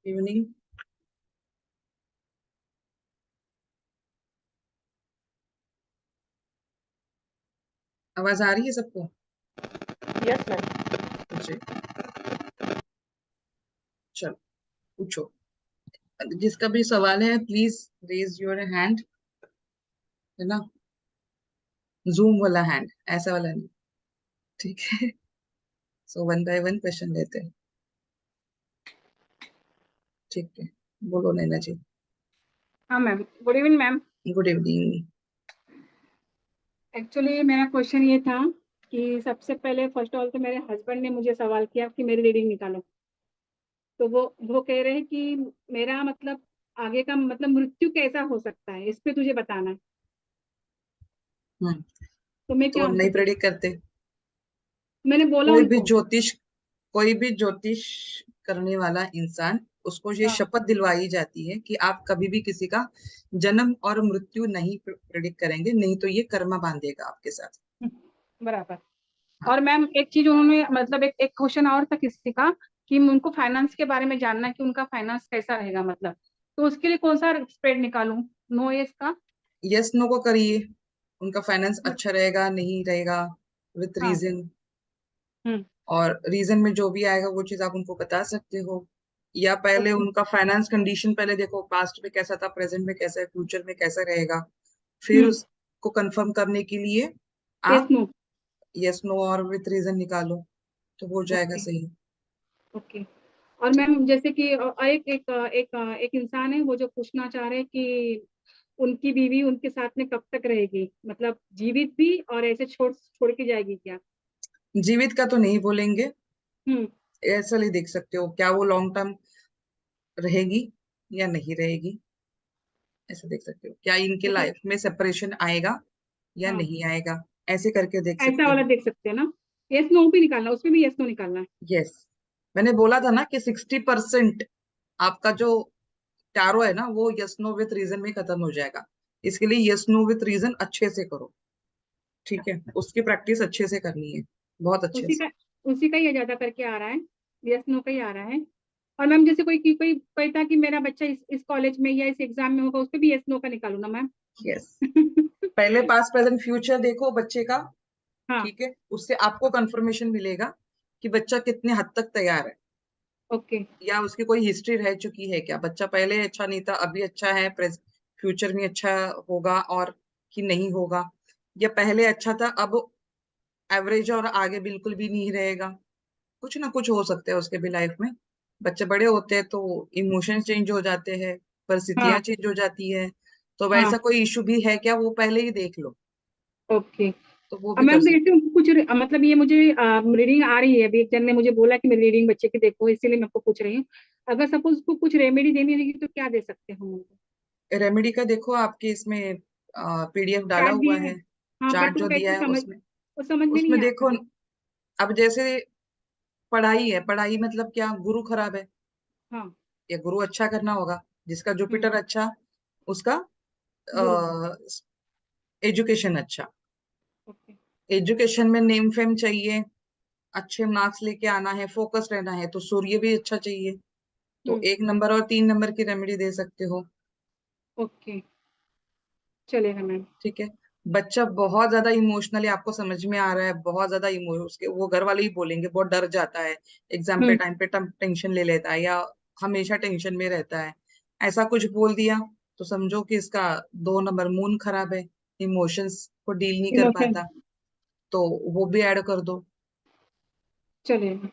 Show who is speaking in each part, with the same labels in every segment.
Speaker 1: Evening. आवाज आ रही है सबको?
Speaker 2: Yes ma'am.
Speaker 1: जी, चलो पूछो। जिसका भी सवाल है प्लीज रेज योर हैंड, है ना? जूम वाला हैंड, ऐसा वाला नहीं। ठीक है। So one by one question लेते हैं। ठीक है, बोलो नैना जी।
Speaker 2: हाँ ma'am, good evening ma'am.
Speaker 1: Good evening.
Speaker 2: Actually मेरा क्वेश्चन ये था कि सबसे पहले फर्स्ट ऑल तो मेरे हस्बैंड ने मुझे सवाल किया कि मेरी रीडिंग निकालो। तो वो कह रहे हैं कि मेरा मतलब आगे का मतलब मृत्यु कैसा हो सकता है, इस पे तुझे बताना है।
Speaker 1: हम्म।
Speaker 2: तो मैं
Speaker 1: तो
Speaker 2: क्या
Speaker 1: हम
Speaker 2: आंसर
Speaker 1: नहीं
Speaker 2: दूँ?
Speaker 1: प्रेडिक्ट करते।
Speaker 2: मैंने बोला
Speaker 1: कोई भी
Speaker 2: उनको।
Speaker 1: ज्योतिष कोई भी ज्योतिष करने वाला इंसान, उसको ये
Speaker 2: हाँ।
Speaker 1: शपथ दिलवाई जाती है कि आप कभी भी किसी का जन्म और मृत्यु नहीं प्रेडिक्ट करेंगे, नहीं तो ये कर्मा बांधेगा आपके साथ।
Speaker 2: बराबर।
Speaker 1: हाँ।
Speaker 2: और मैम एक चीज उन्होंने मतलब एक एक क्वेश्चन और था किसी का कि उनको फाइनेंस के बारे में जानना है कि उनका फाइनेंस कैसा रहेगा मतलब। तो उसके लिए कौन सा स्प्रेड निकालूं, नो एज का?
Speaker 1: यस नो को करिए। उनका फाइनेंस अच्छा रहेगा नहीं रहेगा, विथ
Speaker 2: हाँ।
Speaker 1: रीजन।
Speaker 2: हम्म।
Speaker 1: और रीजन में जो भी आएगा वो चीज आप उनको बता सकते हो। या पहले
Speaker 2: ओके।
Speaker 1: उनका फाइनेंस कंडीशन पहले देखो, पास्ट में कैसा था, प्रेजेंट में कैसा है, फ्यूचर में कैसा रहेगा। फिर
Speaker 2: हम्म।
Speaker 1: उसको कंफर्म करने के लिए
Speaker 2: यस
Speaker 1: आप
Speaker 2: नो।
Speaker 1: यस नो और विथ रीजन निकालो, तो हो जाएगा
Speaker 2: ओके।
Speaker 1: सही।
Speaker 2: ओके। और मैम जैसे कि एक इंसान है वो जो पूछना चाह रहे हैं कि उनकी बीवी उनके साथ में कब तक रहेगी, मतलब जीवित भी और ऐसे छोड़ छोड़ के जाएगी क्या?
Speaker 1: जीवित का तो नहीं बोलेंगे।
Speaker 2: हम्म।
Speaker 1: ऐसा नहीं देख सकते हो क्या वो लॉन्ग टर्म रहेगी या नहीं रहेगी। ऐसा देख सकते हो क्या इनके
Speaker 2: मतलब
Speaker 1: लाइफ में सेपरेशन आएगा या
Speaker 2: हाँ,
Speaker 1: नहीं आएगा, ऐसे करके देख
Speaker 2: ऐसा
Speaker 1: सकते
Speaker 2: वाला
Speaker 1: हो।
Speaker 2: देख सकते हैं ना। यस नो भी निकालना, उसमें भी यस नो निकालना है।
Speaker 1: यस, मैंने बोला था ना कि 60% आपका जो टैरो है ना वो यस नो विथ रीजन में खत्म हो जाएगा। इसके लिए यस नो विथ रीजन अच्छे से करो। ठीक है, उसकी प्रैक्टिस अच्छे से करनी है, बहुत अच्छे
Speaker 2: उसी
Speaker 1: से।
Speaker 2: का उसी का ही ज्यादा करके आ रहा है। यस नो का ही आ रहा है। और मैम जैसे कोई कहता कि मेरा बच्चा इस कॉलेज में या इस एग्जाम में होगा, उस पर भी यस नो का निकालू ना मैम?
Speaker 1: यस, पहले पास्ट प्रेजेंट फ्यूचर देखो बच्चे का।
Speaker 2: हाँ।
Speaker 1: ठीक है, उससे आपको कंफर्मेशन मिलेगा कि बच्चा कितने हद तक तैयार है,
Speaker 2: ओके।
Speaker 1: या उसकी कोई हिस्ट्री रह चुकी है क्या, बच्चा पहले अच्छा नहीं था अभी अच्छा है, फ्यूचर में अच्छा होगा और कि नहीं होगा, या पहले अच्छा था अब एवरेज और आगे बिल्कुल भी नहीं रहेगा। कुछ ना कुछ हो सकता है उसके भी लाइफ में। बच्चे बड़े होते हैं तो इमोशंस चेंज हो जाते हैं, परिस्थितियां
Speaker 2: हाँ।
Speaker 1: चेंज हो जाती है। तो
Speaker 2: हाँ।
Speaker 1: वैसा कोई इशू भी है क्या, वो पहले ही देख लो,
Speaker 2: ओके।
Speaker 1: तो वो
Speaker 2: अब
Speaker 1: भी कर
Speaker 2: मैम
Speaker 1: सकते।
Speaker 2: जैसे मतलब ये मुझे रीडिंग आ रही है, अभी एक जन ने मुझे बोला कि मेरी रीडिंग बच्चे की देखो, इसीलिए मैं आपको पूछ रही हूँ। अगर सपोज उसको कुछ रेमेडी देनी रहेगी तो क्या दे सकते हैं हम उनको?
Speaker 1: रेमेडी का देखो आपके इसमें पीडीएफ डाला
Speaker 2: चार्ट
Speaker 1: हुआ
Speaker 2: दिया है।
Speaker 1: है।
Speaker 2: हाँ,
Speaker 1: चार्ट
Speaker 2: बट वो
Speaker 1: जो दिया
Speaker 2: कैसे
Speaker 1: है
Speaker 2: समझ,
Speaker 1: उसमें,
Speaker 2: वो समझ में नहीं
Speaker 1: उसमें
Speaker 2: आता
Speaker 1: देखो।
Speaker 2: है।
Speaker 1: अब जैसे पढ़ाई है, पढ़ाई मतलब क्या, गुरु खराब है
Speaker 2: हाँ।
Speaker 1: या गुरु अच्छा करना होगा। जिसका
Speaker 2: हम्म।
Speaker 1: जुपिटर अच्छा, उसका
Speaker 2: गुरु।
Speaker 1: एजुकेशन अच्छा।
Speaker 2: ओके।
Speaker 1: एजुकेशन में नेम फेम चाहिए, अच्छे मार्क्स लेके आना है, फोकस रहना है, तो सूर्य भी अच्छा चाहिए। तो
Speaker 2: हम्म।
Speaker 1: 1 नंबर और 3 नंबर की रेमेडी दे सकते हो।
Speaker 2: ओके, चलेगा मैम।
Speaker 1: ठीक है। बच्चा बहुत ज्यादा इमोशनली, आपको समझ में आ रहा है, बहुत ज्यादा इमोशन, उसके वो घर वाले ही बोलेंगे बहुत डर जाता है, एग्जाम पे
Speaker 2: हम्म।
Speaker 1: टाइम पे टेंशन ले लेता है, या हमेशा टेंशन में रहता है, ऐसा कुछ बोल दिया तो समझो कि इसका 2 नंबर मून खराब है, इमोशंस को डील नहीं कर
Speaker 2: इमोशन।
Speaker 1: पाता। तो वो भी ऐड कर दो।
Speaker 2: चलेगा।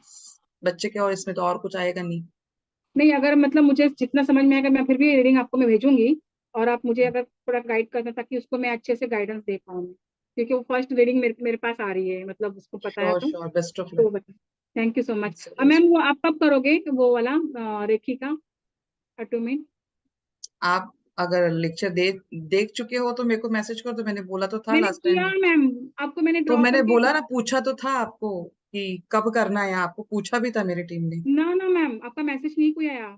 Speaker 1: बच्चे के, और इसमें तो और कुछ आएगा नहीं।
Speaker 2: नहीं, अगर मतलब मुझे जितना समझ में आएगा मैं फिर भी रीडिंग आपको मैं भेजूंगी। और आप मुझे अगर थोड़ा गाइड करना ताकि उसको मैं अच्छे से गाइडेंस दे पाऊँ मैं। क्योंकि वो फर्स्ट रीडिंग मेरे मेरे पास आ रही है, मतलब उसको पता है
Speaker 1: श्योर
Speaker 2: तो।
Speaker 1: Sure, best of luck.
Speaker 2: तो बता। Thank you so much. Ma'am वो आप कब करोगे वो वाला रेखी का अटोमेन?
Speaker 1: आप अगर लेक्चर देख चुके हो तो मेरे को मैसेज कर दो, मैंने बोला तो था
Speaker 2: मैंने
Speaker 1: लास्ट
Speaker 2: किया
Speaker 1: टाइम।
Speaker 2: मैम, आपको मैंने
Speaker 1: तो
Speaker 2: ड्रॉ
Speaker 1: मैंने
Speaker 2: करके।
Speaker 1: बोला ना, पूछा तो था आपको कि कब करना है, आपको पूछा भी था मेरी टीम ने।
Speaker 2: ना ना मैम, आपका मैसेज नहीं कोई आया।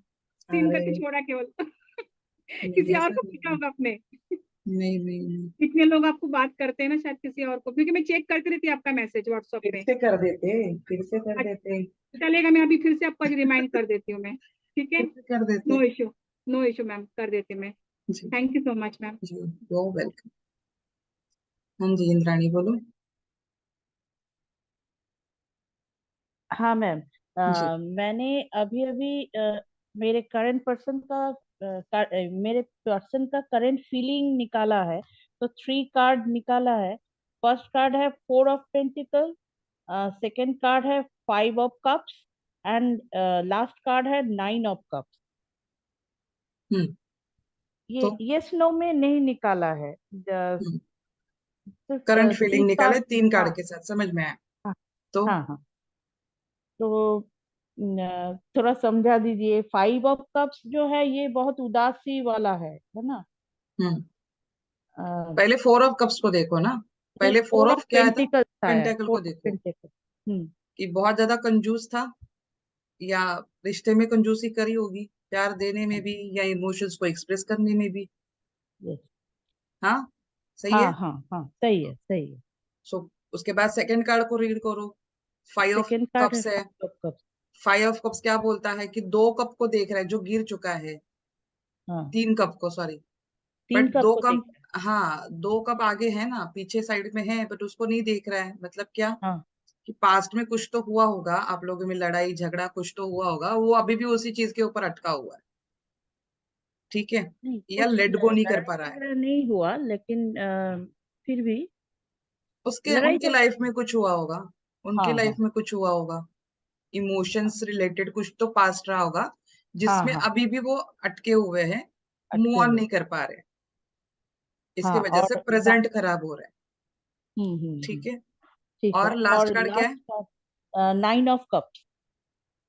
Speaker 2: सीन
Speaker 1: अरे
Speaker 2: करके छोड़ा केवल।
Speaker 1: नहीं,
Speaker 2: किसी और
Speaker 1: ऐसा
Speaker 2: को
Speaker 1: नहीं
Speaker 2: पूछा
Speaker 1: है।
Speaker 2: होगा आपने।
Speaker 1: नहीं नहीं नहीं।
Speaker 2: कितने लोग आपको बात करते हैं ना, शायद किसी और को, क्योंकि मैं चेक करती रहती आपका मैसेज व्हाट्सएप
Speaker 1: फिर
Speaker 2: पे।
Speaker 1: से कर देते, फिर से कर
Speaker 2: अच्छा,
Speaker 1: देते।
Speaker 2: चलेगा, मैं अभी फिर से आपको आज रिमाइंड कर देती हूँ मैं। ठीक है,
Speaker 1: कर देते
Speaker 2: no issue, no issue ma'am, कर देते मैं।
Speaker 1: जी।
Speaker 2: Thank you so much ma'am.
Speaker 1: जी, यू वेलकम। हाँ जी, इंद्राणी बोलो।
Speaker 3: हाँ मैम,
Speaker 1: जी।
Speaker 3: मैंने अभी अभी मेरे करंट पर्सन का मेरे पर्सन का करंट फीलिंग निकाला है। तो 3 कार्ड निकाला है। फर्स्ट कार्ड है 4 ऑफ पेंटिकल, सेकंड कार्ड है 5 of cups, and last card है 9 ऑफ कप्स।
Speaker 1: हम्म।
Speaker 3: ये
Speaker 1: तो
Speaker 3: यस नो में नहीं निकाला है, सिर्फ
Speaker 1: करंट
Speaker 3: 3
Speaker 1: फीलिंग निकाले
Speaker 3: कार्ड।
Speaker 1: 3 कार्ड
Speaker 3: हाँ
Speaker 1: के साथ, समझ में आया।
Speaker 3: हाँ
Speaker 1: तो
Speaker 3: हाँ हाँ। तो थोड़ा समझा दीजिए। 5 ऑफ कप्स जो है ये बहुत उदासी वाला है ना।
Speaker 1: हम्म
Speaker 3: अ,
Speaker 1: पहले 4 ऑफ कप्स को देखो ना।
Speaker 3: नहीं,
Speaker 1: पहले 4
Speaker 3: 4 ऑफ
Speaker 1: ऑफ क्या था,
Speaker 3: पेंटिकल्स आया है,
Speaker 1: पेंटेकल
Speaker 3: 4
Speaker 1: को
Speaker 3: ऑफ
Speaker 1: देखो
Speaker 3: पेंटिकल। हम्म।
Speaker 1: कि बहुत ज्यादा कंजूस था, या रिश्ते में कंजूसी करी होगी, प्यार देने में भी या इमोशंस को एक्सप्रेस करने में भी।
Speaker 3: यस।
Speaker 1: हाँ, सही
Speaker 3: हाँ
Speaker 1: है।
Speaker 3: हाँ हाँ, सही है सही है।
Speaker 1: सो उसके बाद सेकंड कार्ड को रीड करो। 5 ऑफ
Speaker 3: सेकंड कार्ड है
Speaker 1: कप्स है।
Speaker 3: 5 ऑफ कप्स।
Speaker 1: 5 ऑफ कप्स क्या बोलता है कि 2 कप को देख रहा है जो गिर चुका है।
Speaker 3: हाँ,
Speaker 1: 3 कप को, सॉरी।
Speaker 3: 3
Speaker 1: बट
Speaker 3: कप
Speaker 1: दो
Speaker 3: को
Speaker 1: कप,
Speaker 3: देखा
Speaker 1: हाँ 2 कप आगे है ना, पीछे साइड में है, बट उसको नहीं देख रहा है। मतलब क्या,
Speaker 3: है। हाँ,
Speaker 1: कि पास्ट में कुछ तो हुआ होगा, आप लोगों में लड़ाई झगड़ा कुछ तो हुआ होगा, वो अभी भी उसी चीज के ऊपर अटका हुआ है। ठीक है,
Speaker 3: नहीं
Speaker 1: या
Speaker 3: कुछ
Speaker 1: लेट गो नहीं कर पा
Speaker 3: लड़ाई
Speaker 1: रहा है।
Speaker 3: झगड़ा नहीं हुआ, लेकिन फिर भी
Speaker 1: उसके
Speaker 3: लड़ाई
Speaker 1: उनके
Speaker 3: झगड़ा।
Speaker 1: लाइफ में कुछ हुआ होगा, उनके
Speaker 3: हाँ
Speaker 1: लाइफ
Speaker 3: हाँ
Speaker 1: में कुछ हुआ होगा, इमोशंस रिलेटेड कुछ तो पास्ट रहा होगा,
Speaker 3: हाँ
Speaker 1: जिसमें
Speaker 3: हाँ,
Speaker 1: अभी भी वो अटके हुए हैं,
Speaker 3: अटके
Speaker 1: मूव ऑन
Speaker 3: हुए।
Speaker 1: नहीं कर पा रहे। इसकी
Speaker 3: हाँ,
Speaker 1: वजह से
Speaker 3: और
Speaker 1: प्रेजेंट खराब हो रहा है। ठीक है।
Speaker 3: ठीक है।
Speaker 1: और लास्ट
Speaker 3: और
Speaker 1: कार्ड क्या है?
Speaker 3: Last card 9 of cups.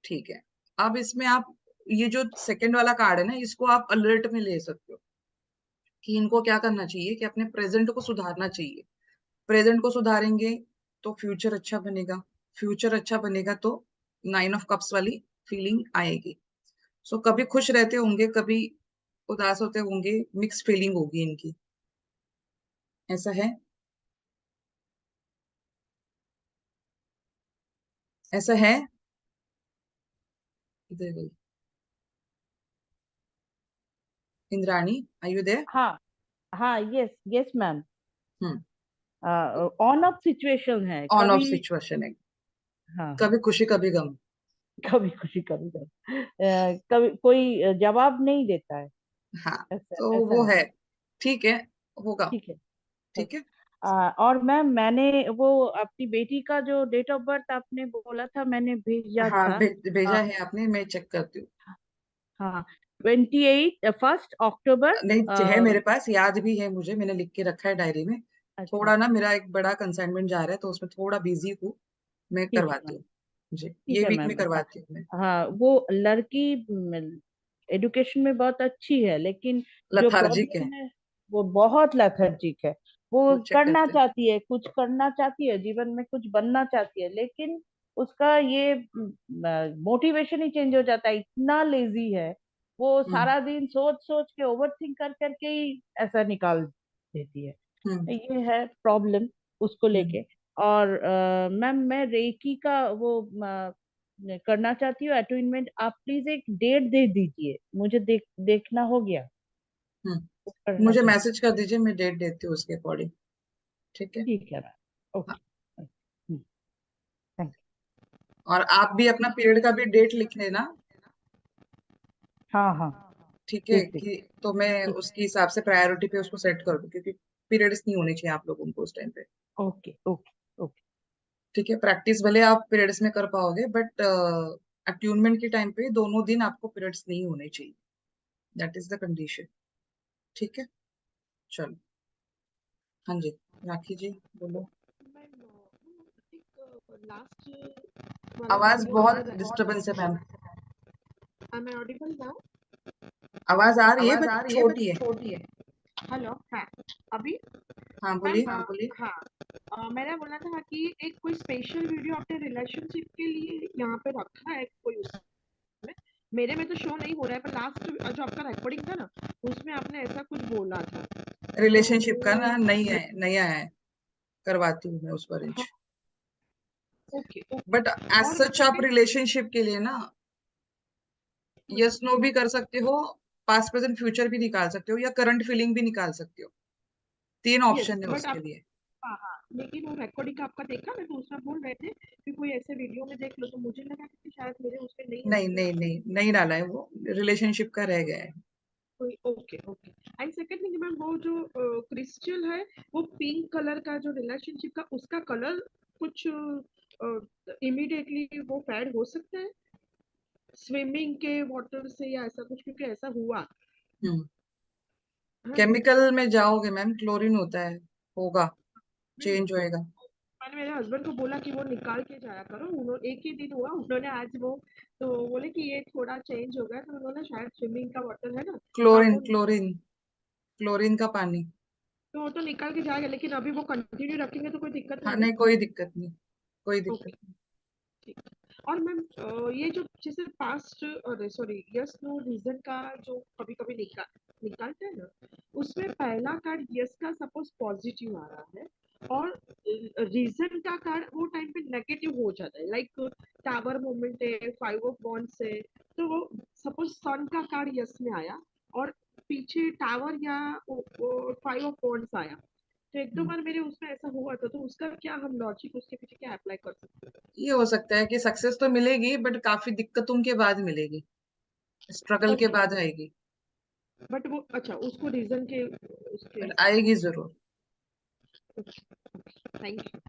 Speaker 1: ठीक है। अब इसमें आप, ये जो सेकंड वाला कार्ड है ना, इसको आप अलर्ट में ले सकते हो कि इनको क्या करना चाहिए, कि अपने प्रेजेंट को सुधारना चाहिए। प्रेजेंट को सुधारेंगे तो फ्यूचर अच्छा बनेगा, फ्यूचर अच्छा बनेगा तो 9 ऑफ कप्स वाली फीलिंग आएगी। सो कभी खुश रहते होंगे, कभी उदास होते होंगे, मिक्स फीलिंग होगी इनकी। ऐसा है, ऐसा है। इधर गई इंद्राणी, आर यू देयर?
Speaker 3: हाँ हाँ, yes yes ma'am.
Speaker 1: Hmm
Speaker 3: on off situation है
Speaker 1: ऑन ऑफ
Speaker 3: कभी।
Speaker 1: सिचुएशन है,
Speaker 3: हाँ हाँ,
Speaker 1: कभी खुशी कभी गम।
Speaker 3: कभी खुशी कभी गम। कभी कोई जवाब नहीं देता है।
Speaker 1: हाँ,
Speaker 3: ऐसा
Speaker 1: तो
Speaker 3: ऐसा
Speaker 1: वो
Speaker 3: है।
Speaker 1: है। ठीक है, होगा।
Speaker 3: ठीक है।
Speaker 1: ठीक है।
Speaker 3: और मैम, मैंने वो अपनी बेटी का जो डेट ऑफ बर्थ आपने बोला था, मैंने भेजा
Speaker 1: हाँ,
Speaker 3: था।
Speaker 1: भेजा
Speaker 3: अ,
Speaker 1: है आपने, मैं चेक करती हूँ।
Speaker 3: हाँ, 1 अक्टूबर।
Speaker 1: नहीं, है मेरे पास, याद भी है मुझे, मैंने लिख के रखा है डायरी में।
Speaker 3: अच्छा,
Speaker 1: थोड़ा ना मेरा एक बड़ा कंसाइनमेंट जा रहा है, तो उसमें थोड़ा बिजी हूँ। मैं
Speaker 3: ठीक है
Speaker 1: करवाती
Speaker 3: मैम।
Speaker 1: हूँ। जी,
Speaker 3: ठीक
Speaker 1: ये
Speaker 3: है
Speaker 1: वीक में
Speaker 3: मैम।
Speaker 1: करवाती हूँ मैं।
Speaker 3: हाँ, वो लड़की एडुकेशन में बहुत अच्छी है, लेकिन जो
Speaker 1: लथार्जिक है,
Speaker 3: प्रॉब्लम है वो बहुत लेथर्जिक है। वो
Speaker 1: वो चेक
Speaker 3: करना
Speaker 1: करते हैं।
Speaker 3: चाहती है, कुछ करना चाहती है, जीवन में कुछ बनना चाहती है, लेकिन उसका ये मोटिवेशन ही चेंज हो जाता है। इतना लेजी है वो,
Speaker 1: हम्म
Speaker 3: सारा दिन सोच सोच के, ओवर थिंक कर करके ही ऐसा निकाल देती है।
Speaker 1: हम्म
Speaker 3: ये है प्रॉब्लम उसको
Speaker 1: हम्म
Speaker 3: लेके। और मैम, मैं रेकी का वो करना चाहती हूँ अटूनमेंट। आप प्लीज एक डेट दे दीजिए, मुझे देखना हो गया। वो करना
Speaker 1: मुझे
Speaker 3: चाहती
Speaker 1: मैसेज कर दीजिए, मैं डेट देती हूँ उसके अकॉर्डिंग। ठीक है।
Speaker 3: हूँ। ठीक है मैम,
Speaker 1: हाँ।
Speaker 3: ओके। थैंक
Speaker 1: और आप भी अपना पीरियड का भी डेट लिख लेना।
Speaker 3: हाँ हाँ,
Speaker 1: ठीक है,
Speaker 3: ठीक ठीक।
Speaker 1: कि तो मैं
Speaker 3: ठीक,
Speaker 1: उसके हिसाब से प्रायोरिटी पे उसको सेट कर दूं, क्योंकि पीरियड्स नहीं होने चाहिए आप लोगों को उस टाइम पे।
Speaker 3: Okay okay okay.
Speaker 1: ठीक है, प्रैक्टिस भले आप पीरियड्स में कर पाओगे, बट अट्यूनमेंट के टाइम पे दोनों दिन आपको पीरियड्स नहीं होने चाहिए। That is the condition. ठीक है, चलो। हाँ जी, राखी जी बोलो।
Speaker 4: लास्ट वाला
Speaker 1: आवाज
Speaker 4: वीडियो
Speaker 1: बहुत
Speaker 4: आपने
Speaker 1: डिस्टरबेंस है ma'am.
Speaker 4: am I audible now?
Speaker 1: आवाज आ रही है
Speaker 4: आवाज
Speaker 1: बट
Speaker 4: आ रही है बट
Speaker 1: छोटी है।
Speaker 4: छोटी है। हेलो, हाँ, अभी
Speaker 1: हाँ
Speaker 4: मैम,
Speaker 1: बोलिए।
Speaker 4: हाँ, मैंने बोलना था कि एक कोई स्पेशल वीडियो अपने रिलेशनशिप के लिए यहाँ पे रखा है कोई उसमें। मेरे में तो शो नहीं हो रहा है, पर लास्ट जो आपका रिकॉर्डिंग था ना, उसमें आपने ऐसा कुछ बोला था। तो
Speaker 1: रिलेशनशिप का ना, नहीं
Speaker 4: वो
Speaker 1: है, नया है, करवाती हूँ मैं उस पर।
Speaker 4: हाँ, ओके ओके।
Speaker 1: बट एज
Speaker 4: और
Speaker 1: सच आप
Speaker 4: सेकंड,
Speaker 1: रिलेशनशिप के लिए ना, यस नो भी कर सकते हो, पास्ट प्रेजेंट फ्यूचर भी निकाल सकते हो, या करंट फीलिंग भी निकाल सकते हो। 3
Speaker 4: यस
Speaker 1: ऑप्शन है
Speaker 4: बट
Speaker 1: उसके
Speaker 4: आप
Speaker 1: लिए।
Speaker 4: हाँ हाँ, लेकिन वो रिकॉर्डिंग आपका देखा, मैं दूसरा बोल रहे थे कि कोई ऐसे वीडियो में देख लो, तो मुझे लगा कि शायद मेरे उसमें नहीं
Speaker 1: नहीं
Speaker 4: आएंगे।
Speaker 1: नहीं नहीं नहीं डाला है, वो रिलेशनशिप का रह गया है।
Speaker 4: कोई okay okay. And second thing ma'am, वो जो क्रिस्टल है, वो पिंक कलर का जो रिलेशनशिप का उसका कलर कुछ इमीडिएटली वो फेड हो सकता है स्विमिंग के वाटर से या ऐसा कुछ, क्योंकि ऐसा हुआ
Speaker 1: हम्म
Speaker 4: हाँ जी।
Speaker 1: केमिकल में जाओगे मैम, क्लोरीन होता है, होगा,
Speaker 4: हम्म,
Speaker 1: चेंज होएगा।
Speaker 4: मैंने मेरे हस्बैंड को बोला कि वो निकाल के जाया करो, उन्होंने एक ही दिन हुआ, उन्होंने आज वो तो बोले कि ये थोड़ा चेंज हो गया, तो उन्होंने शायद स्विमिंग का वाटर है ना, तो आप
Speaker 1: क्लोरीन
Speaker 4: वो
Speaker 1: क्लोरीन क्लोरीन का पानी।
Speaker 4: तो वो तो निकाल के जाएगा, लेकिन अभी वो कंटिन्यू रखेंगे तो कोई दिक्कत
Speaker 1: हाँ
Speaker 4: नहीं ना।
Speaker 1: नहीं, कोई दिक्कत नहीं, कोई दिक्कत
Speaker 4: ओके ठीक। और मैम ये जो जैसे past sorry yes no reason का जो कभी कभी निकालते हैं ना, उसमें पहला कार्ड यस का सपोज पॉजिटिव आ रहा है और रीजन का कार्ड वो टाइम पे नेगेटिव हो जाता है, लाइक टावर मोमेंट है, 5 ऑफ वॉन्ड्स है, तो वो सपोज सन का कार्ड यस में आया और पीछे टावर या 5 ऑफ वॉन्ड्स आया, तो एक दो
Speaker 1: है।
Speaker 4: बार मेरे उसमें ऐसा हुआ था, तो उसका क्या हम लॉजिक उसके पीछे क्या अप्लाई कर सकते हैं?
Speaker 1: ये हो सकता है कि सक्सेस तो मिलेगी, बट काफी दिक्कतों के बाद मिलेगी, स्ट्रगल के
Speaker 4: ओके
Speaker 1: बाद आएगी,
Speaker 4: बट वो अच्छा उसको रीजन के उसके
Speaker 1: बट
Speaker 4: हिसाब
Speaker 1: आएगी जरूर।
Speaker 4: से थैंक यू।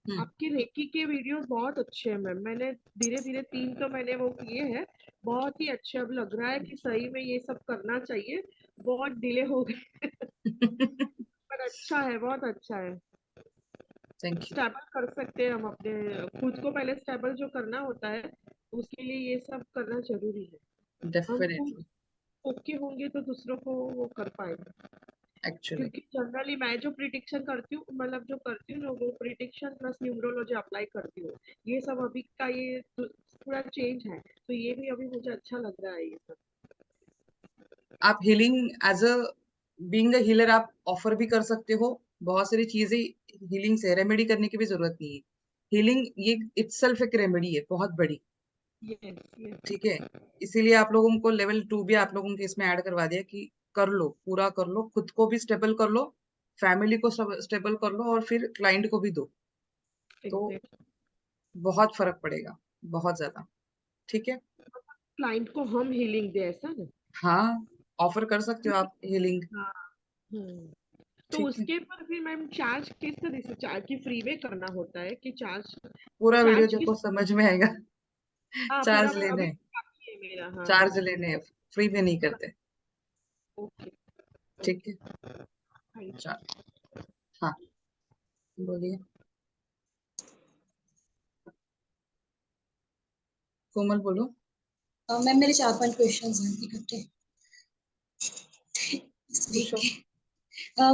Speaker 1: हम्म
Speaker 4: आपके रेकी के वीडियोस बहुत अच्छे हैं मैम, मैंने धीरे धीरे 3 तो मैंने वो किए हैं, बहुत ही अच्छे, अब लग रहा है कि सही में ये सब करना चाहिए, बहुत डिले हो गए पर अच्छा है, बहुत अच्छा है।
Speaker 1: Thank you.
Speaker 4: स्टेबल कर सकते हैं हम अपने खुद को, पहले स्टेबल जो करना होता है उसके लिए ये सब करना जरूरी है। हम खुद
Speaker 1: डेफिनेटली।
Speaker 4: ओके होंगे तो दूसरों को वो कर पाएंगे,
Speaker 1: एक्चुअली
Speaker 4: क्योंकि जनरली मैं जो प्रिडिक्शन करती हूँ, मतलब जो करती हूँ वो प्रिडिक्शन प्लस न्यूमरोलॉजी अप्लाई करती हूँ, ये सब अभी का ये पूरा चेंज है, तो ये भी अभी मुझे अच्छा लग रहा है ये सब।
Speaker 1: आप healing as a being a healer आप ऑफर भी कर सकते हो। बहुत सारी चीजें हीलिंग से, रेमेडी करने की भी जरूरत नहीं है। हीलिंग ये इटसेल्फ एक रेमेडी है बहुत बड़ी।
Speaker 4: Yes yes.
Speaker 1: ठीक है, इसीलिए आप लोगों को लेवल 2 भी आप लोगों के इसमें ऐड करवा दिया कि कर लो, पूरा कर लो, खुद को भी स्टेबल कर लो, फैमिली को स्टेबल कर लो, और फिर क्लाइंट को भी दो, तो
Speaker 4: एग्जैक्ट।
Speaker 1: बहुत फर्क पड़ेगा, बहुत ज्यादा। ठीक है,
Speaker 4: क्लाइंट को हम हीलिंग दे ऐसा ना?
Speaker 1: हाँ, ऑफर कर सकते हो आप हीलिंग।
Speaker 4: हाँ। हम्म। तो
Speaker 1: ठीक है,
Speaker 4: उसके पर फिर मैम चार्ज किस तरह से, चार्ज की फ्री में करना होता है कि चार्ज,
Speaker 1: पूरा वीडियो
Speaker 4: चार्ज
Speaker 1: देखो
Speaker 4: किस?
Speaker 1: समझ में आएगा।
Speaker 4: हाँ पूरा
Speaker 1: चार्ज
Speaker 4: मैं
Speaker 1: लेने
Speaker 4: अभी
Speaker 1: हैं,
Speaker 4: बाकी है मेरा, हाँ हाँ
Speaker 1: चार्ज
Speaker 4: हाँ।
Speaker 1: लेने हैं, फ्री में नहीं करते।
Speaker 4: ओके
Speaker 1: ठीक है,
Speaker 4: थैंक
Speaker 1: चल, हाँ, बोलिए कोमल, बोलो।
Speaker 5: मैम मेरे 4-5 क्वेश्चंस हैं इकट्ठे देख
Speaker 1: पूछो।
Speaker 5: के।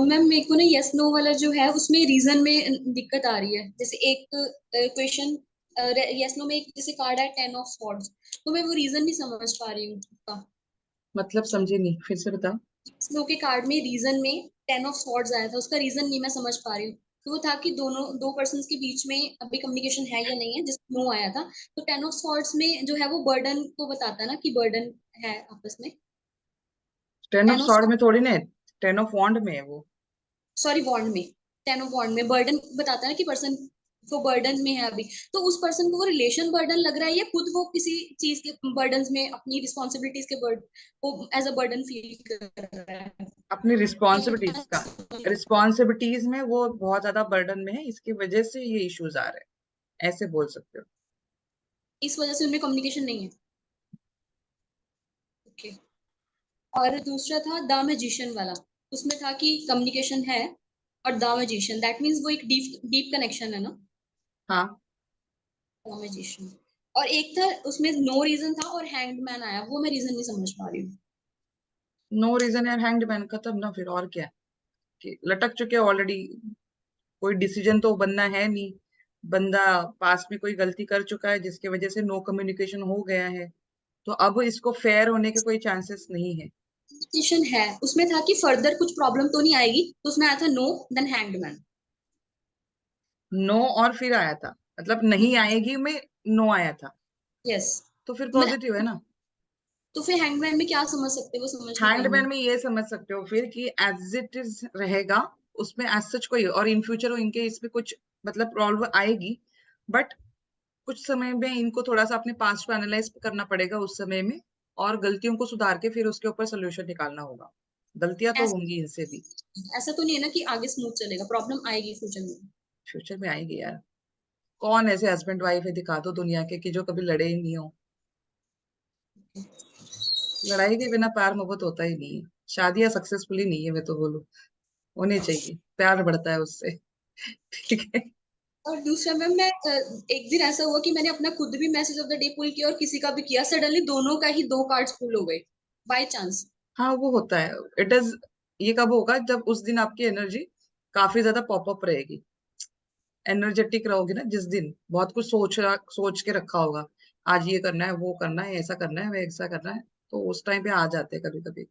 Speaker 5: मैम मेरे को ना यस नो वाला जो है उसमें रीजन में दिक्कत आ रही है। जैसे एक क्वेश्चन यस नो में एक जैसे कार्ड है 10 ऑफ स्वॉर्ड्स, तो मैं वो रीजन नहीं समझ पा रही हूँ उसका।
Speaker 1: मतलब समझे नहीं, फिर से बताओ।
Speaker 5: यस नो के कार्ड में रीजन में 10 ऑफ स्वॉर्ड्स आया था, उसका रीजन नहीं मैं समझ पा रही हूँ। तो वो था कि दोनों दो पर्सन्स के बीच में अभी कम्युनिकेशन है या नहीं है, जिस नो आया था। तो 10 ऑफ स्वॉर्ड्स में जो है वो बर्डन को बताता है ना, कि बर्डन है आपस में।
Speaker 1: 10 ऑफ
Speaker 5: टेन ऑफ
Speaker 1: सॉर्ड में थोड़ी ना है, 10 ऑफ वॉन्ड में है वो।
Speaker 5: सॉरी बॉन्ड में, 10 ऑफ बॉन्ड में बर्डन बताता है ना कि पर्सन को बर्डन में है अभी। तो उस पर्सन को वो रिलेशन बर्डन लग रहा है, या खुद वो किसी चीज के बर्डन में अपनी रिस्पॉन्सिबिलिटीज के बर्डन को एज अ बर्डन फील कर रहा है।
Speaker 1: अपनी रिस्पॉन्सिबिलिटीज का, रिस्पॉन्सिबिलिटीज में वो बहुत ज्यादा बर्डन में है, इसकी वजह से ये इश्यूज आ रहे हैं, ऐसे बोल सकते हो।
Speaker 5: इस वजह से उनमें कम्युनिकेशन नहीं है। ओके। और दूसरा था द मैजिशियन वाला, उसमें था कि कम्युनिकेशन है, और द मैजिशियन दैट मीन्स वो एक डीप डीप कनेक्शन है ना।
Speaker 1: हाँ,
Speaker 5: द मैजिशियन। और एक था उसमें नो रीजन था और हैंग्ड मैन आया, वो मैं रीजन नहीं समझ पा रही हूँ।
Speaker 1: नो रीजन यार, हैंग्ड मैन खत्म ना, फिर और क्या है कि लटक चुके ऑलरेडी, कोई डिसीजन तो बनना है नहीं, बंदा पास में कोई गलती कर चुका है जिसकी वजह से नो कम्युनिकेशन हो गया है, तो अब इसको फेयर होने के कोई चांसेस नहीं है।
Speaker 5: कंपटीशन है, उसमें था कि फर्दर कुछ प्रॉब्लम तो नहीं आएगी, तो उसमें आया था no then hanged man.
Speaker 1: No और फिर आया था, मतलब नहीं आएगी में नो आया था।
Speaker 5: यस।
Speaker 1: तो फिर
Speaker 5: मैं
Speaker 1: पॉजिटिव है ना।
Speaker 5: तो फिर हैंगमैन में क्या समझ सकते हैं, वो समझ नहीं पाई
Speaker 1: हैंडमैन
Speaker 5: मैं।
Speaker 1: में ये समझ सकते हो फिर कि एज इट इज रहेगा, उसमें एज सच कोई, और इन फ्यूचर इनके इसमें कुछ मतलब प्रॉब्लम आएगी, बट कुछ समय में इनको थोड़ा सा अपने पास्ट को एनालाइज करना पड़ेगा उस समय में, और गलतियों को सुधार के फिर उसके ऊपर सोल्यूशन निकालना होगा। गलतियां तो
Speaker 5: ऐसा
Speaker 1: होंगी इनसे भी,
Speaker 5: ऐसा तो नहीं है ना कि आगे स्मूथ चलेगा, प्रॉब्लम आएगी फ्यूचर में।
Speaker 1: फ्यूचर में आएगी यार। कौन ऐसे हस्बैंड वाइफ है दिखा दो दुनिया के कि जो कभी लड़े ही नहीं हो। लड़ाई के बिना प्यार मोहब्बत होता ही नहीं है, शादियां सक्सेसफुली नहीं है, मैं तो बोलूं होने चाहिए, प्यार बढ़ता है उससे। ठीक है।
Speaker 5: और दूसरा मैम, मैं एक दिन ऐसा हुआ कि मैंने अपना खुद भी मैसेज ऑफ द डे पुल किया और किसी का भी किया, सडनली दोनों का ही 2 कार्ड्स पुल हो गए बाय चांस।
Speaker 1: हाँ वो होता है, इट इज। ये कब होगा, जब उस दिन आपकी एनर्जी काफी ज्यादा पॉपअप रहेगी, एनर्जेटिक रहोगे ना जिस दिन, बहुत कुछ सोच के रखा होगा, आज ये करना है, वो करना है, ऐसा करना है, वैसा करना है, तो उस टाइम पे आ जाते हैं कभी कभी।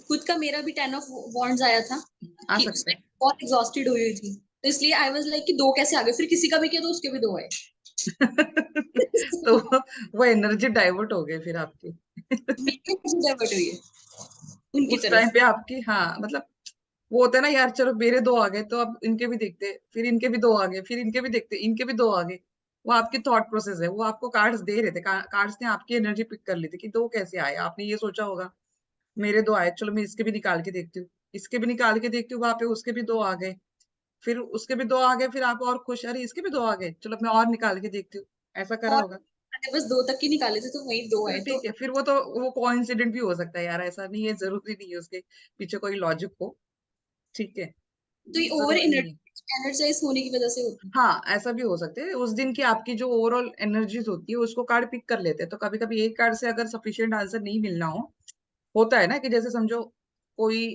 Speaker 5: खुद का मेरा भी 10 ऑफ वॉन्ड्स आया था
Speaker 1: आ
Speaker 5: कि
Speaker 1: सकते
Speaker 5: उसमें
Speaker 1: हैं।
Speaker 5: बहुत एग्जॉस्टेड हुई हुई थी, तो इसलिए आई वाज लाइक कि 2 कैसे आ गए, फिर किसी का भी किया तो उसके भी 2 आए।
Speaker 1: तो वो एनर्जी डाइवर्ट हो गई फिर आपकी।
Speaker 5: मेरी डाइवर्ट हुई है उनकी
Speaker 1: उस टाइम
Speaker 5: तरफ।
Speaker 1: पे आपकी, हाँ मतलब वो होता है ना यार, चलो मेरे 2 आ गए तो अब इनके भी देखते, फिर इनके भी 2 आ गए, फिर इनके भी देखते, इनके भी 2 आ गए। वो आपकी थॉट प्रोसेस है, वो आपको कार्ड्स दे रहे थे, कार्ड्स ने आपकी एनर्जी पिक कर ली थी कि 2 कैसे आए। आपने ये सोचा होगा मेरे 2 आए, चलो मैं इसके भी निकाल के देखती हूँ, इसके भी निकाल के देखती हूँ, वहां पे उसके भी 2 आ गए, फिर उसके भी 2 आ गए, फिर आप और खुश, अरे इसके भी 2 आ गए, चलो मैं और निकाल के देखती हूँ, ऐसा करा
Speaker 5: और
Speaker 1: होगा।
Speaker 5: मैंने बस 2 तक ही निकाले थे तो वही 2
Speaker 1: फिर
Speaker 5: आए तो।
Speaker 1: ठीक है, फिर वो तो वो कोइंसिडेंट भी हो सकता है यार, ऐसा नहीं है, जरूरी नहीं है उसके पीछे कोई लॉजिक हो। ठीक है,
Speaker 5: तो ये ओवर
Speaker 1: जरूरी नहीं है।
Speaker 5: एनर्जाइज होने की वजह से होता है।
Speaker 1: हाँ ऐसा भी हो सकता है, उस दिन की आपकी जो ओवरऑल एनर्जीज होती है उसको कार्ड पिक कर लेते हैं, तो कभी कभी एक कार्ड से अगर सफिशिएंट आंसर नहीं मिलना हो, होता है ना कि जैसे समझो कोई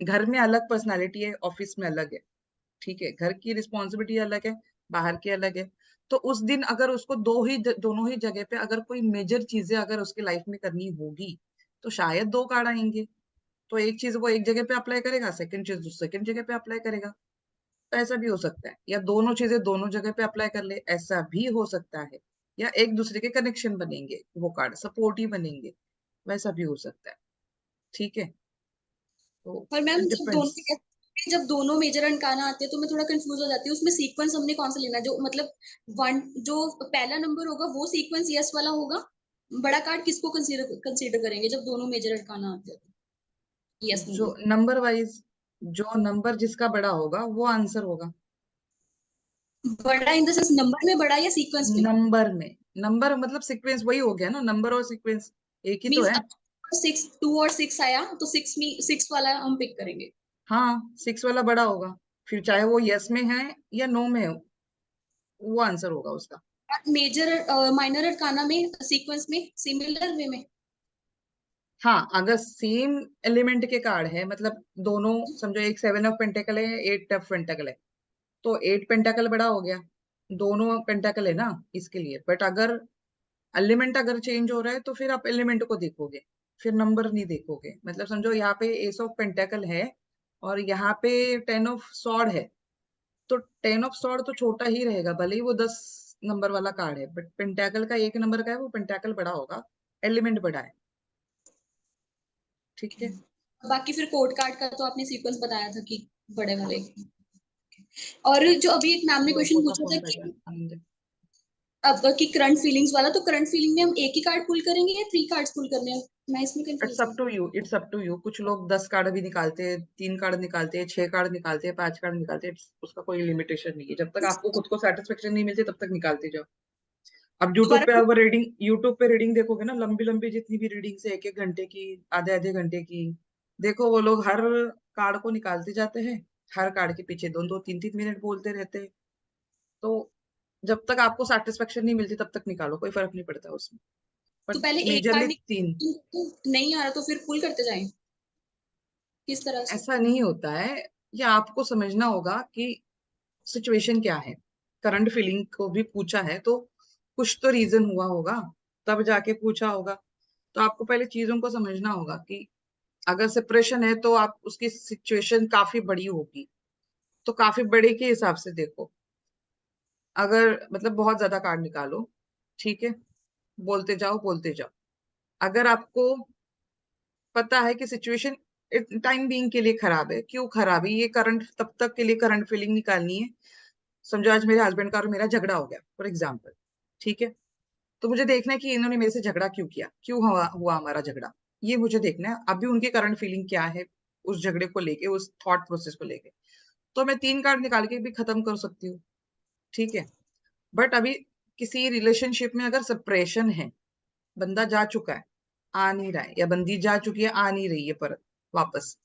Speaker 1: घर में अलग पर्सनालिटी है, ऑफिस में अलग है, ठीक है, घर की रिस्पॉन्सिबिलिटी अलग है, बाहर की अलग है, तो उस दिन अगर उसको दोनों ही जगह पे अगर कोई मेजर चीजें अगर उसकी लाइफ में करनी होगी, तो शायद 2 कार्ड आएंगे, तो एक चीज वो एक जगह पे अप्लाई करेगा, सेकंड चीज सेकंड जगह पे अप्लाई करेगा, तो ऐसा भी हो सकता है, या दोनों चीजें दोनों जगह पे अप्लाई कर ले, ऐसा भी हो सकता है, या एक दूसरे के कनेक्शन बनेंगे, वो कार्ड सपोर्टिव बनेंगे, वैसा भी हो सकता है। ठीक है, तो
Speaker 5: पर मैम
Speaker 1: इट
Speaker 5: जब
Speaker 1: डिपेंड्स।
Speaker 5: जब दोनों मेजर अनकाना आते हैं तो मैं थोड़ा कंफ्यूज हो जाती हूँ, उसमें सीक्वेंस हमने कौन सा लेना है, जो मतलब वन जो पहला नंबर होगा वो सीक्वेंस यस वाला होगा। बड़ा कार्ड किसको कंसीडर कंसीडर करेंगे जब दोनों मेजर अनकाना आते हैं, यस
Speaker 1: जो
Speaker 5: में।
Speaker 1: नंबर वाइज, जो नंबर जिसका बड़ा होगा वो आंसर होगा।
Speaker 5: बड़ा इन द सेंस नंबर में बड़ा या सीक्वेंस में।
Speaker 1: नंबर में, नंबर मतलब सीक्वेंस वही हो गया ना, नंबर और सीक्वेंस एक ही तो
Speaker 5: मीन्स
Speaker 1: है।
Speaker 5: 2 और 6 आया तो 6 वाला हम पिक करेंगे।
Speaker 1: हाँ 6 वाला बड़ा होगा, फिर चाहे वो यस में है या नो में हो, वो आंसर होगा उसका।
Speaker 5: मेजर माइनर अरकाना में सीक्वेंस में सिमिलर वे में।
Speaker 1: हाँ अगर सेम एलिमेंट के कार्ड है, मतलब दोनों समझो, एक 7 ऑफ पेंटेकल है, 8 ऑफ पेंटेकल है, तो 8 पेंटाकल बड़ा हो गया, दोनों पेंटाकल है ना इसके लिए, बट अगर एलिमेंट अगर चेंज हो रहा है तो फिर आप एलिमेंट को देखोगे, फिर नंबर नहीं देखोगे, मतलब समझो यहाँ पे एस ऑफ पेंटाकल है और यहाँ पे 10 ऑफ सॉर्ड है, तो 10 ऑफ सॉर्ड तो छोटा ही रहेगा, भले ही वो 10 नंबर वाला कार्ड है, बट पेंटाकल का 1 नंबर का है, वो पेंटाकल बड़ा होगा, एलिमेंट बड़ा है। ठीक है।
Speaker 5: बाकी फिर कोड कार्ड का तो आपने सीक्वेंस बताया था कि बड़े वाले। और जो अभी एक मैम ने क्वेश्चन
Speaker 1: बोथा
Speaker 5: पूछा था
Speaker 1: फोन पे
Speaker 5: कि
Speaker 1: जाए।
Speaker 5: अब की करंट फीलिंग्स वाला, तो करंट फीलिंग में हम एक ही कार्ड पुल करेंगे या 3 कार्ड्स पुल करने हैं, मैं इसमें
Speaker 1: इट्स
Speaker 5: कंफ्यूज
Speaker 1: अप
Speaker 5: हूँ।
Speaker 1: To you, it's up to you, कुछ लोग 10 कार्ड भी निकालते हैं, 3 कार्ड निकालते हैं, 6 कार्ड निकालते हैं, 5 कार्ड निकालते हैं, उसका कोई लिमिटेशन नहीं है, जब तक आपको खुद को सेटिस्फेक्शन नहीं मिलती तब तक निकालते जाओ। अब यूट्यूब
Speaker 5: दोबारा
Speaker 1: पे अगर यूट्यूब पे रीडिंग देखोगे ना, लंबी लंबी जितनी भी रीडिंग है, 1 1 घंटे की, आधे आधे घंटे की, देखो वो लोग हर कार्ड को निकालते जाते हैं, हर कार्ड के पीछे 2 2 3 3 मिनट बोलते रहते हैं, तो जब तक आपको सेटिस्फेक्शन नहीं मिलती तब तक निकालो, कोई फर्क नहीं पड़ता उसमें,
Speaker 5: तो
Speaker 1: पर
Speaker 5: पहले एक
Speaker 1: मेजरली
Speaker 5: कार्ड
Speaker 1: 3।
Speaker 5: तो नहीं आ रहा तो फिर पुल करते जाएं, किस तरह से।
Speaker 1: ऐसा नहीं होता है, ये आपको समझना होगा कि सिचुएशन क्या है, करंट फीलिंग को भी पूछा है तो कुछ तो रीजन हुआ होगा, तब जाके पूछा होगा, तो आपको पहले चीजों को समझना होगा कि अगर सेपरेशन है तो आप उसकी सिचुएशन काफी बड़ी होगी, तो काफी बड़े के हिसाब से देखो, अगर मतलब बहुत ज्यादा कार्ड निकालो, ठीक है, बोलते जाओ बोलते जाओ। अगर आपको पता है कि सिचुएशन टाइम बीइंग के लिए खराब है, क्यों खराब है, ये करंट तब तक के लिए करंट फीलिंग निकालनी है। समझो आज मेरे हस्बैंड का और मेरा झगड़ा हो गया फॉर एग्जाम्पल, ठीक है, तो मुझे देखना है कि इन्होंने मेरे से झगड़ा क्यों किया, क्यों हुआ हमारा झगड़ा, ये मुझे देखना है। अभी उनकी करंट फीलिंग क्या है उस झगड़े को लेके, उस थॉट प्रोसेस को लेके। तो मैं 3 कार्ड निकाल के भी खत्म कर सकती हूँ, ठीक है। बट अभी किसी रिलेशनशिप में अगर सेपरेशन है, बंदा जा चुका है, आ नहीं रहा है, या बंदी जा चुकी है, आ नहीं रही है पर वापस,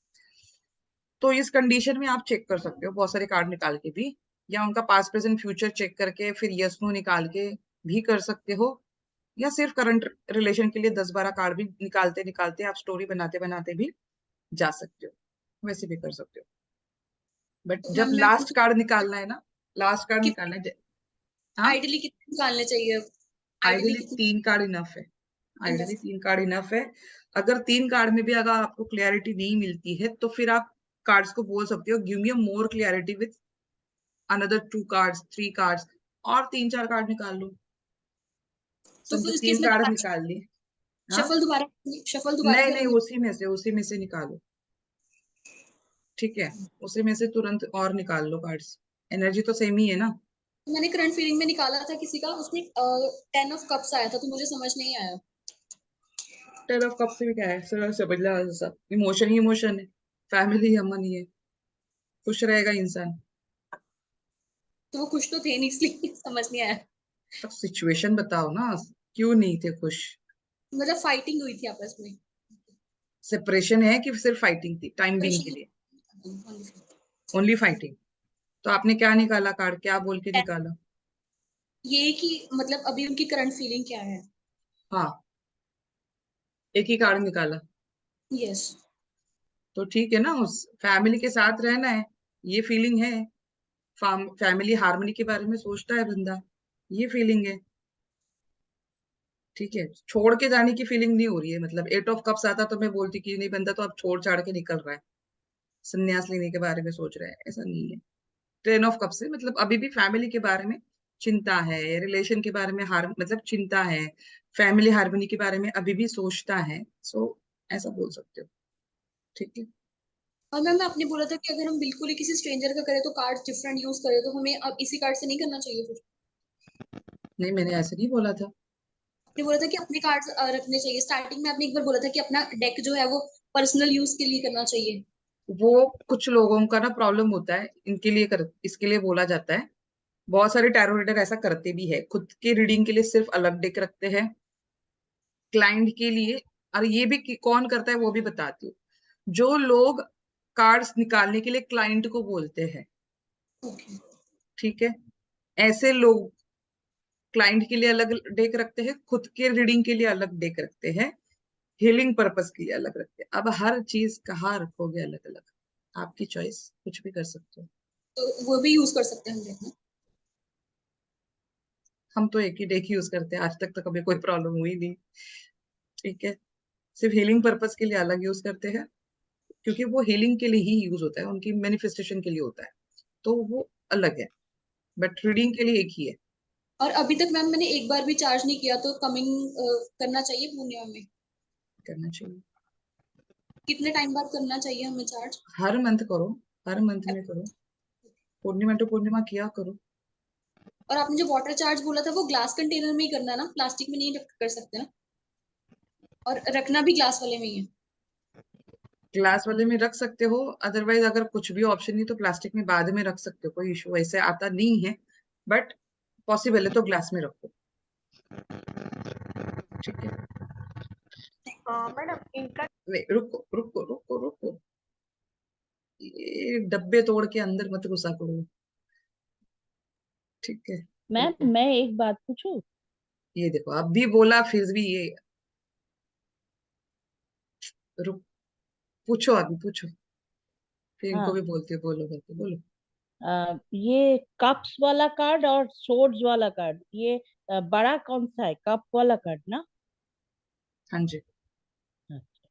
Speaker 1: तो इस कंडीशन में आप चेक कर सकते हो बहुत सारे कार्ड निकाल के भी, या उनका पास्ट प्रेजेंट फ्यूचर चेक करके फिर यस नो निकाल के भी कर सकते हो, या सिर्फ करंट रिलेशन के लिए 10-12 कार्ड भी निकालते निकालते आप स्टोरी बनाते बनाते भी जा सकते हो, वैसे भी कर सकते हो। बट
Speaker 5: तो
Speaker 1: जब
Speaker 5: मैम मैं
Speaker 1: लास्ट कार्ड निकालना है ना, लास्ट कार्ड
Speaker 5: कि
Speaker 1: निकालना है, हाँ,
Speaker 5: आइडियली कितने निकालने चाहिए? आइडियली
Speaker 1: आइडियली
Speaker 5: कितने
Speaker 1: 3 कार्ड इनफ है। Ideally
Speaker 5: enough?
Speaker 1: 3 कार्ड इनफ है। अगर 3 कार्ड में भी अगर आपको क्लैरिटी नहीं मिलती है तो फिर आप कार्ड्स को बोल सकते हो give me more clarity with another 2 cards 3 cards, और 3-4 कार्ड निकाल लो।
Speaker 5: तो
Speaker 1: समझो
Speaker 5: फिर इस
Speaker 1: 3
Speaker 5: केस में
Speaker 1: कार्ड निकाल ली, हाँ,
Speaker 5: शफल दोबारा
Speaker 1: नहीं नहीं
Speaker 5: करेंगे?
Speaker 1: उसी में से निकालो, ठीक है, उसी में से तुरंत और निकाल लो कार्ड्स, एनर्जी तो सेम ही है ना।
Speaker 5: मैंने करंट फीलिंग में निकाला था किसी का, उसमें 10 ऑफ कप्स आया था, तो मुझे समझ नहीं आया।
Speaker 1: 10 ऑफ कप से भी क्या है, सर समझ ला, सब इमोशन ही इमोशन है, फैमिली अमन ही है, खुश रहेगा इंसान।
Speaker 5: तो वो खुश तो थे नहीं, इसलिए समझ नहीं आया।
Speaker 1: अब सिचुएशन बताओ ना, क्यों नहीं थे खुश।
Speaker 5: मतलब फाइटिंग हुई थी आपस में।
Speaker 1: सेपरेशन है कि सिर्फ फाइटिंग थी टाइम बीइंग के लिए, ओनली फाइटिंग। तो आपने क्या निकाला कार्ड, क्या बोल के निकाला?
Speaker 5: ये कि मतलब अभी उनकी करंट फीलिंग क्या है?
Speaker 1: हाँ, एक ही कार्ड निकाला,
Speaker 5: यस।
Speaker 1: तो ठीक है ना, उस फैमिली के साथ रहना है, ये फीलिंग है। फैमिली हार्मनी के बारे में सोचता है बंदा, ये फीलिंग है, ठीक है। छोड़ के जाने की फीलिंग नहीं हो रही है, मतलब 8 ऑफ कप्स आता तो मैं बोलती कि नहीं बंदा तो अब छोड़ छाड़ के निकल रहा है, संन्यास लेने के बारे में सोच रहा है, ऐसा नहीं है। 10 ऑफ कप्स से मतलब अभी भी फैमिली के बारे में चिंता है, रिलेशन के बारे में हार मतलब चिंता है, फैमिली हार्मनी के बारे में अभी भी सोचता है, सो ऐसा बोल सकते हो, ठीक है।
Speaker 5: और मैम आपने बोला था कि अगर हम बिल्कुल ही किसी स्ट्रेंजर का करें तो कार्ड डिफरेंट यूज करें, तो हमें अब इसी कार्ड से नहीं करना चाहिए फिर?
Speaker 1: नहीं मैंने ऐसे नहीं बोला था।
Speaker 5: आपने बोला था कि अपने कार्ड रखने चाहिए, स्टार्टिंग में आपने एक बार बोला था कि अपना डेक जो है वो पर्सनल यूज के लिए करना चाहिए।
Speaker 1: वो कुछ लोगों का ना प्रॉब्लम होता है, इनके लिए इसके लिए बोला जाता है। बहुत सारे टैरो रीडर ऐसा करते भी है, खुद की रीडिंग के लिए सिर्फ अलग डेक रखते हैं, क्लाइंट के लिए। और ये भी कौन करता है वो भी बताती हूँ। जो लोग कार्ड्स निकालने के लिए क्लाइंट को बोलते हैं,
Speaker 5: ओके।
Speaker 1: ठीक है, ऐसे लोग क्लाइंट के लिए अलग डेक रखते हैं, खुद के रीडिंग के लिए अलग डेक रखते हैं, हीलिंग पर्पस के लिए अलग रखते हैं। अब हर चीज कहाँ रखोगे अलग अलग, आपकी चॉइस, कुछ भी कर सकते हो।
Speaker 5: तो वो भी यूज कर सकते हैं हम डेक में?
Speaker 1: हम तो एक ही डेक यूज करते हैं, आज तक तो कभी कोई प्रॉब्लम हुई नहीं, ठीक है। सिर्फ हीलिंग पर्पस के लिए अलग यूज करते हैं, क्योंकि वो हीलिंग के लिए ही यूज होता है, उनकी मैनिफेस्टेशन के लिए होता है, तो वो अलग है। बट रीडिंग के लिए एक ही है।
Speaker 5: और अभी तक मैम मैंने एक बार भी चार्ज नहीं किया, तो कमिंग करना चाहिए पूर्णिमा में?
Speaker 1: करना चाहिए,
Speaker 5: कितने टाइम बाद करना चाहिए हमें चार्ज?
Speaker 1: हर मंथ करो, हर मंथ में करो, पूर्णिमा टू पूर्णिमा किया करो।
Speaker 5: और आपने जो वाटर चार्ज बोला था वो ग्लास कंटेनर में ही करना है ना, प्लास्टिक में नहीं कर सकते ना? और रखना भी ग्लास वाले में ही है?
Speaker 1: ग्लास वाले में रख सकते हो, अदरवाइज अगर कुछ भी ऑप्शन नहीं तो प्लास्टिक में बाद में रख सकते हो, कोई इशू ऐसे आता नहीं है। बट पॉसिबल है तो ग्लास में रखो, ठीक है।
Speaker 4: मैडम इनका
Speaker 1: नहीं रुको रुको रुको रुको, ये डब्बे तोड़ के अंदर मत घुसा करो, ठीक है।
Speaker 3: मैम
Speaker 1: रुको,
Speaker 3: मैं एक बात पूछूं?
Speaker 1: ये देखो अब भी बोला फिर भी ये, रुक, पूछो अभी पूछो, फिर इनको
Speaker 3: हाँ,
Speaker 1: भी बोलते बोलो करके बोलो।
Speaker 3: ये कप्स वाला कार्ड और सोर्ड्स वाला कार्ड, ये बड़ा कौन सा है? कप वाला कार्ड ना?
Speaker 1: हाँ जी।
Speaker 3: अच्छा।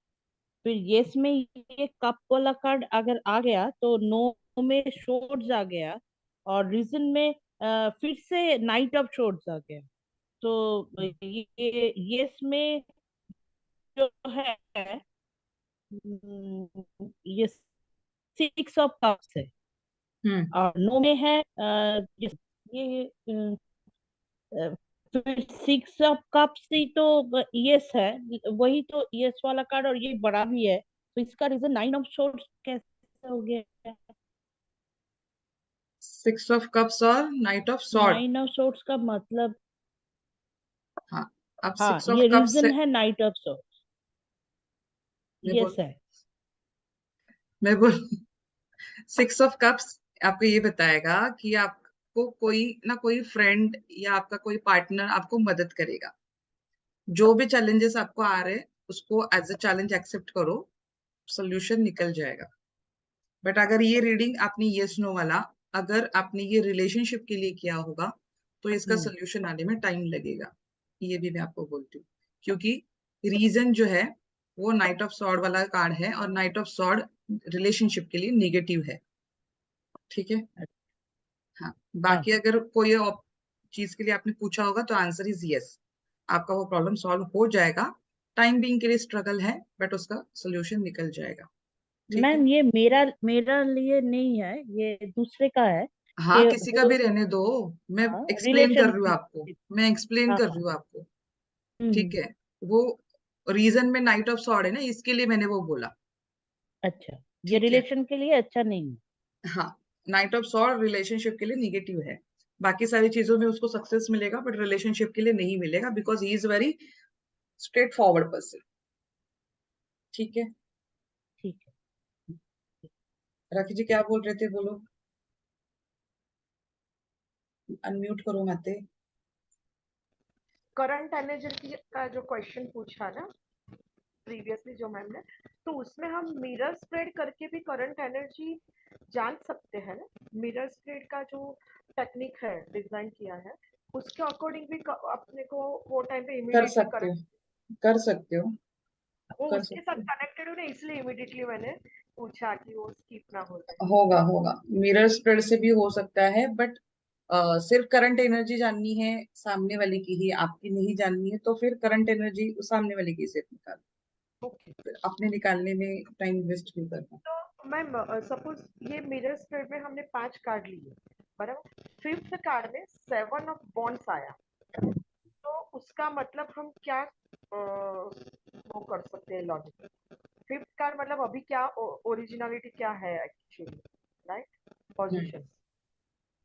Speaker 3: फिर ये इसमें ये कप वाला कार्ड अगर आ गया तो नो में शोर्ड्स आ गया, और रीजन में फिर से नाइट ऑफ शोर्ड्स आ गया। तो ये इसमें जो है ये 6 ऑफ कप्स है और नो में है ये फिर 6 ऑफ कप्स ही तो यस है, वही तो यस वाला कार्ड और ये बड़ा भी है, तो इसका रीजन 9 ऑफ सोर्ड्स कैसे हो गया?
Speaker 1: 6 ऑफ कप्स और night of sword.
Speaker 3: 9 of swords का मतलब
Speaker 1: हाँ, अब
Speaker 3: हाँ
Speaker 1: 6 ऑफ
Speaker 3: ये
Speaker 1: कप्स
Speaker 3: रीजन है नाइट ऑफ सोर्ड्स,
Speaker 1: मैं
Speaker 3: यस
Speaker 1: बोल
Speaker 3: है।
Speaker 1: मैं बोल 6 ऑफ कप्स आपको ये बताएगा कि आपको कोई ना कोई फ्रेंड या आपका कोई पार्टनर आपको मदद करेगा। जो भी चैलेंजेस आपको आ रहे हैं उसको एज अ चैलेंज एक्सेप्ट करो, सोल्यूशन निकल जाएगा। बट अगर ये रीडिंग आपने यस नो वाला अगर आपने ये रिलेशनशिप के लिए किया होगा तो इसका सोल्यूशन आने में टाइम लगेगा, ये भी मैं आपको बोलती हूँ। क्योंकि रीजन जो है वो नाइट ऑफ सॉर्ड वाला कार्ड है और नाइट ऑफ सॉर्ड रिलेशनशिप के लिए नेगेटिव है। ठीक है। हाँ, बाकी अगर कोई चीज के लिए आपने पूछा होगा तो आंसर इज यस, आपका वो प्रॉब्लम सॉल्व हो जाएगा। टाइम बीइंग के लिए स्ट्रगल है बट उसका सोल्यूशन निकल जाएगा। ठीक है।
Speaker 3: मैम ये मेरा लिए नहीं है, ये दूसरे का है
Speaker 1: हाँ,
Speaker 3: कि
Speaker 1: किसी का
Speaker 3: वो
Speaker 1: भी रहने दो, मैं एक्सप्लेन कर रही हूँ आपको,
Speaker 3: रिलेशनशिप।
Speaker 1: मैं एक्सप्लेन
Speaker 3: हाँ
Speaker 1: कर रही हूँ आपको। ठीक
Speaker 3: हम्म,
Speaker 1: है। वो रीजन में नाइट ऑफ सॉर्ड है ना, इसके लिए मैंने वो बोला।
Speaker 3: अच्छा ये
Speaker 1: ठीक है।
Speaker 3: रिलेशन के लिए अच्छा नहीं है।
Speaker 1: हाँ, नाइट ऑफ सॉर्ड रिलेशनशिप के लिए निगेटिव है। बाकी सारी चीजों में उसको सक्सेस मिलेगा बट रिलेशनशिप के लिए नहीं मिलेगा because he is very straight forward person. ठीक है।
Speaker 3: ठीक है।
Speaker 1: राखी जी क्या बोल रहे थे, बोलो। अनम्यूट करो माते।
Speaker 4: करंट एनर्जी का जो क्वेश्चन पूछा ना प्रीवियसली जो मैम ने, तो उसमें हम मिरर स्प्रेड करके भी करंट एनर्जी जान सकते हैं ना। मिरर स्प्रेड का जो टेक्निक है डिजाइन किया है उसके अकॉर्डिंग भी अपने को वो टाइम पे
Speaker 1: कर
Speaker 4: इमीडिएटली
Speaker 1: सकते हो,
Speaker 4: करंट
Speaker 1: कर सकते हो,
Speaker 4: वो
Speaker 1: कर
Speaker 4: उसके
Speaker 1: सकते
Speaker 4: साथ कनेक्टेड हो ना, इसलिए इमीडिएटली मैंने पूछा कि वो स्किप ना हो जाए।
Speaker 1: हो। होगा होगा, मिरर स्प्रेड से भी हो सकता है बट सिर्फ करंट एनर्जी जाननी है सामने वाले की ही, आपकी नहीं जाननी है तो फिर करंट एनर्जी सामने वाले की सिर्फ निकालो,
Speaker 4: ओके।
Speaker 1: फिर अपने निकालने में टाइम वेस्ट नहीं करना।
Speaker 4: तो मैम सपोज ये मिरर स्प्रेड में हमने 5 कार्ड लिए, बराबर। 5th कार्ड में 7 ऑफ बॉन्ड्स आया, तो उसका मतलब हम क्या वो कर सकते हैं लॉजिक। 5th कार्ड मतलब अभी क्या ओरिजिनलिटी क्या है एक्चुअली, राइट, पोजीशन।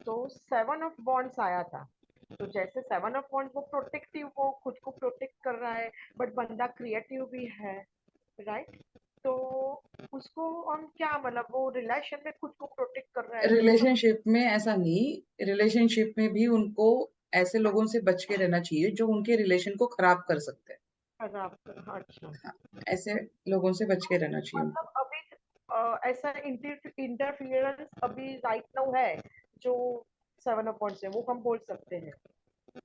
Speaker 4: तो 7 ऑफ बॉन्ड्स आया था, तो जैसे 7 ऑफ बॉन्ड्स वो प्रोटेक्टिव, वो खुद को प्रोटेक्ट कर रहा है बट बंदा क्रिएटिव भी है, राइट। तो उसको हम क्या मतलब वो रिलेशन में खुद को प्रोटेक्ट कर रहा है तो
Speaker 1: रिलेशनशिप में ऐसा नहीं, रिलेशनशिप में भी उनको ऐसे लोगों से बच के रहना चाहिए जो उनके रिलेशन को खराब कर सकते हैं।
Speaker 4: खराब। अच्छा,
Speaker 1: हाँ, ऐसे लोगों से बच के रहना चाहिए उनको।
Speaker 4: मतलब अभी ऐसा इंटरफियरेंस अभी राइट नाउ है जो 7 ऑफ बॉन्ड्स है, वो हम बोल सकते हैं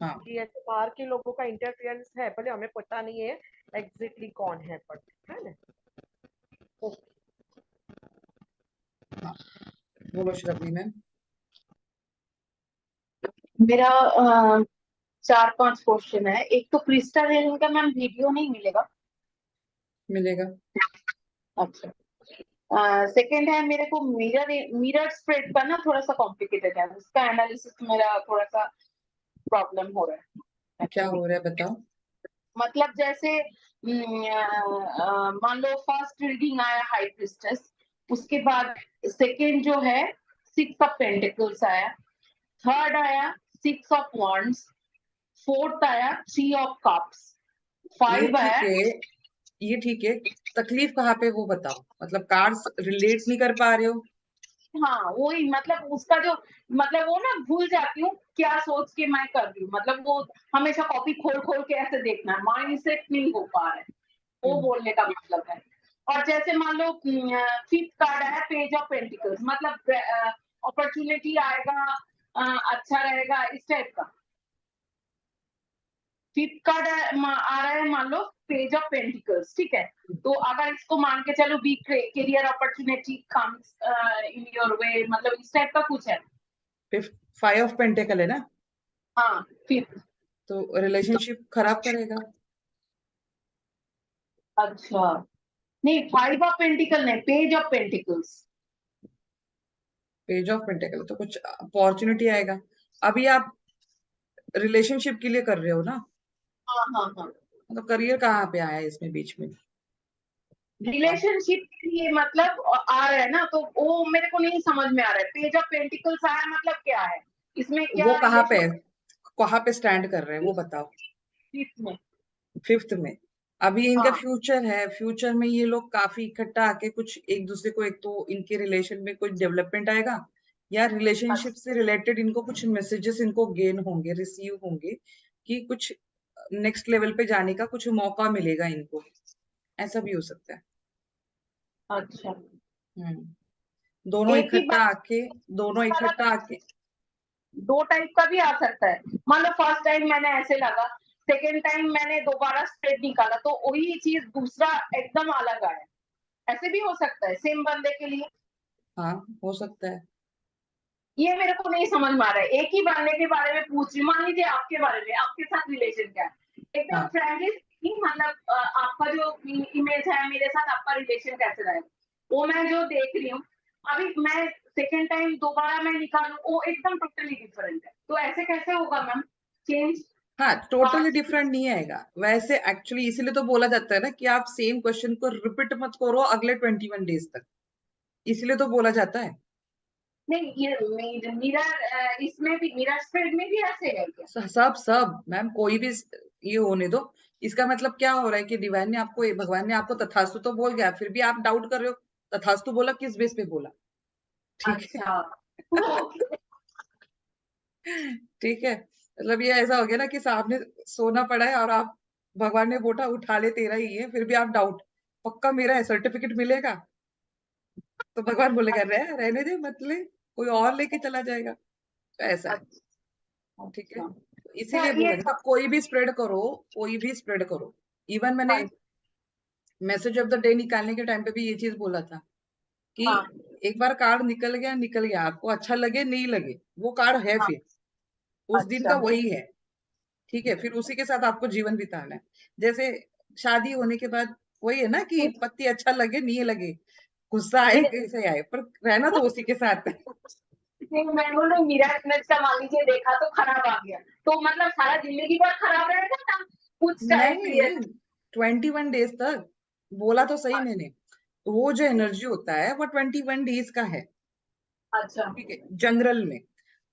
Speaker 1: हाँ,
Speaker 4: कि ऐसे बाहर के लोगों का इंटरफियरेंस है, भले हमें पता नहीं है एग्जैक्टली कौन है, बट है ना। ओके।
Speaker 1: हाँ, बोलो श्रवणी मैम।
Speaker 6: मेरा 4-5 क्वेश्चन है। एक तो क्रिस्टल हेलिंग का मैम वीडियो नहीं मिलेगा?
Speaker 1: मिलेगा।
Speaker 6: अच्छा। सेकंड है, मेरे को मिरर स्प्रेड का ना थोड़ा सा कॉम्प्लिकेटेड है, उसका एनालिसिस मेरा थोड़ा सा प्रॉब्लम हो रहा है
Speaker 1: क्या
Speaker 6: एक्चुअली।
Speaker 1: हो रहा है बताओ।
Speaker 6: मतलब जैसे मान लो फर्स्ट रीडिंग आया हाई प्रिस्टेस, उसके बाद सेकंड जो है 6 ऑफ पेंटिकल्स आया, थर्ड आया 6 ऑफ wands, फोर्थ आया 3 ऑफ कप्स,
Speaker 1: ये
Speaker 6: 5
Speaker 1: ठीक
Speaker 6: आया।
Speaker 1: है, ये ठीक है, तकलीफ कहाँ पे वो बताओ, मतलब कार्ड्स रिलेट नहीं कर पा रहे हो।
Speaker 6: हाँ वही, मतलब उसका जो मतलब वो ना भूल जाती हूँ क्या सोच के मैं कर रही हूँ, मतलब वो हमेशा कॉपी खोल खोल के ऐसे देखना है, माइंड सेट नहीं हो पा रहा है, वो बोलने का मतलब है। और जैसे मान लो 5th कार्ड है पेज ऑफ पेंटिकल्स, मतलब अपॉर्चुनिटी आएगा, अच्छा रहेगा इस टाइप का। 5th कार्ड आ रहा है मान लो पेज ऑफ पेंटिकल्स, ठीक है। तो अगर इसको मान के चलो be career opportunity comes in your way, मतलब इस टाइप का कुछ है।
Speaker 1: 5 ऑफ पेंटिकल है ना।
Speaker 6: हाँ 5th।
Speaker 1: तो रिलेशनशिप खराब करेगा।
Speaker 6: अच्छा, नहीं 5 ऑफ पेंटिकल नहीं, page of pentacles.
Speaker 1: Page of pentacle तो कुछ अपॉर्चुनिटी आएगा। अभी आप रिलेशनशिप के लिए कर रहे हो ना,
Speaker 6: हाँ हाँ हाँ,
Speaker 1: तो करियर कहाँ पे आया इसमें बीच में?
Speaker 6: रिलेशनशिप के लिए मतलब आ रहा है ना, तो वो मेरे को नहीं समझ में आ रहा है। पेज ऑफ पेंटिकल्स आया मतलब क्या है, इसमें क्या
Speaker 1: वो कहाँ
Speaker 6: रिलेशन?
Speaker 1: पे स्टैंड कर रहे हैं वो बताओ।
Speaker 6: में।
Speaker 1: 5th में। अभी इनका
Speaker 6: हाँ
Speaker 1: फ्यूचर है, फ्यूचर में ये लोग काफी इकट्ठा आके कुछ एक दूसरे को, एक तो इनके रिलेशन में कुछ डेवलपमेंट आएगा, या रिलेशनशिप से रिलेटेड इनको कुछ मैसेजेस इनको गेन होंगे, रिसीव होंगे, कि कुछ नेक्स्ट लेवल पे जाने का कुछ मौका मिलेगा इनको। ऐसा भी हो सकता है।
Speaker 6: अच्छा,
Speaker 1: दोनों
Speaker 6: एक ही
Speaker 1: इकट्ठा आके, दोनों इकट्ठा आके।
Speaker 6: 2 टाइप का भी आ सकता है। मान लो फर्स्ट टाइम मैंने ऐसे लगा, सेकेंड टाइम मैंने दोबारा स्ट्रेट निकाला तो वही चीज दूसरा एकदम अलग आया, ऐसे भी हो सकता है सेम बंदे के लिए।
Speaker 1: हाँ, हो सकता है।
Speaker 6: ये मेरे को नहीं समझ में आ रहा है। एक ही बंदे के बारे में पूछ रही, मान लीजिए आपके बारे में, आपके साथ रिलेशन क्या है, एकदम
Speaker 1: हाँ,
Speaker 6: फ्रेंडली, मतलब आपका जो इमेज है मेरे साथ, आपका रिलेशन कैसे रहा है, वो मैं जो देख रही हूँ। अभी मैं सेकेंड टाइम दोबारा मैं निकालू, वो एकदम टोटली डिफरेंट है, तो ऐसे कैसे होगा मैम चेंज?
Speaker 1: हाँ, टोटली डिफरेंट नहीं आएगा वैसे। एक्चुअली इसीलिए तो बोला जाता है ना कि आप सेम क्वेश्चन को रिपीट मत करो अगले 21 डेज तक, इसलिए तो बोला जाता है।
Speaker 6: नहीं, ये मिरर, इसमें भी मिरर स्प्रेड में भी ऐसे है क्या?
Speaker 1: सब मैम, कोई भी ये होने दो। इसका मतलब क्या हो रहा है कि डिवाइन ने आपको, भगवान ने आपको तथास्तु तो बोल गया, फिर भी आप डाउट कर रहे हो। तथास्तु बोला किस बेस पे बोला? ठीक है।
Speaker 6: अच्छा ओके।
Speaker 1: ठीक है, मतलब ये ऐसा हो गया ना कि सामने सोना पड़ा है और आप, भगवान ने बोला उठा ले, तेरा ही है, फिर भी आप डाउट, पक्का मेरा है, सर्टिफिकेट मिलेगा? तो भगवान बोलेगा रहने दे, मत ले, कोई और लेके चला जाएगा। तो ऐसा है। ठीक है,
Speaker 6: अच्छा,
Speaker 1: तो
Speaker 6: क्या
Speaker 1: इसीलिए
Speaker 6: ये?
Speaker 1: बोला था कोई भी स्प्रेड करो, कोई भी स्प्रेड करो। इवन मैंने
Speaker 6: हाँ
Speaker 1: मैसेज ऑफ द डे निकालने के टाइम पे भी ये चीज बोला था कि
Speaker 6: हाँ
Speaker 1: एक बार कार्ड निकल गया, आपको अच्छा लगे नहीं लगे, वो कार्ड है,
Speaker 6: हाँ,
Speaker 1: फिर उस दिन
Speaker 6: अच्छा
Speaker 1: का वही है। ठीक है, फिर उसी के साथ आपको जीवन बिताना है। जैसे शादी होने के बाद वही है ना कि पति अच्छा लगे नहीं लगे, गुस्सा आए कैसे आए, पर रहना तो उसी के साथ है।
Speaker 6: नहीं, मैं बोलूं मेरा का मान लीजिए देखा तो खराब आ गया, तो मतलब सारा जिंदगी भर खराब रहेगा ना कुछ टाइम
Speaker 1: नहीं
Speaker 6: पीरियड?
Speaker 1: नहीं, 21 डेज तक बोला तो सही मैंने। वो जो एनर्जी होता है वो 21 डेज का है।
Speaker 6: अच्छा
Speaker 1: ठीक है, जनरल में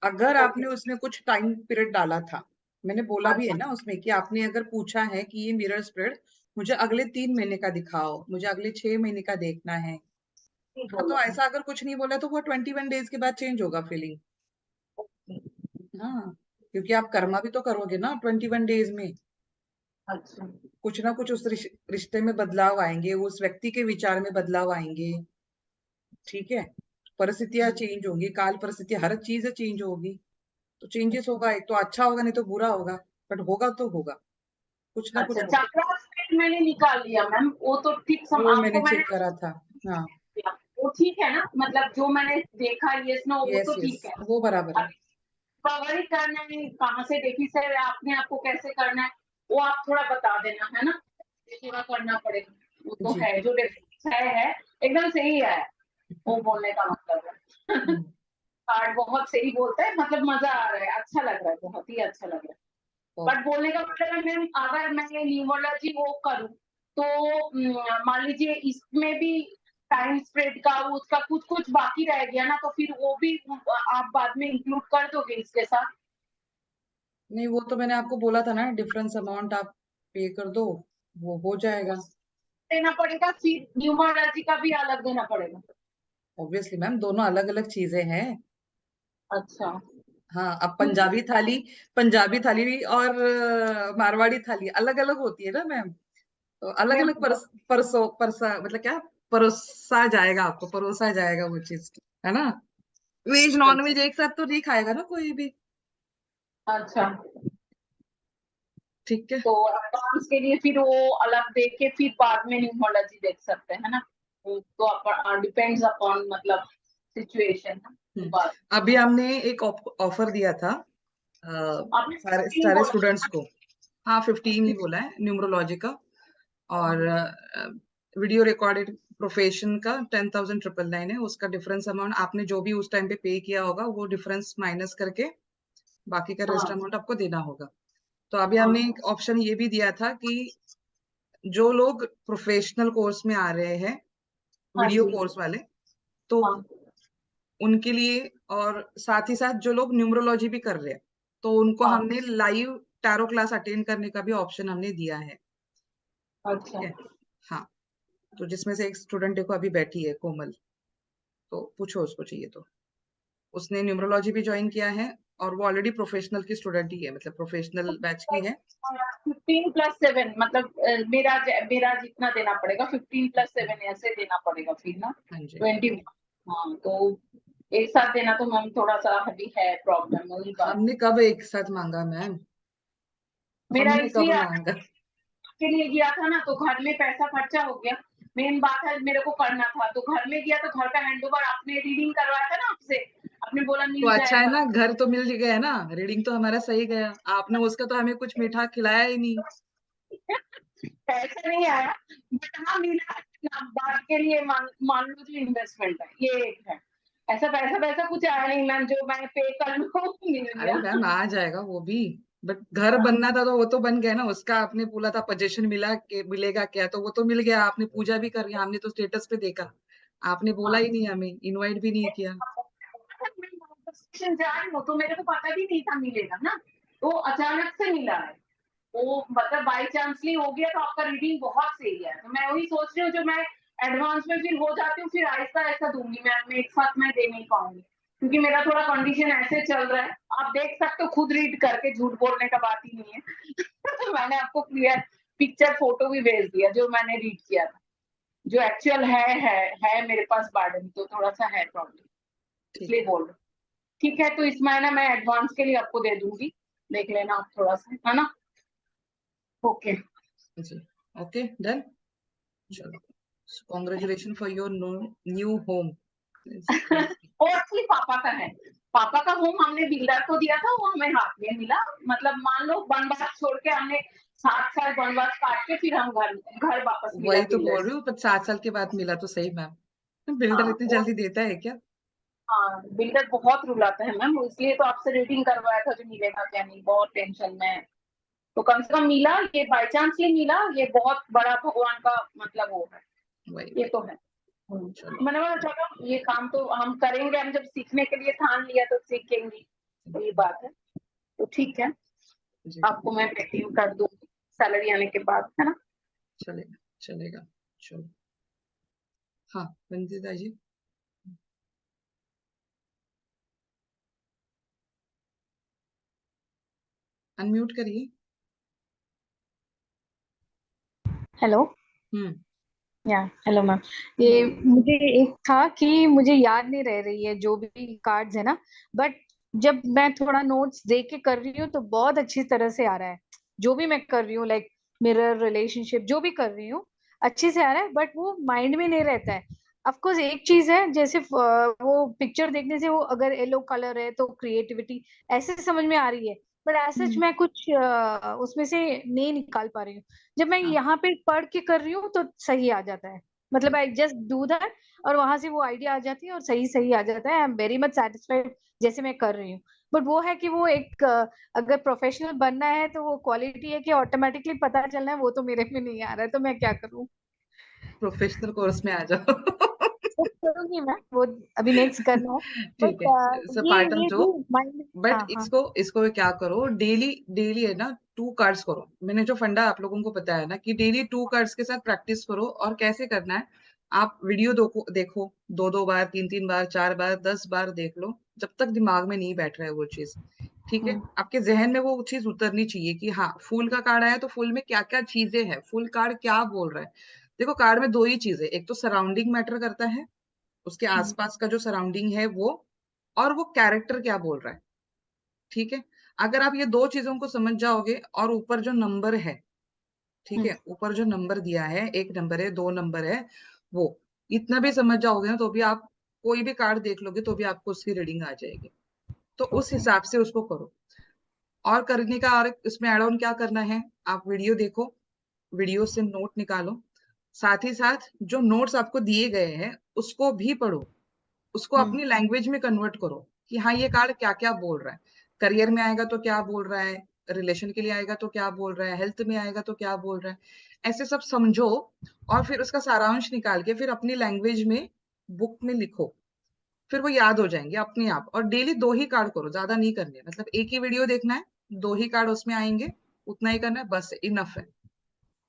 Speaker 1: अगर
Speaker 6: ओके,
Speaker 1: आपने उसमें कुछ टाइम पीरियड डाला था, मैंने बोला भी है
Speaker 6: अच्छा
Speaker 1: ना उसमें कि आपने अगर पूछा है कि ये मिरर स्प्रेड मुझे अगले 3 महीने का दिखाओ, मुझे अगले 6 महीने का देखना है।
Speaker 6: ठीक
Speaker 1: हाँ, तो
Speaker 6: बोला।
Speaker 1: ऐसा अगर कुछ नहीं बोला तो वो 21 डेज के बाद चेंज होगा फीलिंग। हाँ, क्योंकि आप कर्मा भी तो करोगे ना 21 डेज में।
Speaker 6: अच्छा
Speaker 1: कुछ ना कुछ उस रिश्ते में बदलाव आएंगे, उस व्यक्ति के विचार में बदलाव आएंगे। ठीक है, परिस्थितियां चेंज होंगी, काल परिस्थिति, हर चीज चेंज होगी। तो चेंजेस होगा, एक तो अच्छा होगा नहीं तो बुरा होगा, बट होगा तो होगा, कुछ ना
Speaker 6: अच्छा,
Speaker 1: कुछ होगा।
Speaker 6: चक्रा स्प्रेड मैंने निकाल लिया मैम, वो तो ठीक
Speaker 1: वो मैंने
Speaker 6: आपको मैंने
Speaker 1: चेक करा था। हाँ,
Speaker 6: दिया। वो ठीक है ना, मतलब जो मैंने देखा यस नो वो
Speaker 1: यस
Speaker 6: तो
Speaker 1: यस,
Speaker 6: ठीक है।
Speaker 1: वो बराबर है।
Speaker 6: कवर ही करना है, कहाँ से देखी सर आपने, आपको कैसे करना है वो आप थोड़ा बता देना, है ना, ये थोड़ा करना पड़ेगा। वो तो
Speaker 1: जी।
Speaker 6: है जो है एकदम सही है, वो बोलने का मतलब है।
Speaker 1: हम्म,
Speaker 6: कार्ड बहुत सही बोलता है, मतलब मजा आ रहा है, अच्छा लग रहा है, बहुत ही अच्छा लग रहा है। But
Speaker 1: okay.
Speaker 6: बोलने का मतलब है मैम, अगर मैं न्यूमरोलॉजी वो करूँ तो मान लीजिए इसमें भी टाइम स्प्रेड का उसका कुछ कुछ बाकी रह गया ना, तो फिर वो भी आप बाद में इंक्लूड कर दोगे इसके साथ?
Speaker 1: नहीं, वो तो मैंने आपको बोला था ना, डिफरेंस अमाउंट आप पे कर दो, वो हो जाएगा।
Speaker 6: देना पड़ेगा, फिर न्यूमरोलॉजी का भी अलग देना पड़ेगा?
Speaker 1: ऑब्वियसली मैम, दोनों अलग अलग चीजें हैं।
Speaker 6: अच्छा
Speaker 1: हाँ, अब पंजाबी थाली और मारवाड़ी थाली अलग अलग होती है ना मैम। तो अलग
Speaker 6: मैम
Speaker 1: अलग परसा मतलब क्या, परोसा जाएगा आपको, परोसा जाएगा वो चीज, है ना। वेज नॉन
Speaker 6: अच्छा
Speaker 1: वेज एक साथ तो नहीं खाएगा ना कोई भी।
Speaker 6: अच्छा,
Speaker 1: ठीक है।
Speaker 6: तो एडवांस के लिए फिर वो अलग देख के फिर बाद में न्यूमरोलॉजी देख सकते हैं ना, वो तो डिपेंड्स अपॉन मतलब सिचुएशन,
Speaker 1: हम्म,
Speaker 6: बात।
Speaker 1: अभी हमने एक ऑफर दिया था
Speaker 6: आपने
Speaker 1: सारे
Speaker 6: 15
Speaker 1: सारे
Speaker 6: बोला।
Speaker 1: स्टूडेंट्स को। हाँ 15 ही बोला है न्यूमरोलॉजी का। और वीडियो रिकॉर्डेड प्रोफेशन का 10,999 है। उसका डिफरेंस अमाउंट आपने जो भी उस टाइम पे पे किया होगा वो डिफरेंस माइनस करके बाकी का रेस्ट
Speaker 6: हाँ
Speaker 1: अमाउंट आपको देना होगा। तो अभी
Speaker 6: हाँ
Speaker 1: हमने एक ऑप्शन ये भी दिया था कि जो लोग प्रोफेशनल कोर्स में आ रहे हैं,
Speaker 6: हाँ
Speaker 1: वीडियो
Speaker 6: जी
Speaker 1: कोर्स वाले, तो
Speaker 6: हाँ
Speaker 1: उनके लिए, और साथ ही साथ जो लोग न्यूमरोलॉजी भी कर रहे हैं, तो उनको
Speaker 6: हाँ
Speaker 1: हमने लाइव टैरो क्लास अटेंड करने का भी ऑप्शन हमने दिया है।
Speaker 6: अच्छा
Speaker 1: ठीक है। हाँ, तो जिसमें से एक स्टूडेंट देखो अभी बैठी है, कोमल, तो पूछो उसको चाहिए तो। उसने न्यूमरोलॉजी भी ज्वाइन किया है और वो ऑलरेडी प्रोफेशनल की स्टूडेंट ही है, मतलब प्रोफेशनल बैच की है।
Speaker 6: 15+7 मतलब मेरा जितना देना पड़ेगा 15+7 ऐसे देना पड़ेगा फिर ना
Speaker 1: हाँ जी।
Speaker 6: 20। हाँ तो एक साथ देना तो मैम थोड़ा सा अभी है प्रॉब्लम, वही बात।
Speaker 1: हमने कब एक साथ मांगा मैम?
Speaker 6: मेरा
Speaker 1: हमने कब
Speaker 6: इसलिए
Speaker 1: मांगा?
Speaker 6: के लिए गया था ना, तो घर में पैसा खर्चा हो गया। मेन बात है मेरे को करना था, तो घर में गया तो घर का हैंडओवर आपने रीडिंग करवाया था ना आपसे, आपने बोला
Speaker 1: तो
Speaker 6: मिल
Speaker 1: अच्छा है
Speaker 6: जाएगा।
Speaker 1: ना, घर तो मिल गया है ना, रीडिंग तो हमारा सही गया। आपने उसका तो हमें कुछ मीठा खिलाया ही नहीं।
Speaker 6: पैसा नहीं आया बट हाँ मिला ना, बात के लिए मान लो जो इन्वेस्टमेंट है ये एक है। ऐसा पैसा पैसा कुछ आया नहीं मैम, जो मैं पे कर लूँ मिल
Speaker 1: अरे
Speaker 6: गया।
Speaker 1: मैम आ जाएगा वो भी, बट घर बनना था तो वो तो बन गया ना। उसका आपने बोला था पोजीशन मिला के मिलेगा क्या, तो वो तो मिल गया। आपने पूजा भी कर लिया, हमने तो स्टेटस पे देखा। आपने बोला
Speaker 6: हाँ
Speaker 1: ही नहीं, हमें इनवाइट भी नहीं किया।
Speaker 6: मैं जा रही हूँ तो मेरे को पता भी नहीं था मिलेगा ना, तो अचानक से मिला है। वो मतलब बाई चांसली हो गया, तो आपका रीडिंग बहुत सही है। तो मैं वही सोच रही हूँ, जो मैं एडवांस में फिर हो जाती हूँ, फिर आहिस्ता आहिस्ता दूंगी मैं एक साथ मैं दे नहीं पाऊंगी, क्योंकि मेरा थोड़ा कंडीशन ऐसे चल रहा है। आप देख सकते हो खुद रीड करके, झूठ बोलने का बात ही नहीं है। तो मैंने आपको क्लियर पिक्चर फोटो भी भेज दिया जो मैंने रीड किया था, जो एक्चुअल है मेरे पास बार्डन, तो थोड़ा सा है प्रॉब्लम,
Speaker 1: ठीक
Speaker 6: इसलिए
Speaker 1: है
Speaker 6: बोल रही हूँ। ठीक है, तो इस महीने मैं एडवांस के लिए आपको दे दूंगी, देख लेना आप थोड़ा सा, है ना। ओके
Speaker 1: जी। Okay done. चलो, congratulation for your new home.
Speaker 6: और एक्चुअली पापा का है, पापा का होम हमने बिल्डर को दिया था, वो हमें हाथ में मिला। मतलब मान लो वनवास छोड़ के हमने 7 साल वनवास काट के फिर हम घर वापस मिला
Speaker 1: वही तो
Speaker 6: बिल्डर
Speaker 1: बोल रही
Speaker 6: से।
Speaker 1: हूँ, पर 7 साल के बाद मिला तो सही मैम। बिल्डर
Speaker 6: हाँ
Speaker 1: इतनी
Speaker 6: और
Speaker 1: जल्दी देता है क्या?
Speaker 6: हाँ बिल्डर बहुत रुलाता है मैम, इसलिए तो आपसे रीडिंग करवाया था, जो मिलेगा क्या नहीं, बहुत टेंशन में है। तो कम से कम मिला, ये बाई चांस ही मिला, ये बहुत बड़ा भगवान का मतलब वो है,
Speaker 1: वही
Speaker 6: ये
Speaker 1: वही।
Speaker 6: तो है।
Speaker 1: चलो
Speaker 6: मैंने बोला चलो ये काम तो हम करेंगे, हम जब सीखने के लिए ठान लिया तो सीखेंगे, तो ये बात है। तो ठीक है,
Speaker 1: जी,
Speaker 6: आपको मैं पेटीएम कर दूंगी सैलरी आने के बाद, है ना।
Speaker 1: चलेगा चलेगा। चलो। हाँ वंदिता जी। अनम्यूट करिए।
Speaker 7: हेलो।
Speaker 1: हम्म।
Speaker 7: या हेलो मैम। ये मुझे एक था कि मुझे याद नहीं रह रही है जो भी कार्ड्स है ना, बट जब मैं थोड़ा नोट्स देख के कर रही हूँ तो बहुत अच्छी तरह से आ रहा है। जो भी मैं कर रही हूँ लाइक मिरर रिलेशनशिप जो भी कर रही हूँ अच्छे से आ रहा है, बट वो माइंड में नहीं रहता है। ऑफ कोर्स एक चीज है, जैसे वो पिक्चर देखने से वो अगर येलो कलर है तो क्रिएटिविटी ऐसे समझ में आ रही है, बट ऐसा मैं कुछ उसमें से नहीं निकाल पा रही हूँ। जब मैं
Speaker 1: हाँ
Speaker 7: यहाँ पे पढ़ के कर रही हूँ तो सही आ जाता है, मतलब आई जस्ट डू दैट और वहां से वो आइडिया आ जाती है और सही सही आ जाता है। I am very much satisfied जैसे मैं कर रही हूँ। बट वो है कि वो एक अगर प्रोफेशनल बनना है तो वो क्वालिटी है कि ऑटोमेटिकली पता चलना है, वो तो मेरे में नहीं आ रहा है, तो मैं क्या करूँ।
Speaker 1: प्रोफेशनल कोर्स में आ जाओ।
Speaker 7: वो करूंगी मैं, वो अभी नेक्स्ट करना है।
Speaker 1: ठीक
Speaker 7: बट
Speaker 1: है, सो पार्ट ऑफ
Speaker 7: ये
Speaker 1: जो,
Speaker 7: भी माइंड।
Speaker 1: बट
Speaker 7: हाँ हाँ।
Speaker 1: इसको इसको क्या करो, डेली डेली है ना 2 कार्ड्स करो। मैंने जो फंडा आप लोगों को बताया ना कि डेली 2 कार्ड्स के साथ प्रैक्टिस करो। और कैसे करना है, आप वीडियो देखो 2-2 बार, 3-3 बार, 4 बार, 10 बार देख लो, जब तक दिमाग में नहीं बैठ रहा है वो चीज। ठीक है,
Speaker 7: हम्म
Speaker 1: आपके जहन में वो चीज उतरनी चाहिए कि हाँ फूल का कार्ड आया तो फूल में क्या क्या चीजें हैं, फूल कार्ड क्या बोल रहा है। देखो कार्ड में 2 ही चीजें, एक तो सराउंडिंग मैटर करता है, उसके
Speaker 7: हम्म
Speaker 1: आसपास का जो सराउंडिंग है वो, और वो कैरेक्टर क्या बोल रहा है। ठीक है, अगर आप ये 2 चीजों को समझ जाओगे और ऊपर जो नंबर है, ठीक
Speaker 7: हम्म,
Speaker 1: है, ऊपर जो नंबर दिया है, 1 नंबर है, 2 नंबर है, वो इतना भी समझ जाओगे ना, तो भी आप कोई भी कार्ड देख लोगे तो भी आपको उसकी रीडिंग आ जाएगी। तो उस
Speaker 7: ओके।
Speaker 1: हिसाब से उसको करो। और करने का, और इसमें ऐड ऑन क्या करना है, आप वीडियो देखो, वीडियो से नोट निकालो, साथ ही साथ जो नोट्स आपको दिए गए हैं उसको भी पढ़ो, उसको अपनी लैंग्वेज में कन्वर्ट करो कि हाँ ये कार्ड क्या क्या बोल रहा है, करियर में आएगा तो क्या बोल रहा है, रिलेशन के लिए आएगा तो क्या बोल रहा है, हेल्थ में आएगा तो क्या बोल रहा है, ऐसे सब समझो और फिर उसका सारांश निकाल के फिर अपनी लैंग्वेज में बुक में लिखो, फिर वो याद हो जाएंगे अपने आप। और डेली 2 ही कार्ड करो, ज्यादा नहीं करने, मतलब एक ही वीडियो देखना है, 2 ही कार्ड उसमें आएंगे, उतना ही करना है, बस इनफ है।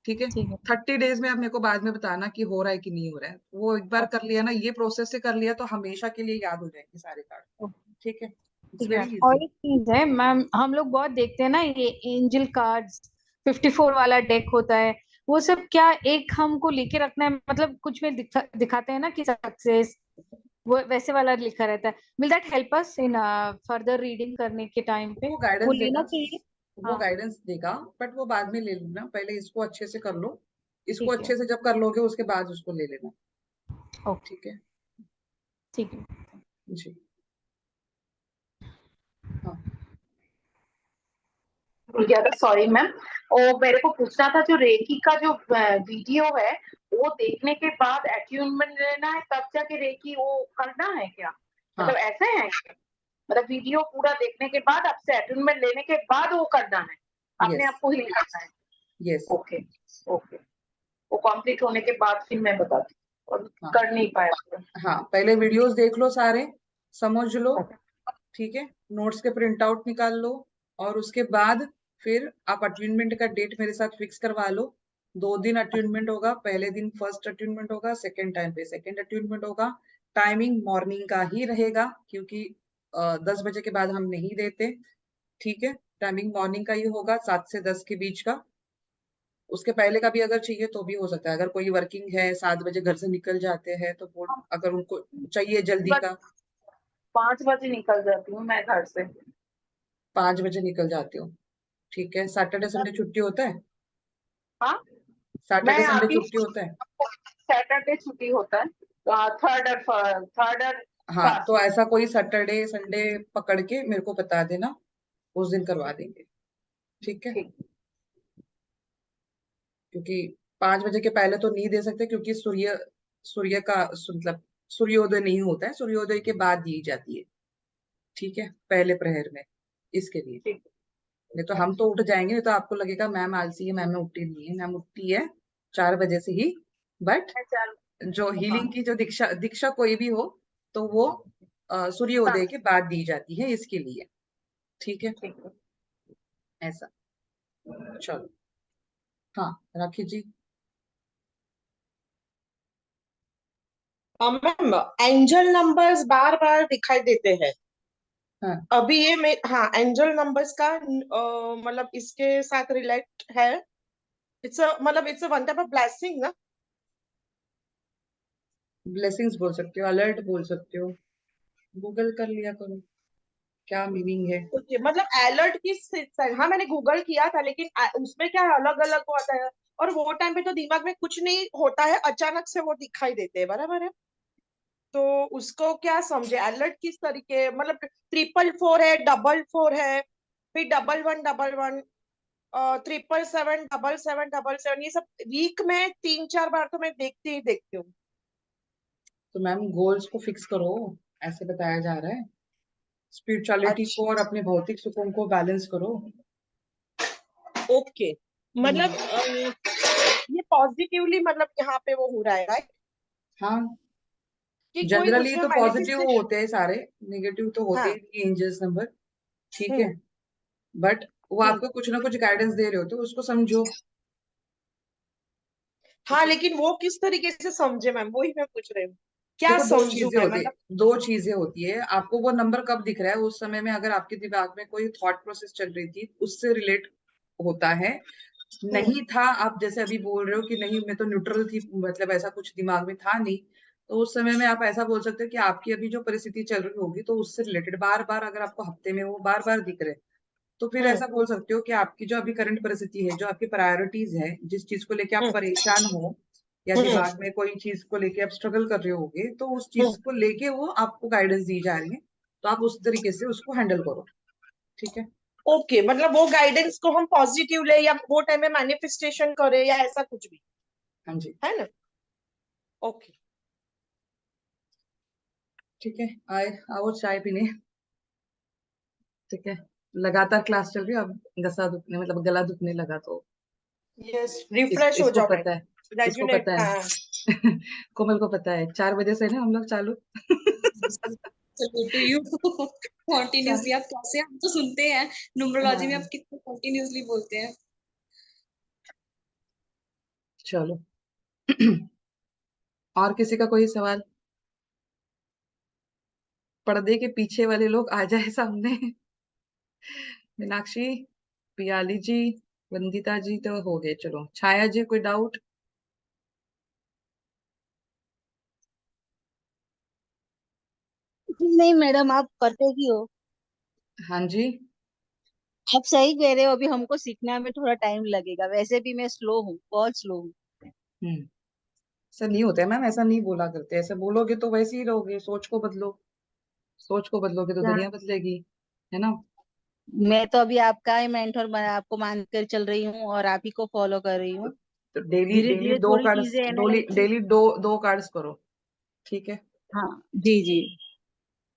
Speaker 1: ठीक है,
Speaker 7: ठीक है
Speaker 1: 30 डेज में आप मेरे को बाद में बताना कि हो रहा है कि नहीं हो रहा है। वो एक बार कर लिया ना, ये प्रोसेस से कर लिया तो हमेशा के लिए याद हो जाएंगे सारे कार्ड। ठीक है, इट्स
Speaker 7: ठीक है।
Speaker 1: वेरी
Speaker 7: और
Speaker 1: इजी।
Speaker 7: एक चीज है मैम, हम लोग बहुत देखते हैं ना ये एंजल कार्ड्स, 54 वाला डेक होता है, वो सब क्या एक हमको लेके रखना है, मतलब कुछ में दिखाते हैं ना कि सक्सेस, वो वैसे वाला लिखा रहता है, will that help us in further reading करने के टाइम पे,
Speaker 1: वो
Speaker 7: वो
Speaker 1: गाइडेंस
Speaker 7: लेना
Speaker 1: देगा,
Speaker 7: चाहिए?
Speaker 1: वो
Speaker 7: हाँ
Speaker 1: गाइडेंस देगा, बट वो बाद में ले लेना, पहले इसको अच्छे से कर लो, इसको
Speaker 7: ठीक है,
Speaker 1: अच्छे से जब कर लोगे उसके बाद उसको ले लेना।
Speaker 7: ओके
Speaker 1: ठीक है
Speaker 7: ठीक है।
Speaker 1: जी। हाँ
Speaker 6: ज्यादा सॉरी मैम, और मेरे को पूछना था जो रेकी का जो वीडियो है वो देखने के बाद अट्यूनमेंट लेना है तब जाके रेकी वो करना है क्या,
Speaker 1: हाँ
Speaker 6: मतलब ऐसे है क्या? मतलब वीडियो पूरा देखने के बाद आपसे अट्यूनमेंट लेने के बाद वो करना है, अपने
Speaker 1: यस
Speaker 6: आप को हील करना है?
Speaker 1: यस।
Speaker 6: ओके ओके, वो कंप्लीट होने के बाद फिर मैं बताती हूँ, और
Speaker 1: हाँ
Speaker 6: कर नहीं पाया पूरा।
Speaker 1: हाँ, पहले वीडियोस देख लो सारे, समझ लो,
Speaker 6: ओके,
Speaker 1: ठीक है, नोट्स के प्रिंट आउट निकाल लो, और उसके बाद फिर आप अटेनमेंट का डेट मेरे साथ फिक्स करवा लो। 2 दिन अटेनमेंट होगा, पहले दिन फर्स्ट अटेनमेंट होगा, सेकेंड टाइम पे सेकेंड अटेनमेंट होगा। टाइमिंग मॉर्निंग का ही रहेगा क्योंकि 10 बजे के बाद हम नहीं देते। ठीक है, टाइमिंग मॉर्निंग का ही होगा, 7 से 10 के बीच का। उसके पहले का भी अगर चाहिए तो भी हो सकता है, अगर कोई वर्किंग है 7 बजे घर से निकल जाते हैं तो वो अगर उनको चाहिए जल्दी का।
Speaker 6: 5 बजे निकल जाती हूँ मैं घर से।
Speaker 1: 5 बजे निकल जाते हो, ठीक है, सैटरडे संडे छुट्टी होता है,
Speaker 6: हाँ
Speaker 1: सैटरडे
Speaker 6: मैं
Speaker 1: संडे
Speaker 6: आती हूँ,
Speaker 1: छुट्टी होता है।
Speaker 6: सैटरडे छुट्टी होता है, थर्ड और
Speaker 1: हाँ, तो ऐसा कोई सैटरडे संडे पकड़ के मेरे को बता देना, उस दिन करवा देंगे। ठीक है,
Speaker 6: ठीक।
Speaker 1: क्योंकि 5 बजे के पहले तो नहीं दे सकते क्योंकि सूर्य सूर्य का मतलब सूर्योदय नहीं होता है, सूर्योदय के बाद दी जाती है। ठीक है, पहले प्रहर में, इसके लिए।
Speaker 6: ठीक
Speaker 1: नहीं तो हम तो उठ जाएंगे, नहीं तो आपको लगेगा मैम आलसी है, मैम उठती नहीं है, मैम उठती है 4 बजे से ही। बट
Speaker 6: है, चल।
Speaker 1: जो
Speaker 6: हाँ
Speaker 1: हीलिंग की जो दीक्षा दीक्षा कोई भी हो तो वो सूर्योदय के बाद दी जाती है, इसके लिए। ठीक है,
Speaker 6: ठीक है।
Speaker 1: ऐसा। चलो, हाँ, राखी जी।
Speaker 4: मैम एंजल नंबर्स बार बार दिखाई देते हैं।
Speaker 1: हाँ,
Speaker 4: अभी ये हाँ एंजल नंबर्स का मतलब इसके साथ रिलेट है। मतलब it's a one type of blessing ना।
Speaker 1: ब्लेसिंग्स बोल सकते हो, अलर्ट बोल सकते हो, गूगल कर लिया करो क्या मीनिंग है।
Speaker 4: ओके, मतलब अलर्ट हाँ मैंने गूगल किया था, लेकिन उसमें क्या है अलग अलग होता है, और वो टाइम पे तो दिमाग में कुछ नहीं होता है, अचानक से वो दिखाई देते हैं, बराबर है। तो उसको क्या समझे, अलर्ट किस तरीके, मतलब 444 है, 444 है, फिर 1111, 777, 7777, ये सब वीक में 3-4 बार तो मैं देखती ही देखती हूँ।
Speaker 1: तो मैम गोल्स को फिक्स करो, ऐसे बताया जा रहा है, स्पिरिचुअलिटी को और
Speaker 4: अच्छा,
Speaker 1: अपने भौतिक सुखों को बैलेंस करो।
Speaker 4: ओके, मतलब ये पॉजिटिवली मतलब यहाँ पे वो हो रहा है, right?
Speaker 1: हाँ,
Speaker 4: कि कोई
Speaker 1: जनरली
Speaker 4: उसमें
Speaker 1: तो पॉजिटिव
Speaker 4: मैनिफेस्टेशन।
Speaker 1: होते हैं सारे, नेगेटिव तो होते ही
Speaker 4: हाँ।
Speaker 1: नहीं एंजल्स नंबर। ठीक है,
Speaker 4: हम्म
Speaker 1: बट वो
Speaker 4: हम्म
Speaker 1: आपको कुछ ना कुछ गाइडेंस दे रहे होते, उसको समझो।
Speaker 4: हाँ,
Speaker 1: ठीक है,
Speaker 4: लेकिन वो किस तरीके से समझे मैम, वही मैं पूछ रही हूँ, क्या
Speaker 1: देखो
Speaker 4: समझू मैं मतलब।
Speaker 1: दो चीजें होती है, आपको वो नंबर कब दिख रहा है, उस समय में अगर आपके दिमाग में कोई थॉट प्रोसेस चल रही थी उससे रिलेट होता है।
Speaker 4: हम्म
Speaker 1: नहीं था, आप जैसे अभी बोल रहे हो कि नहीं मैं तो न्यूट्रल थी, मतलब ऐसा कुछ दिमाग में था नहीं, तो उस समय में आप ऐसा बोल सकते हो कि आपकी अभी जो परिस्थिति चल रही होगी तो उससे रिलेटेड बार बार अगर आपको हफ्ते में वो बार बार दिख रहे, तो फिर
Speaker 4: हम्म
Speaker 1: ऐसा बोल सकते हो कि आपकी जो अभी करंट परिस्थिति है, जो आपकी प्रायोरिटीज है, जिस चीज को लेके आप
Speaker 4: हम्म
Speaker 1: परेशान हो या
Speaker 4: हम्म
Speaker 1: दिमाग में कोई चीज को लेके आप स्ट्रगल कर रहे होगे, तो उस
Speaker 4: हम्म
Speaker 1: चीज को लेके वो आपको गाइडेंस दी जा रही है, तो आप उस तरीके से उसको हैंडल करो। ठीक है,
Speaker 4: ओके, मतलब वो गाइडेंस को हम पॉजिटिव ले या वो टाइम में मैनिफेस्टेशन करे या ऐसा कुछ भी,
Speaker 1: हाँ जी,
Speaker 4: है ना? ओके,
Speaker 1: ठीक है। आए आओ चाय पीने। ठीक है, लगातार क्लास चल रही है, अब गला दुखने लगा तो
Speaker 4: यस, रिफ्रेश हो
Speaker 1: इसको
Speaker 4: जाओ
Speaker 1: पता
Speaker 4: मैडम,
Speaker 1: है, इसको
Speaker 4: रेजुनेट।
Speaker 1: पता
Speaker 4: हाँ,
Speaker 1: है। कोमल को पता है 4 बजे से ना हम लोग चालू।
Speaker 5: चलो टू यू कॉन्टिन्यूसली आप कैसे, हम तो सुनते हैं न्यूमरोलॉजी में
Speaker 1: हाँ,
Speaker 5: आप कितने कॉन्टिन्यूसली बोलते हैं।
Speaker 1: चलो। और किसी का कोई सवाल? पर्दे के पीछे वाले लोग आ जाए सामने। मीनाक्षी, पियाली जी, वंदिता जी तो हो गए। चलो, छाया जी कोई डाउट?
Speaker 8: नहीं मैडम, आप परफेक्ट ही हो।
Speaker 1: हाँ जी।
Speaker 8: आप सही कह रहे हो, अभी हमको सीखने में थोड़ा टाइम लगेगा, वैसे भी मैं स्लो हूँ, बहुत स्लो हूँ।
Speaker 1: हम्म। ऐसा नहीं होता है मैम, ऐसा नहीं बोला करते। ऐसे बोलोगे तो वैसे ही रहोगे। सोच को बदलो, सोच को बदलोगे तो
Speaker 8: क्या?
Speaker 1: दुनिया बदलेगी, है ना?
Speaker 8: मैं तो अभी आपका ही मेंटर बना, आपको मानकर चल रही हूँ और आप ही को फॉलो कर रही हूँ।
Speaker 1: तो डेली
Speaker 8: धीरे
Speaker 1: डेली
Speaker 8: धीरे
Speaker 1: दो
Speaker 8: थोड़ी
Speaker 1: कार्ड्स,
Speaker 8: चीजें एनालिसिस।
Speaker 1: डेली दो दो कार्ड्स करो। ठीक है।
Speaker 8: हाँ जी जी,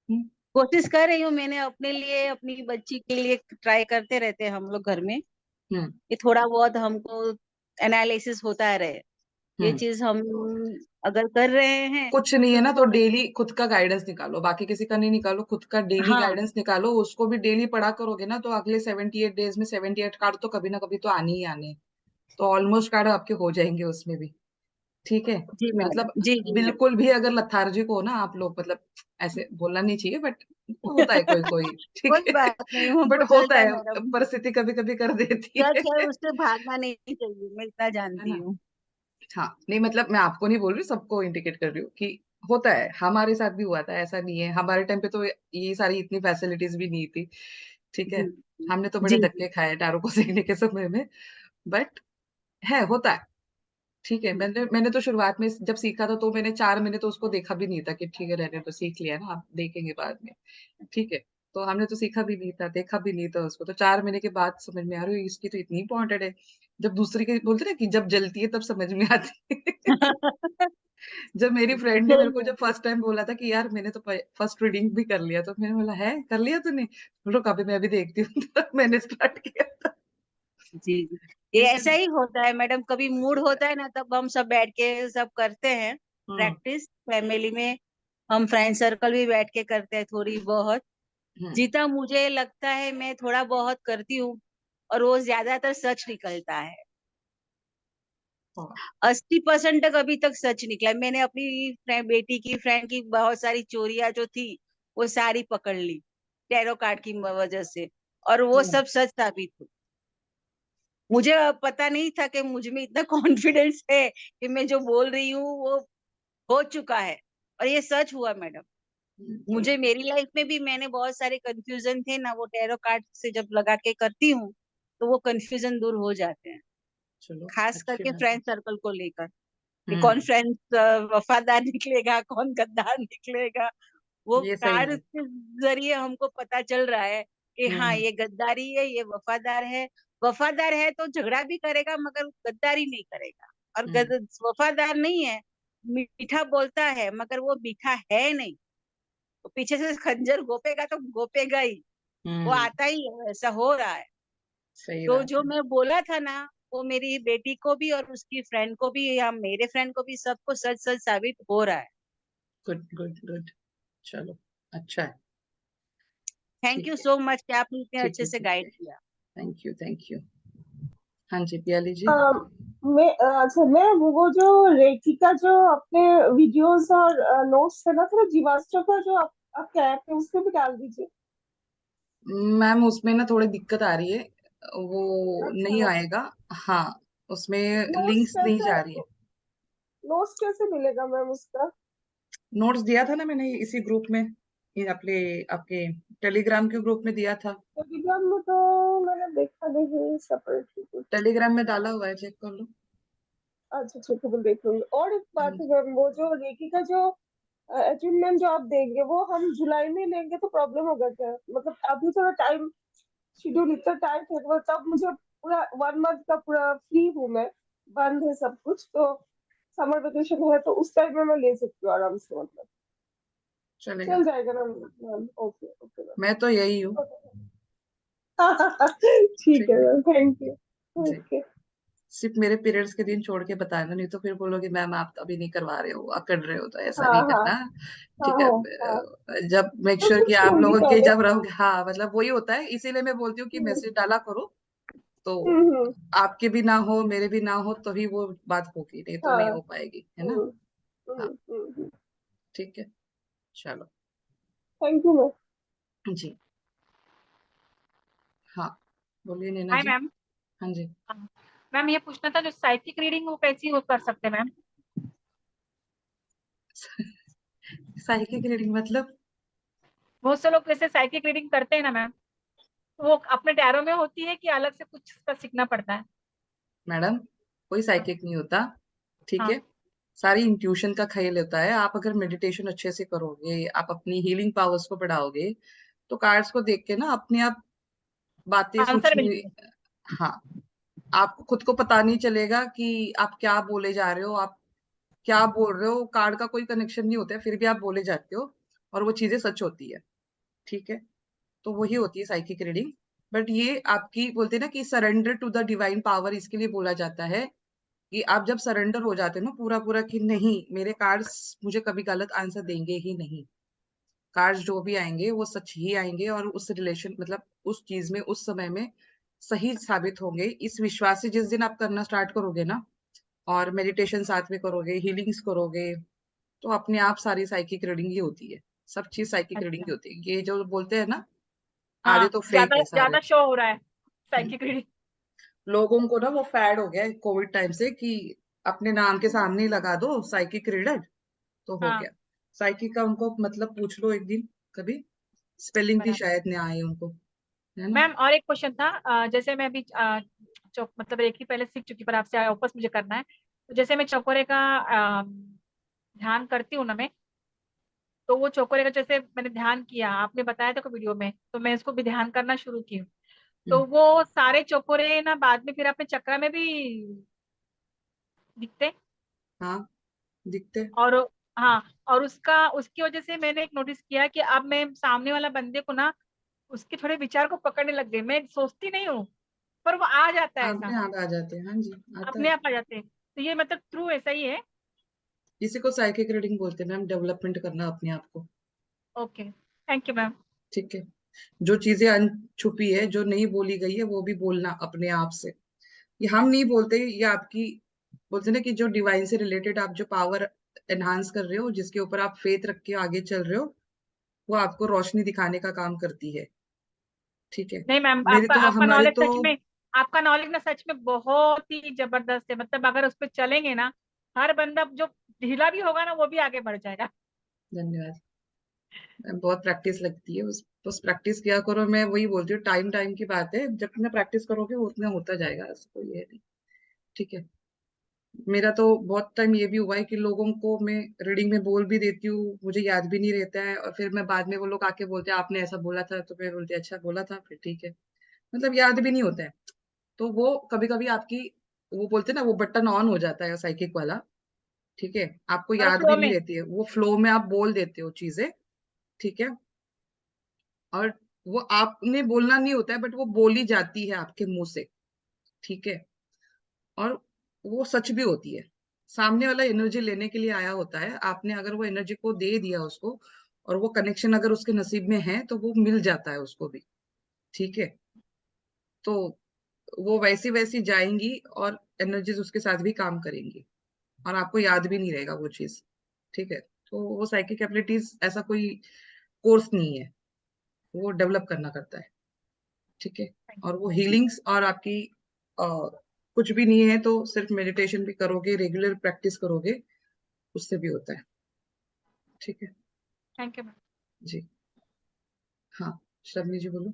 Speaker 1: हम्म।
Speaker 8: कोशिश कर रही हूँ। मैंने अपने लिए, अपनी बच्ची के लिए ट्राई करते रहते हैं हम लोग घर में,
Speaker 1: हम्म।
Speaker 8: कि थोड़ा बहुत हमको एनालिसिस होता रहे। ये
Speaker 1: हम्म।
Speaker 8: चीज हम अगर कर रहे हैं
Speaker 1: कुछ नहीं है
Speaker 8: तो
Speaker 1: ना तो
Speaker 8: थोड़ा।
Speaker 1: डेली खुद का गाइडेंस निकालो, बाकी किसी का नहीं निकालो, खुद का डेली
Speaker 8: हाँ
Speaker 1: गाइडेंस निकालो। उसको भी डेली पढ़ा करोगे ना तो अगले 78 डेज में 78 कार्ड तो कभी ना कभी तो आने ही आने हैं। तो ऑलमोस्ट कार्ड आपके हो जाएंगे उसमें भी। ठीक है।
Speaker 8: जी मैडम,
Speaker 1: मतलब
Speaker 8: जी जी मैडम।
Speaker 1: बिल्कुल भी अगर लथार्जिक हो ना आप लोग, मतलब ऐसे बोलना नहीं चाहिए बट होता है कोई कोई। ठीक
Speaker 8: कोई
Speaker 1: है।
Speaker 8: बात नहीं,
Speaker 1: बट
Speaker 8: हमको
Speaker 1: होता
Speaker 8: चलता है
Speaker 1: है,
Speaker 8: मैडम।
Speaker 1: परिस्थिति कभी कभी कर देती
Speaker 8: सच
Speaker 1: है।
Speaker 8: है, उससे भागना नहीं चाहिए, मैं इतना
Speaker 1: है
Speaker 8: जानती
Speaker 1: ना?
Speaker 8: हूँ।
Speaker 1: हाँ, नहीं मतलब मैं आपको नहीं बोल रही, सबको इंडिकेट कर रही हूँ कि होता है। हमारे साथ भी हुआ था, ऐसा नहीं है। हमारे टाइम पे तो ये सारी इतनी फैसिलिटीज भी नहीं थी। ठीक है।
Speaker 8: जी
Speaker 1: हमने तो बड़े
Speaker 8: जी
Speaker 1: धक्के खाए टैरो को सीखने के समय में। बट है, होता है। ठीक है। मैंने मैंने तो शुरुआत में जब सीखा था तो मैंने 4 महीने तो उसको देखा भी नहीं था कि ठीक है रहने तो, सीख लिया ना, आप देखेंगे बाद में। ठीक है। तो हमने तो सीखा भी नहीं था, देखा भी नहीं था उसको। तो 4 महीने के बाद समझ में आ रही है इसकी तो इतनी इंपॉर्टेंट है। जब दूसरी के बोलते ना कि जब जलती है तब समझ में आती है। जब मेरी फ्रेंड ने मेरे
Speaker 8: सही
Speaker 1: को
Speaker 8: है।
Speaker 1: जब फर्स्ट टाइम बोला था कि यार मैंने तो फर्स्ट रीडिंग भी कर लिया, तो मैंने बोला है कर लिया तूने? बोलो कभी मैं भी देखती हूँ। तो मैंने स्टार्ट किया था।
Speaker 8: जी जी, ये
Speaker 1: ठीक है
Speaker 8: ऐसा
Speaker 1: ना?
Speaker 8: ही होता है मैडम, कभी मूड होता है ना तब हम सब बैठ के सब करते हैं
Speaker 1: हम्म।
Speaker 8: प्रैक्टिस फैमिली में। हम फ्रेंड सर्कल भी बैठ के करते हैं थोड़ी बहुत।
Speaker 1: हम्म।
Speaker 8: जितना मुझे लगता है मैं थोड़ा बहुत करती हूँ, और वो ज्यादातर सच निकलता है।
Speaker 1: हाँ।
Speaker 8: 80% तक अभी तक सच निकला है। मैंने अपनी बेटी की फ्रेंड की बहुत सारी चोरियां जो थी वो सारी पकड़ ली टैरो कार्ड की वजह से, और वो
Speaker 1: हम्म।
Speaker 8: सब सच साबित हुई। मुझे पता नहीं था कि मुझ में इतना कॉन्फिडेंस है कि मैं जो बोल रही हूँ वो हो चुका है, और ये सच हुआ मैडम। मुझे मेरी लाइफ में भी, मैंने बहुत सारे कंफ्यूजन थे ना, वो टैरो कार्ड से जब लगा के करती हूँ तो वो कंफ्यूजन दूर हो जाते हैं,
Speaker 1: चलो,
Speaker 8: खास
Speaker 1: अच्छी
Speaker 8: करके
Speaker 1: बात है।
Speaker 8: फ्रेंड सर्कल को लेकर कि कौन
Speaker 1: हम्म।
Speaker 8: फ्रेंड वफादार निकलेगा, कौन गद्दार निकलेगा। वो
Speaker 1: ये सही
Speaker 8: कार्ड
Speaker 1: है।
Speaker 8: के जरिए हमको पता चल रहा है कि हाँ
Speaker 1: हम्म।
Speaker 8: ये गद्दारी है, ये वफादार है। वफादार है तो झगड़ा भी करेगा मगर गद्दारी नहीं करेगा, और
Speaker 1: हम्म।
Speaker 8: वफादार नहीं है, मीठा बोलता है मगर वो मीठा है नहीं। तो पीछे से खंजर गोपेगा तो गोपेगा ही, वो
Speaker 1: हम्म।
Speaker 8: आता ही है, ऐसा हो रहा है।
Speaker 1: सही
Speaker 8: तो
Speaker 1: बात
Speaker 8: जो
Speaker 1: है।
Speaker 8: मैं बोला था ना, वो मेरी बेटी को भी और उसकी फ्रेंड को भी या मेरे फ्रेंड को भी सबको सच सच साबित हो रहा है।
Speaker 1: Good good good. चलो, अच्छा है।
Speaker 8: थैंक
Speaker 1: ठीक
Speaker 8: यू
Speaker 1: है।
Speaker 8: सो मच कि आपने इतने
Speaker 1: ठीक
Speaker 8: अच्छे
Speaker 1: है।
Speaker 8: से
Speaker 1: ठीक
Speaker 8: गाइड
Speaker 1: है।
Speaker 8: किया।
Speaker 1: Thank you, thank you. हाँ जी, पियाली जी।
Speaker 4: अच्छा, मैं वो जो रेकी का जो अपने वीडियोस और नोट्स है ना, थोड़ा जीवाश्म का जो आपका ऐप है उसमें भी डाल दीजिए।
Speaker 1: मैम उसमें ना थोड़ी दिक्कत आ रही है, वो नहीं
Speaker 4: अच्छा,
Speaker 1: आएगा। हाँ, उसमें
Speaker 4: नोट्स
Speaker 1: लिंक्स नहीं
Speaker 4: कैसे,
Speaker 1: जा रही है।
Speaker 4: नोट्स कैसे मिलेगा मैम उसका?
Speaker 1: नोट्स दिया था ना मैंने इसी ग्रुप में, ये अपने आपके टेलीग्राम के ग्रुप में दिया था।
Speaker 4: टेलीग्राम में तो मैंने देखा नहीं सेपरेटली कुछ।
Speaker 1: टेलीग्राम में डाला हुआ है, चेक कर लो।
Speaker 4: अच्छा ठीक है, मैं देख लूंगी। और एक
Speaker 1: हाँ
Speaker 4: बात है मैम, वो जो रेकी का जो अचीवमेंट जो आप देंगे वो हम जुलाई में लेंगे तो प्रॉब्लम होगा क्या? मतलब अभी थोड़ा टाइम
Speaker 9: शेड्यूल इतना टाइट है, वो तब मुझे पूरा 1 मंथ का पूरा फ्री हूँ मैं, बंद है सब कुछ, तो समर वेकेशन है तो उस टाइम में मैं ले सकती हूँ आराम से, मतलब
Speaker 1: चलेगा।
Speaker 9: चल जाएगा ना मैम? Okay okay ma'am.
Speaker 1: मैं तो यही हूँ।
Speaker 9: ठीक है
Speaker 1: ठीक है
Speaker 9: मैम, थैंक यू।
Speaker 1: जी।
Speaker 9: ओके।
Speaker 1: सिर्फ मेरे पीरियड्स के दिन छोड़ के बताना, नहीं तो फिर बोलोगे मैम आप अभी नहीं करवा रहे हो, आप कर रहे हो, तो ऐसा
Speaker 9: हाँ
Speaker 1: नहीं
Speaker 9: हाँ
Speaker 1: करना।
Speaker 9: हाँ
Speaker 1: ठीक है।
Speaker 9: हाँ हाँ,
Speaker 1: जब मेक
Speaker 9: तो
Speaker 1: श्योर
Speaker 9: कुछ
Speaker 1: कि आप
Speaker 9: होंगी
Speaker 1: लोगों के
Speaker 9: पहले।
Speaker 1: जब रहोगे, हाँ मतलब वही होता है, इसीलिए मैं बोलती हूँ कि मैसेज डाला करो, तो
Speaker 9: हम्म।
Speaker 1: आपके भी ना हो मेरे भी ना हो तभी वो बात होगी, नहीं तो नहीं
Speaker 9: हाँ।
Speaker 1: हो पाएगी, है ना।
Speaker 9: हम्म
Speaker 1: हाँ
Speaker 9: हम्म।
Speaker 1: ठीक है, चलो
Speaker 9: थैंक यू मैम।
Speaker 1: जी। हाँ बोलिए नैना
Speaker 10: हाय
Speaker 1: जी।
Speaker 10: मैम।
Speaker 1: हाँ जी।
Speaker 10: मैम ये पूछना था, जो साइकिक रीडिंग वो कैसी हो कर सकते हैं मैम?
Speaker 1: साइकिक रीडिंग मतलब?
Speaker 10: बहुत से लोग जैसे साइकिक रीडिंग करते हैं ना मैम, वो अपने टैरो में होती है कि अलग से कुछ का सीखना पड़ता है?
Speaker 1: मैडम कोई
Speaker 10: हाँ
Speaker 1: साइकिक नहीं होता, ठीक
Speaker 10: हाँ।
Speaker 1: है। सारी इंट्यूशन का खेल होता है। आप अगर मेडिटेशन अच्छे से करोगे, आप अपनी हीलिंग पावर्स को बढ़ाओगे, तो कार्ड्स को देख के ना अपने आप बातें
Speaker 10: आंसर
Speaker 1: सूझनी।
Speaker 10: मिलती है।
Speaker 1: हाँ, आपको खुद को पता नहीं चलेगा कि आप क्या बोले जा रहे हो, आप क्या बोल रहे हो, कार्ड का कोई कनेक्शन नहीं होता है, फिर भी आप बोले जाते हो और वो चीजें सच होती है, ठीक है। तो वही होती है साइकिक रीडिंग। बट ये आपकी बोलते हैं ना कि surrender to the divine power, इसके लिए बोला जाता है कि आप जब सरेंडर हो जाते हो ना पूरा पूरा, कि नहीं मेरे कार्ड्स मुझे कभी गलत आंसर देंगे ही नहीं, कार्ड्स जो भी आएंगे वो सच ही आएंगे और उस रिलेशन मतलब उस चीज में उस समय में सही साबित होंगे, इस विश्वास से जिस दिन आप करना स्टार्ट करोगे ना, और मेडिटेशन साथ में करोगे, हीलिंग्स करोगे, तो अपने आप सारी साइकिक रीडिंग ही होती है। सब चीज साइकिक रीडिंग
Speaker 10: अच्छा।
Speaker 1: ही होती है, ये जो बोलते हैं ना आधे
Speaker 10: हाँ,
Speaker 1: तो फेक
Speaker 10: ज्यादा
Speaker 1: है सारे।
Speaker 10: ज्यादा शो हो रहा है
Speaker 1: हम्म।
Speaker 10: Psychic reading.
Speaker 1: लोगों को ना वो फैड हो गया है कोविड टाइम से कि अपने नाम के सामने ही लगा दो साइकिक रीडर, तो हो
Speaker 10: हाँ
Speaker 1: गया। साइकिक का उनको मतलब पूछ लो एक दिन कभी, स्पेलिंग भी
Speaker 10: बराबर।
Speaker 1: शायद ना आए उनको, है ना।
Speaker 10: मैम और एक क्वेश्चन था, जैसे मैं अभी मतलब एक ही पहले सीख चुकी, पर आपसे वापस मुझे करना है। तो जैसे मैं चौकोरे का ध्यान करती हूँ ना मैं, तो वो चौकोरे का जैसे मैंने ध्यान किया, आपने बताया था वीडियो में, तो मैं इसको भी ध्यान करना शुरू की हूँ। तो
Speaker 1: हम्म,
Speaker 10: वो सारे चौकोरे ना बाद में फिर अपने चक्र में भी दिखते।
Speaker 1: हाँ दिखते।
Speaker 10: और हाँ, और उसकी वजह से मैंने एक नोटिस किया कि अब मैं सामने वाला बंदे को ना उसके थोड़े विचार को पकड़ने लग गई, मैं सोचती नहीं हूँ पर वो आ जाता है ऐसा,
Speaker 1: अपने आप आ जाते हैं, हाँ जी आता
Speaker 10: अपने
Speaker 1: है।
Speaker 10: आप आ जाते हैं। तो ये मतलब ट्रू ऐसा ही है?
Speaker 1: इसी को साइकिक रीडिंग बोलते हैं मैम, डेवलपमेंट करना अपने आप को,
Speaker 10: ओके, थैंक यू मैम।
Speaker 1: ठीक है। जो चीजें छुपी है, जो नहीं बोली गई है, वो भी बोलना अपने आप से। ये हम नहीं बोलते, ये आपकी बोलते ना कि जो डिवाइन से रिलेटेड आप जो पावर एनहांस कर रहे हो, जिसके ऊपर आप फेथ रख के आगे चल रहे हो, वो आपको रोशनी दिखाने का काम करती है, ठीक है।
Speaker 10: नहीं मैम,
Speaker 1: मेरी
Speaker 10: आपका
Speaker 1: तो
Speaker 10: आपका
Speaker 1: हमारी
Speaker 10: नॉलेज
Speaker 1: तो
Speaker 10: सच में, आपका नॉलेज ना सच में बहुत ही जबरदस्त है। मतलब अगर उस पर चलेंगे ना, हर बंदा जो ढीला भी होगा ना वो भी आगे बढ़ जाएगा।
Speaker 1: धन्यवाद। बहुत प्रैक्टिस लगती है, बस प्रैक्टिस किया करो, मैं वही बोलती हूँ, टाइम टाइम की बात है, जितना प्रैक्टिस करोगे वो उतना होता जाएगा, ऐसा कोई है नहीं, ठीक है। मेरा तो बहुत टाइम ये भी हुआ है कि लोगों को मैं रीडिंग में बोल भी देती हूँ, मुझे याद भी नहीं रहता है, और फिर मैं बाद में वो लोग आके बोलते हैं आपने ऐसा बोला था, तो मैं बोलती अच्छा बोला था, फिर ठीक है, मतलब याद भी नहीं होता है। तो वो कभी कभी आपकी वो बोलते हैं ना वो बटन ऑन हो जाता है साइकिक वाला, ठीक है, आपको
Speaker 10: और
Speaker 1: याद भी
Speaker 10: फ्लो
Speaker 1: नहीं
Speaker 10: में।
Speaker 1: रहती है, वो फ्लो में आप बोल देते हो चीजें, ठीक है। और वो आपने बोलना नहीं होता है, बट वो बोली जाती है आपके मुंह से, ठीक है। और वो सच भी होती है, सामने वाला एनर्जी लेने के लिए आया होता है, आपने अगर वो एनर्जी को दे दिया उसको, और वो कनेक्शन अगर उसके नसीब में है, तो वो मिल जाता है उसको भी, ठीक है। तो वो वैसी वैसी जाएंगी और एनर्जीज उसके साथ भी काम करेंगी, और आपको याद भी नहीं रहेगा वो चीज, ठीक है। तो वो साइकिक एबिलिटीज ऐसा कोई कोर्स नहीं है, वो डेवलप करना करता है, ठीक है। और वो हीलिंग्स और आपकी कुछ भी नहीं है, तो सिर्फ मेडिटेशन भी करोगे, रेगुलर प्रैक्टिस करोगे, उससे भी होता है, ठीक है।
Speaker 10: Thank you ma'am.
Speaker 1: जी हाँ, शर्मी जी बोलो।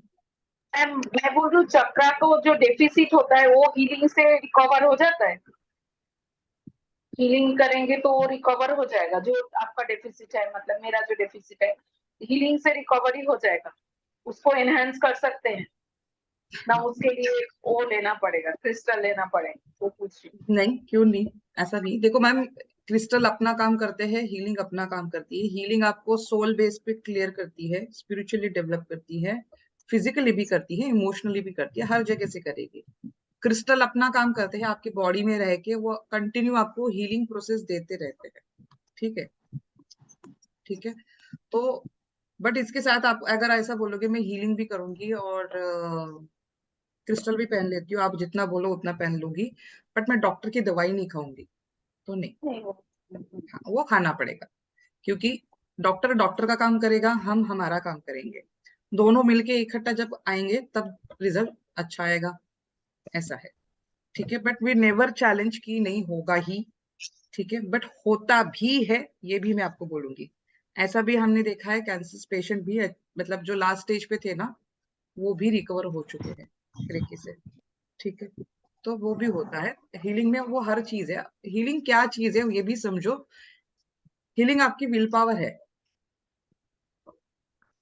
Speaker 6: मैम मैं बोल रही हूँ, चक्रा को जो डेफिसिट होता है वो हीलिंग से रिकवर हो जाता है? हीलिंग करेंगे तो वो रिकवर हो जाएगा, जो आपका डेफिसिट है, मतलब मेरा जो डेफिसिट है, हीलिंग से रिकवरी हो जाएगा, उसको एनहांस कर सकते हैं? ना उसके लिए वो लेना पड़ेगा, क्रिस्टल लेना पड़ेगा, वो पूछ रही।
Speaker 1: नहीं, क्यों नहीं, ऐसा नहीं। देखो मैम, क्रिस्टल अपना काम करते हैं, हीलिंग अपना काम करती है। हीलिंग आपको सोल बेस पे क्लियर करती है, स्पिरिचुअली डेवलप करती है, फिजिकली भी करती है, इमोशनली भी करती है, हर जगह से करेगी। क्रिस्टल अपना काम करते हैं, आपकी बॉडी में रह के वो कंटिन्यू आपको हीलिंग प्रोसेस देते रहते हैं। ठीक है, ठीक है। तो बट इसके साथ आप अगर ऐसा बोलोगे मैं हीलिंग भी करूंगी और क्रिस्टल भी पहन लेती हूँ, आप जितना बोलो उतना पहन लूंगी, बट मैं डॉक्टर की दवाई नहीं खाऊंगी, तो नहीं।
Speaker 6: नहीं वो
Speaker 1: हाँ, वो खाना पड़ेगा, क्योंकि डॉक्टर डॉक्टर का काम करेगा, हम हमारा काम करेंगे। दोनों मिलके इकट्ठा जब आएंगे तब रिजल्ट अच्छा आएगा, ऐसा है। ठीक है, बट वी नेवर चैलेंज की नहीं होगा ही। ठीक है, बट होता भी है, ये भी मैं आपको बोलूंगी। ऐसा भी हमने देखा है, कैंसर पेशेंट भी मतलब जो लास्ट स्टेज पे थे ना, वो भी रिकवर हो चुके हैं रेकी से। ठीक है, तो वो भी होता है। हीलिंग में वो हर चीज है। हीलिंग क्या चीज है ये भी समझो। हीलिंग आपकी विल पावर है,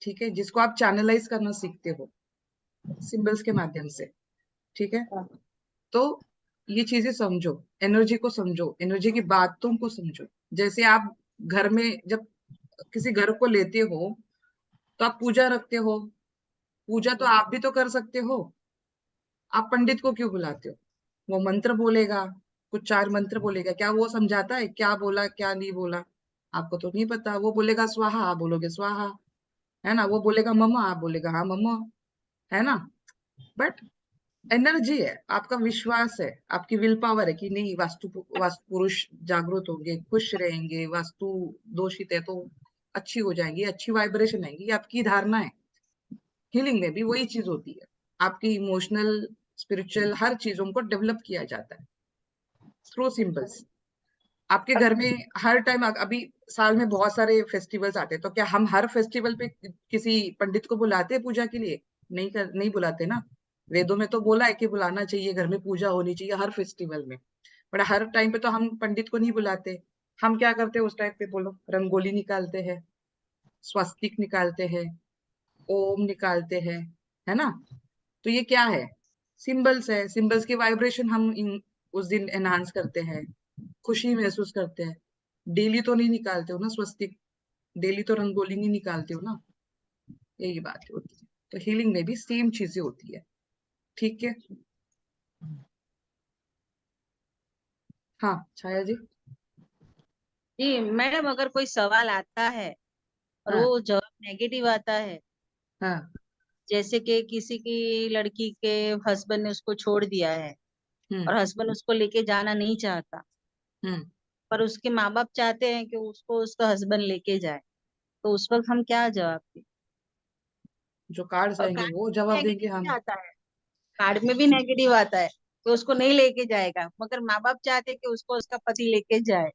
Speaker 1: ठीक है, जिसको आप चैनलाइज करना सीखते हो सिंबल्स के माध्यम से। ठीक है, तो ये चीजें समझो, एनर्जी को समझो, एनर्जी की बातों को समझो। जैसे आप घर में जब किसी घर को लेते हो तो आप पूजा रखते हो, पूजा तो आप भी तो कर सकते हो। आप पंडित को क्यों बुलाते हो? वो मंत्र बोलेगा, कुछ 4 मंत्र बोलेगा, क्या वो समझाता है क्या बोला क्या नहीं बोला? आपको तो नहीं पता। वो बोलेगा स्वाहा, आप बोलोगे स्वाहा, है ना? वो बोलेगा मम्मा, आप बोलेगा हाँ मम्मा, है ना? बट एनर्जी है, आपका विश्वास है, आपकी विल पावर है कि नहीं, वास्तु पुरुष जागृत होंगे, खुश रहेंगे, वास्तु दोषित है तो अच्छी हो जाएंगी, अच्छी वाइब्रेशन आएंगी, ये आपकी धारणा है। हीलिंग में भी वही चीज होती है, आपकी इमोशनल स्पिरिचुअल हर चीजों को डेवलप किया जाता है थ्रू सिंबल्स। आपके घर में हर टाइम, अभी साल में बहुत सारे फेस्टिवल्स आते हैं, तो क्या हम हर फेस्टिवल पे किसी पंडित को बुलाते हैं पूजा के लिए? नहीं बुलाते ना। वेदों में तो बोला है कि बुलाना चाहिए, घर में पूजा होनी चाहिए हर फेस्टिवल में, बट हर टाइम पे तो हम पंडित को नहीं बुलाते। हम क्या करते हैं उस टाइम पे, बोलो? रंगोली निकालते हैं, स्वस्तिक निकालते हैं, ओम निकालते हैं, है ना? तो ये क्या है? सिंबल्स है। सिंबल्स की वाइब्रेशन हम उस दिन एनहांस करते हैं, खुशी महसूस करते हैं। डेली तो नहीं निकालते हो ना स्वस्तिक, डेली तो रंगोली नहीं निकालते हो ना, यही बात होती है। तो हीलिंग में भी सेम चीजें होती है। ठीक है, हाँ छाया जी।
Speaker 8: जी मैडम, अगर कोई सवाल आता है और
Speaker 1: हाँ
Speaker 8: वो जवाब नेगेटिव आता है,
Speaker 1: हाँ।
Speaker 8: जैसे कि किसी की लड़की के हस्बैंड ने उसको छोड़ दिया है
Speaker 1: हम्म
Speaker 8: और हस्बैंड उसको लेके जाना नहीं चाहता,
Speaker 1: हम्म।
Speaker 8: पर उसके माँ बाप चाहते हैं कि उसको उसका हस्बैंड लेके जाए, तो उस वक्त हम क्या जवाब दें?
Speaker 1: जो कार्ड्स
Speaker 8: और
Speaker 1: आएंगे
Speaker 8: कार्ड
Speaker 1: वो
Speaker 8: में
Speaker 1: जवाब देंगे
Speaker 8: नेगेटिव भी
Speaker 1: हम।
Speaker 8: आता है, कार्ड में भी नेगेटिव आता है कि उसको नहीं लेके जाएगा, मगर माँ बाप चाहते हैं कि उसको उसका पति लेके जाए।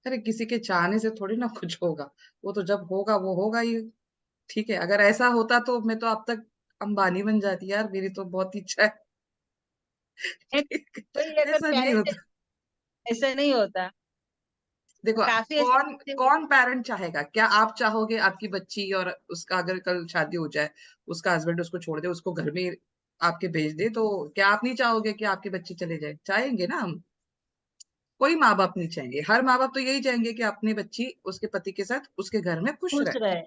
Speaker 1: अरे किसी के चाहने से थोड़ी ना कुछ होगा, वो तो जब होगा वो होगा ही। ठीक है, अगर ऐसा होता तो मैं तो अब तक अंबानी बन जाती यार, मेरी तो बहुत इच्छा है।
Speaker 8: कोई अगर
Speaker 1: ऐसा नहीं
Speaker 8: पेरेंट,
Speaker 1: होता।
Speaker 8: ऐसा नहीं होता।
Speaker 1: देखो,
Speaker 8: काफी ऐसे
Speaker 1: कौन
Speaker 8: बच्चे होते
Speaker 1: कौन पेरेंट चाहेगा? क्या आप चाहोगे आपकी बच्ची और उसका अगर कल शादी हो जाए, उसका हस्बैंड उसको छोड़ दे, उसको घर में आपके भेज दे, तो क्या आप नहीं चाहोगे कि आपकी बच्ची चले जाए? चाहेंगे ना हम। कोई माँ बाप नहीं चाहेंगे, हर माँ बाप तो यही चाहेंगे कि अपनी बच्ची उसके पति के साथ उसके घर में खुश
Speaker 8: खुश
Speaker 1: रहे,
Speaker 8: रहे।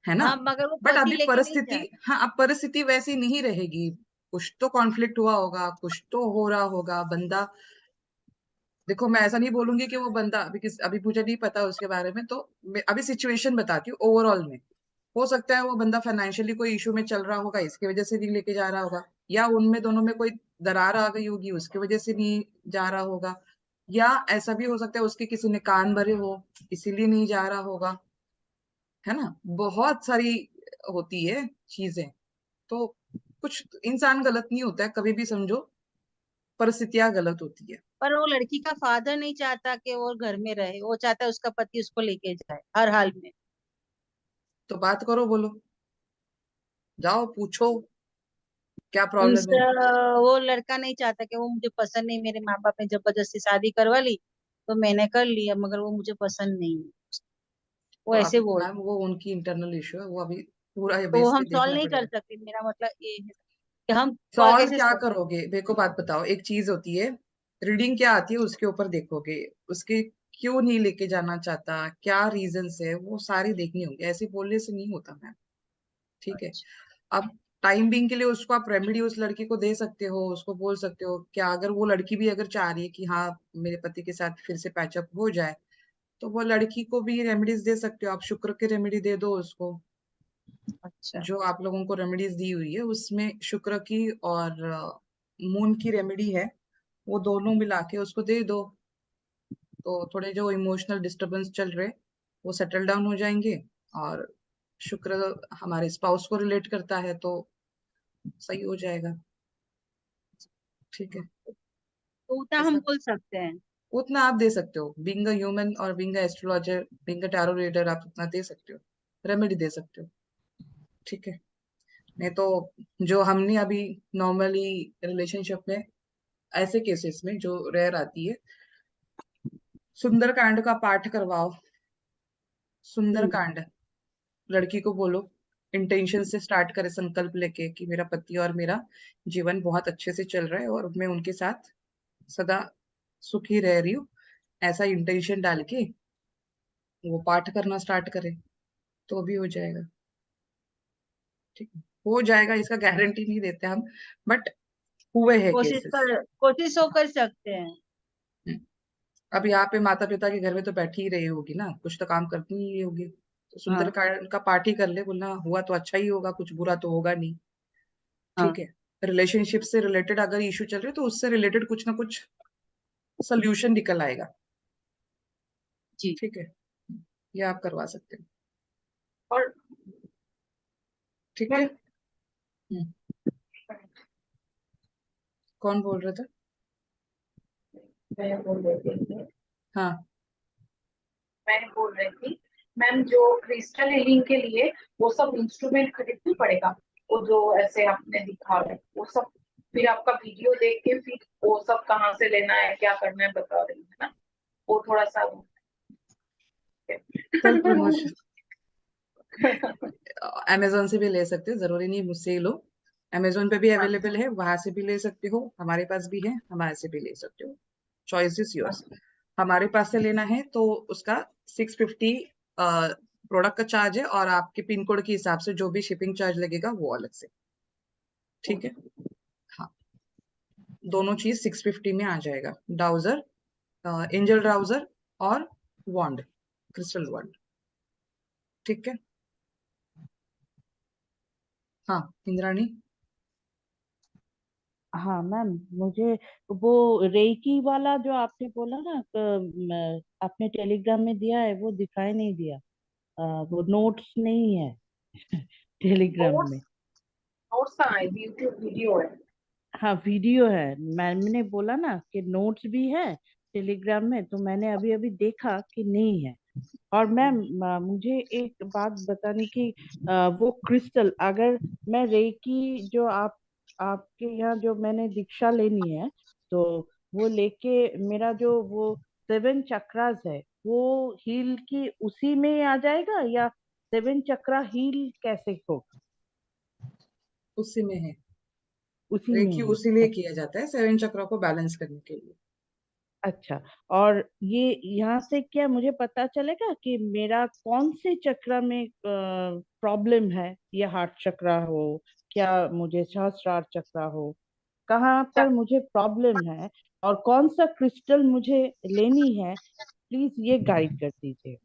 Speaker 1: है ना?
Speaker 8: हाँ, मगर वो
Speaker 1: बट
Speaker 8: पति
Speaker 1: अभी
Speaker 8: लेके नहीं
Speaker 1: परिस्थिति,
Speaker 8: जाता।
Speaker 1: हाँ अब परिस्थिति वैसी नहीं रहेगी। कुछ तो कॉन्फ्लिक्ट हुआ होगा, कुछ तो हो रहा होगा। बंदा, देखो मैं ऐसा नहीं बोलूंगी कि वो बंदा अभी मुझे नहीं पता उसके बारे में, तो मैं अभी सिचुएशन बताती हूँ ओवरऑल में। हो सकता है वो बंदा फाइनेंशियली कोई इशू में चल रहा होगा, इसकी वजह से नहीं लेके जा रहा होगा, या उनमें दोनों में कोई दरार आ गई होगी, उसकी वजह से नहीं जा रहा होगा, या ऐसा भी हो सकता है उसके किसी ने कान भरे हो, इसीलिए नहीं जा रहा होगा, है ना? बहुत सारी होती है चीजें। तो कुछ इंसान गलत नहीं होता है कभी भी, समझो परिस्थितियां गलत होती है।
Speaker 8: पर वो लड़की का फादर नहीं चाहता कि वो घर में रहे, वो चाहता है उसका पति उसको लेके जाए हर हाल में।
Speaker 1: तो बात करो, बोलो, जाओ पूछो क्या प्रॉब्लम
Speaker 8: उनसे
Speaker 1: है।
Speaker 8: वो लड़का नहीं चाहता कि वो मुझे पसंद नहीं, मेरे माँ बाप ने जबरदस्ती शादी करवा ली तो मैंने कर लिया, मगर वो मुझे पसंद नहीं है, वो
Speaker 1: तो
Speaker 8: ऐसे
Speaker 1: अभी
Speaker 8: बोल।
Speaker 1: मैम वो उनकी इंटरनल इश्यू है, वो अभी पूरा ये
Speaker 8: तो वो
Speaker 1: बेस
Speaker 8: हम
Speaker 1: पे
Speaker 8: सॉल्व
Speaker 1: देखना
Speaker 8: नहीं कर
Speaker 1: पड़ेगा।
Speaker 8: सकते, मेरा मतलब ये है। कि हम
Speaker 1: सॉल्व
Speaker 8: कैसे
Speaker 1: क्या
Speaker 8: solve-
Speaker 1: करोगे? मेरे को बात बताओ, एक चीज होती है रीडिंग क्या आती है उसके ऊपर देखोगे, उसके क्यों नहीं लेके जाना चाहता, क्या रीजंस है, वो सारी देखनी होगी, ऐसे बोलने से नहीं होता मैम। ठीक है, अब टाइम बिंग के लिए उसको आप रेमेडी उस लड़की को दे सकते हो, उसको बोल सकते हो क्या, अगर वो लड़की भी अगर चाह रही है कि हाँ मेरे पति के साथ फिर से पैचअप हो जाए, तो वो लड़की को भी रेमेडीज दे सकते हो आप, शुक्र की रेमेडी दे दो उसको।
Speaker 8: अच्छा
Speaker 1: जो आप लोगों को रेमेडीज दी हुई है उसमें शुक्र की और मून की रेमेडी है, वो दोनों मिला के उसको दे दो, तो थोड़े जो इमोशनल डिस्टरबेंस चल रहे वो सेटल डाउन हो जाएंगे, और शुक्र हमारे स्पाउस को रिलेट करता है तो सही हो जाएगा। ठीक है,
Speaker 8: तो उतना हम
Speaker 1: ऐसा
Speaker 8: बोल सकते हैं।
Speaker 1: उतना आप दे सकते हो, बीइंग अ ह्यूमन और being a astrologer, being a tarot reader, आप उतना दे सकते हो, रेमेडी दे सकते हो। ठीक है, नहीं तो जो हमने अभी नॉर्मली रिलेशनशिप में ऐसे केसेस में जो रेयर आती है, सुंदरकांड का पाठ करवाओ। सुंदरकांड लड़की को बोलो, इंटेंशन से स्टार्ट करे, संकल्प लेके कि मेरा पति और मेरा जीवन बहुत अच्छे से चल रहा है और मैं उनके साथ सदा सुखी रह रही हूँ, ऐसा इंटेंशन डाल के वो पाठ करना स्टार्ट करे तो भी हो जाएगा। ठीक है, हो जाएगा, इसका गारंटी नहीं देते हम, बट हुए हैं केसेस।
Speaker 8: कोशिश तो कर सकते हैं।
Speaker 1: अब यहाँ पे माता पिता के घर में तो बैठी ही रही होगी ना, कुछ तो काम करती ही होगी, तो सुंदरकांड का पाठ ही कर ले, बोलना हुआ तो अच्छा ही होगा, कुछ बुरा तो होगा नहीं। ठीक है, रिलेशनशिप से रिलेटेड अगर इशू चल रहे तो उससे रिलेटेड कुछ ना कुछ सोल्यूशन निकल आएगा।
Speaker 8: जी
Speaker 1: ठीक है, ये आप करवा सकते हैं।
Speaker 10: और
Speaker 1: ठीक है, कौन बोल रहा था?
Speaker 10: मैं बोल रही थी
Speaker 1: हाँ,
Speaker 10: मैं बोल रही थी मैम, जो क्रिस्टल हीलिंग के लिए वो सब इंस्ट्रूमेंट खरीदना पड़ेगा, वो जो ऐसे आपने दिखा रहे वो सब, फिर आपका वीडियो देख के फिर वो सब कहाँ से लेना है क्या करना है बता रही है ना, वो थोड़ा सा
Speaker 1: सेल्फ प्रमोशन अमेजोन से भी ले सकते हो, जरूरी नहीं मुझसे ही लो, अमेजोन पे भी अवेलेबल है, वहां से भी ले सकते हो, हमारे पास भी है, हमारे से भी ले सकते हो, चॉइस इज योर्स। हमारे पास से लेना है तो उसका 650 प्रोडक्ट का चार्ज है, और आपके पिन कोड के हिसाब से जो भी शिपिंग चार्ज लगेगा वो अलग से। ठीक है, हाँ, दोनों चीज 650 में आ जाएगा, डाउजर, एंजल डाउजर और वॉन्ड, क्रिस्टल वॉन्ड। ठीक है, हाँ इंद्राणी।
Speaker 3: हाँ मैम, मुझे वो रेकी वाला जो आपने बोला ना, आपने टेलीग्राम में दिया है, वो दिखाई नहीं दिया। वो नोट्स नहीं है टेलीग्राम
Speaker 10: नोट्स
Speaker 3: में।
Speaker 10: नोट्स कहाँ है, यूट्यूब वीडियो है।
Speaker 3: हाँ वीडियो है, मैंने बोला ना कि नोट्स भी है टेलीग्राम में, तो मैंने अभी अभी देखा कि नहीं है। और मैम मुझे एक बात बतानी कि वो क्रिस्टल, अगर मैं रेकी जो आपके यहाँ जो मैंने दीक्षा लेनी है, तो वो लेके मेरा जो वो 7 चक्रास है वो हील की उसी में आ जाएगा, या 7 चक्रा हील कैसे होगा?
Speaker 1: उसी में है,
Speaker 3: उसी में
Speaker 1: रेकी
Speaker 3: है।
Speaker 1: उसी लिए
Speaker 3: अच्छा
Speaker 1: किया जाता है 7 चक्रों को बैलेंस करने के लिए।
Speaker 3: अच्छा। और ये यहाँ से क्या मुझे पता चलेगा कि मेरा कौन से चक्र में प्रॉब्लम है? ये हार्ट चक्र हो, क्या मुझे सहस्त्रार चक्र हो, कहाँ पर मुझे प्रॉब्लम है, और कौन सा क्रिस्टल मुझे लेनी है, प्लीज ये गाइड कर दीजिए।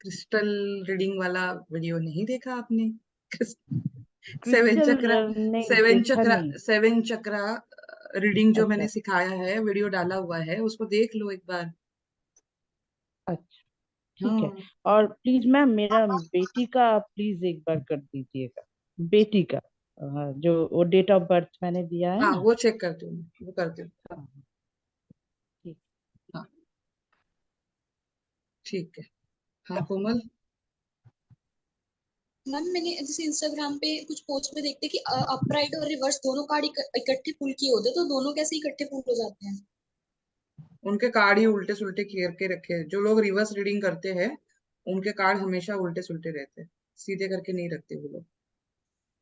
Speaker 1: क्रिस्टल रीडिंग वाला वीडियो नहीं देखा आपने? सेवन
Speaker 3: क्रिस्टल
Speaker 1: चक्रा,
Speaker 3: नहीं
Speaker 1: सेवन
Speaker 3: देखा
Speaker 1: चक्रा,
Speaker 3: नहीं।
Speaker 1: 7 चक्रा रीडिंग जो मैंने
Speaker 3: अच्छा
Speaker 1: सिखाया है, वीडियो डाला हुआ है, उसको देख लो एक बार।
Speaker 3: अच्छा, ठीक है।
Speaker 1: हाँ
Speaker 3: और प्लीज मैम मेरा बेटी का प्लीज एक बार कर दीजिएगा, बेटी का जो वो डेट ऑफ बर्थ मैंने दिया है
Speaker 1: हाँ,
Speaker 3: ना।
Speaker 1: वो चेक करती हूँ, वो करती हूँ।
Speaker 3: हाँ ठीक।
Speaker 1: हाँ ठीक है, हाँ कोमल।
Speaker 5: मैम मैंने जैसे इंस्टाग्राम पे कुछ पोस्ट में देखते कि अपराइट और रिवर्स दोनों कार्ड इकट्ठे पुल किए होते, तो दोनों कैसे इकट्ठे पुल हो जाते हैं?
Speaker 1: उनके कार्ड ही उल्टे सुल्टे करके रखे हैं। जो लोग रिवर्स रीडिंग करते हैं उनके कार्ड हमेशा उल्टे सुल्टे रहते हैं, सीधे करके नहीं रखते वो लोग।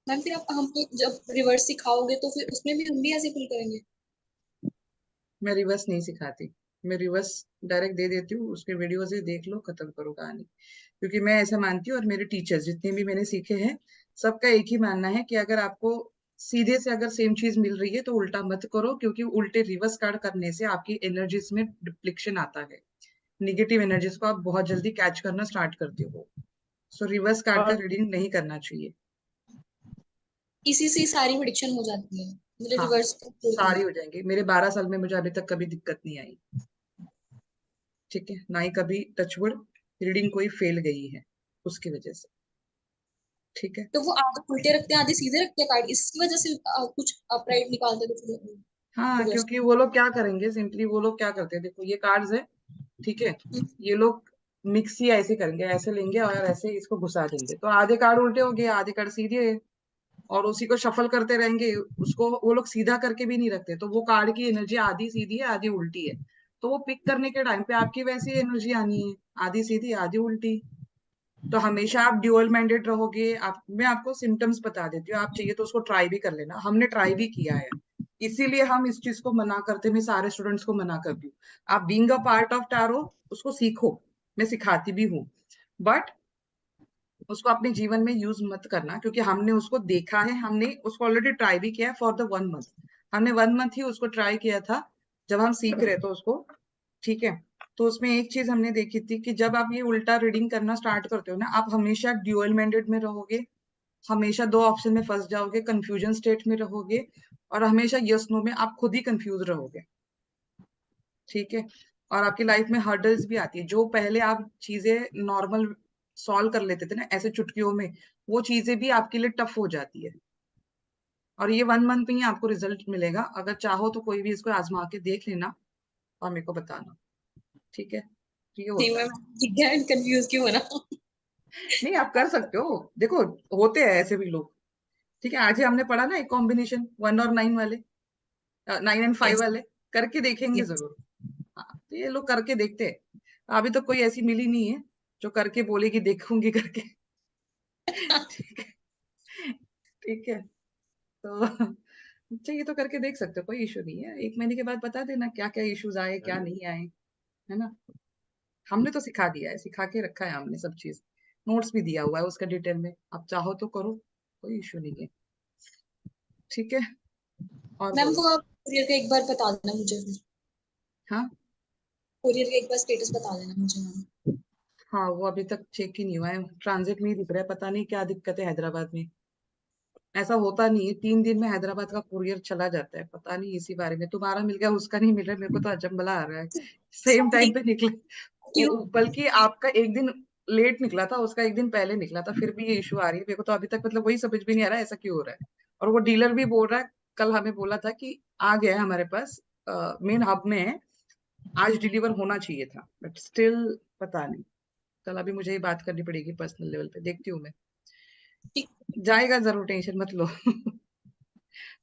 Speaker 5: मैम फिर आप हमको जब रिवर्स सिखाओगे तो फिर उसमें भी हम भी ऐसे पुल करेंगे?
Speaker 1: मैं रिवर्स नहीं सिखाती, मैं रिवर्स डायरेक्ट दे देती हूँ, उसके वीडियो से देख लो, खत्म करो कहानी। क्योंकि मैं ऐसा मानती हूँ, और मेरे टीचर्स जितने भी मैंने सीखे हैं सबका एक ही मानना है कि अगर आपको सीधे से अगर सेम चीज मिल रही है तो उल्टा मत करो, क्योंकि उल्टे रिवर्स कार्ड करने से आपकी एनर्जीज में डिप्लीशन आता है, निगेटिव एनर्जीज को आप बहुत जल्दी कैच करना स्टार्ट करते हो। सो रिवर्स कार्ड का
Speaker 3: और
Speaker 1: रीडिंग नहीं करना चाहिए।
Speaker 5: इसी से सारी प्रिडिक्शन हो जाती है, मतलब
Speaker 1: हाँ,
Speaker 5: रिवर्स
Speaker 1: सारी हो जाएंगी। मेरे 12 साल में मुझे अभी तक कभी दिक्कत नहीं आई, ठीक है, ना ही कभी टचवुड रीडिंग कोई फेल गई है उसकी वजह से, ठीक है।
Speaker 5: तो वो आधे उल्टे रखते हैं आधे सीधे रखते हैं कार्ड, इसकी वजह से कुछ अपराइट निकालते हैं कुछ
Speaker 1: हाँ,
Speaker 5: रिवर्स।
Speaker 1: क्योंकि वो लोग क्या करेंगे, सिंपली वो लोग क्या करते हैं, देखो ये कार्ड्स है, ठीक है, ये लोग मिक्स ही ऐसे करेंगे, ऐसे लेंगे और ऐसे इसको घुसा देंगे, तो आधे कार्ड उल्टे हो गए, आधे कार्ड सीधे है, और उसी को शफल करते रहेंगे। उसको वो लोग सीधा करके भी नहीं रखते, तो वो कार्ड की एनर्जी आधी सीधी है आधी उल्टी है, तो वो पिक करने के टाइम पे आपकी वैसी एनर्जी आनी है, आधी सीधी आधी उल्टी। तो हमेशा आप ड्यूअल माइंडेड रहोगे। आप, मैं आपको सिम्टम्स बता देती हूँ, आप चाहिए तो उसको ट्राई भी कर लेना, हमने ट्राई भी किया है, इसीलिए हम इस चीज को मना करते, मैं सारे स्टूडेंट्स को मना करती हूँ, आप being a part of tarot उसको सीखो, मैं सिखाती भी हूँ, बट उसको अपने जीवन में यूज मत करना, क्योंकि हमने उसको देखा है, हमने उसको ऑलरेडी ट्राई भी किया है फॉर द 1 मंथ, हमने 1 मंथ ही उसको ट्राई किया था जब हम सीख रहे थे उसको, ठीक है। तो उसमें एक चीज हमने देखी थी कि जब आप ये उल्टा रीडिंग करना स्टार्ट करते हो ना, आप हमेशा ड्यूअल माइंडेड में रहोगे, हमेशा 2 ऑप्शन में फंस जाओगे, कंफ्यूजन स्टेट में रहोगे, और हमेशा यस नो में आप खुद ही कंफ्यूज रहोगे, ठीक है। और आपकी लाइफ में हर्डल्स भी आती है, जो पहले आप चीजें नॉर्मल सॉल्व कर लेते थे ना ऐसे चुटकियों में, वो चीजें भी आपके लिए टफ हो जाती है, और ये 1 मंथ में ही आपको रिजल्ट मिलेगा। अगर चाहो तो कोई भी इसको आजमा के देख लेना और मेरे को बताना, ठीक है। तो ये
Speaker 5: नहीं
Speaker 1: होता है।
Speaker 5: मैं कंफ्यूज क्यों हो ना।
Speaker 1: नहीं, आप कर सकते हो, देखो होते हैं ऐसे भी लोग, ठीक है। आज ही हमने पढ़ा ना एक कॉम्बिनेशन 1 और 9 वाले, 9 और 5
Speaker 5: यस
Speaker 1: वाले, करके देखेंगे
Speaker 5: यस।
Speaker 1: जरूर। हाँ, तो ये लोग करके देखते हैं, अभी तो कोई ऐसी मिली नहीं है जो करके बोलेगी देखूंगी करके। ठीक है, ठीक है, तो चाहिए तो करके देख सकते हो, कोई इशू नहीं है, 1 महीने के बाद बता देना क्या क्या इश्यूज आए क्या नहीं आए, है ना। हमने तो सिखा दिया है, सिखा के रखा है हमने सब चीज, नोट्स भी दिया हुआ है उसका डिटेल में, आप चाहो तो करो, कोई इशू नहीं है, ठीक है। और
Speaker 5: मैम
Speaker 1: बोलो।
Speaker 5: वो आप कुरियर का एक बार बता देना मुझे,
Speaker 1: हाँ
Speaker 5: कुरियर का एक बार स्टेटस बता देना मुझे मैम।
Speaker 1: हाँ, वो अभी तक चेक ही नहीं हुआ है, ट्रांजिट में ही दिख रहा है, पता नहीं क्या दिक्कत है हैदराबाद में, ऐसा होता नहीं है, 3 दिन में हैदराबाद का कुरियर चला जाता है, पता नहीं इसी बारे में, तुम्हारा मिल गया उसका नहीं मिल रहा, मेरे को तो अजंबला आ रहा है, सेम टाइम पे निकले,
Speaker 5: क्यों?
Speaker 1: बल्कि आपका एक दिन लेट निकला था, उसका एक दिन पहले निकला था, फिर भी ये इशू आ रही है मेरे को, तो अभी तक मतलब वही समझ भी नहीं आ रहा है ऐसा क्यों हो रहा है। और वो डीलर भी बोल रहा है, कल हमें बोला था कि आ गया है हमारे पास, मेन हब में है, आज डिलीवर होना चाहिए था, बट स्टिल पता नहीं, कल अभी मुझे ही बात करनी पड़ेगी पर्सनल लेवल पे, देखती हूँ मैं,
Speaker 5: ठीक।
Speaker 1: जाएगा जरूर, टेंशन मत लो।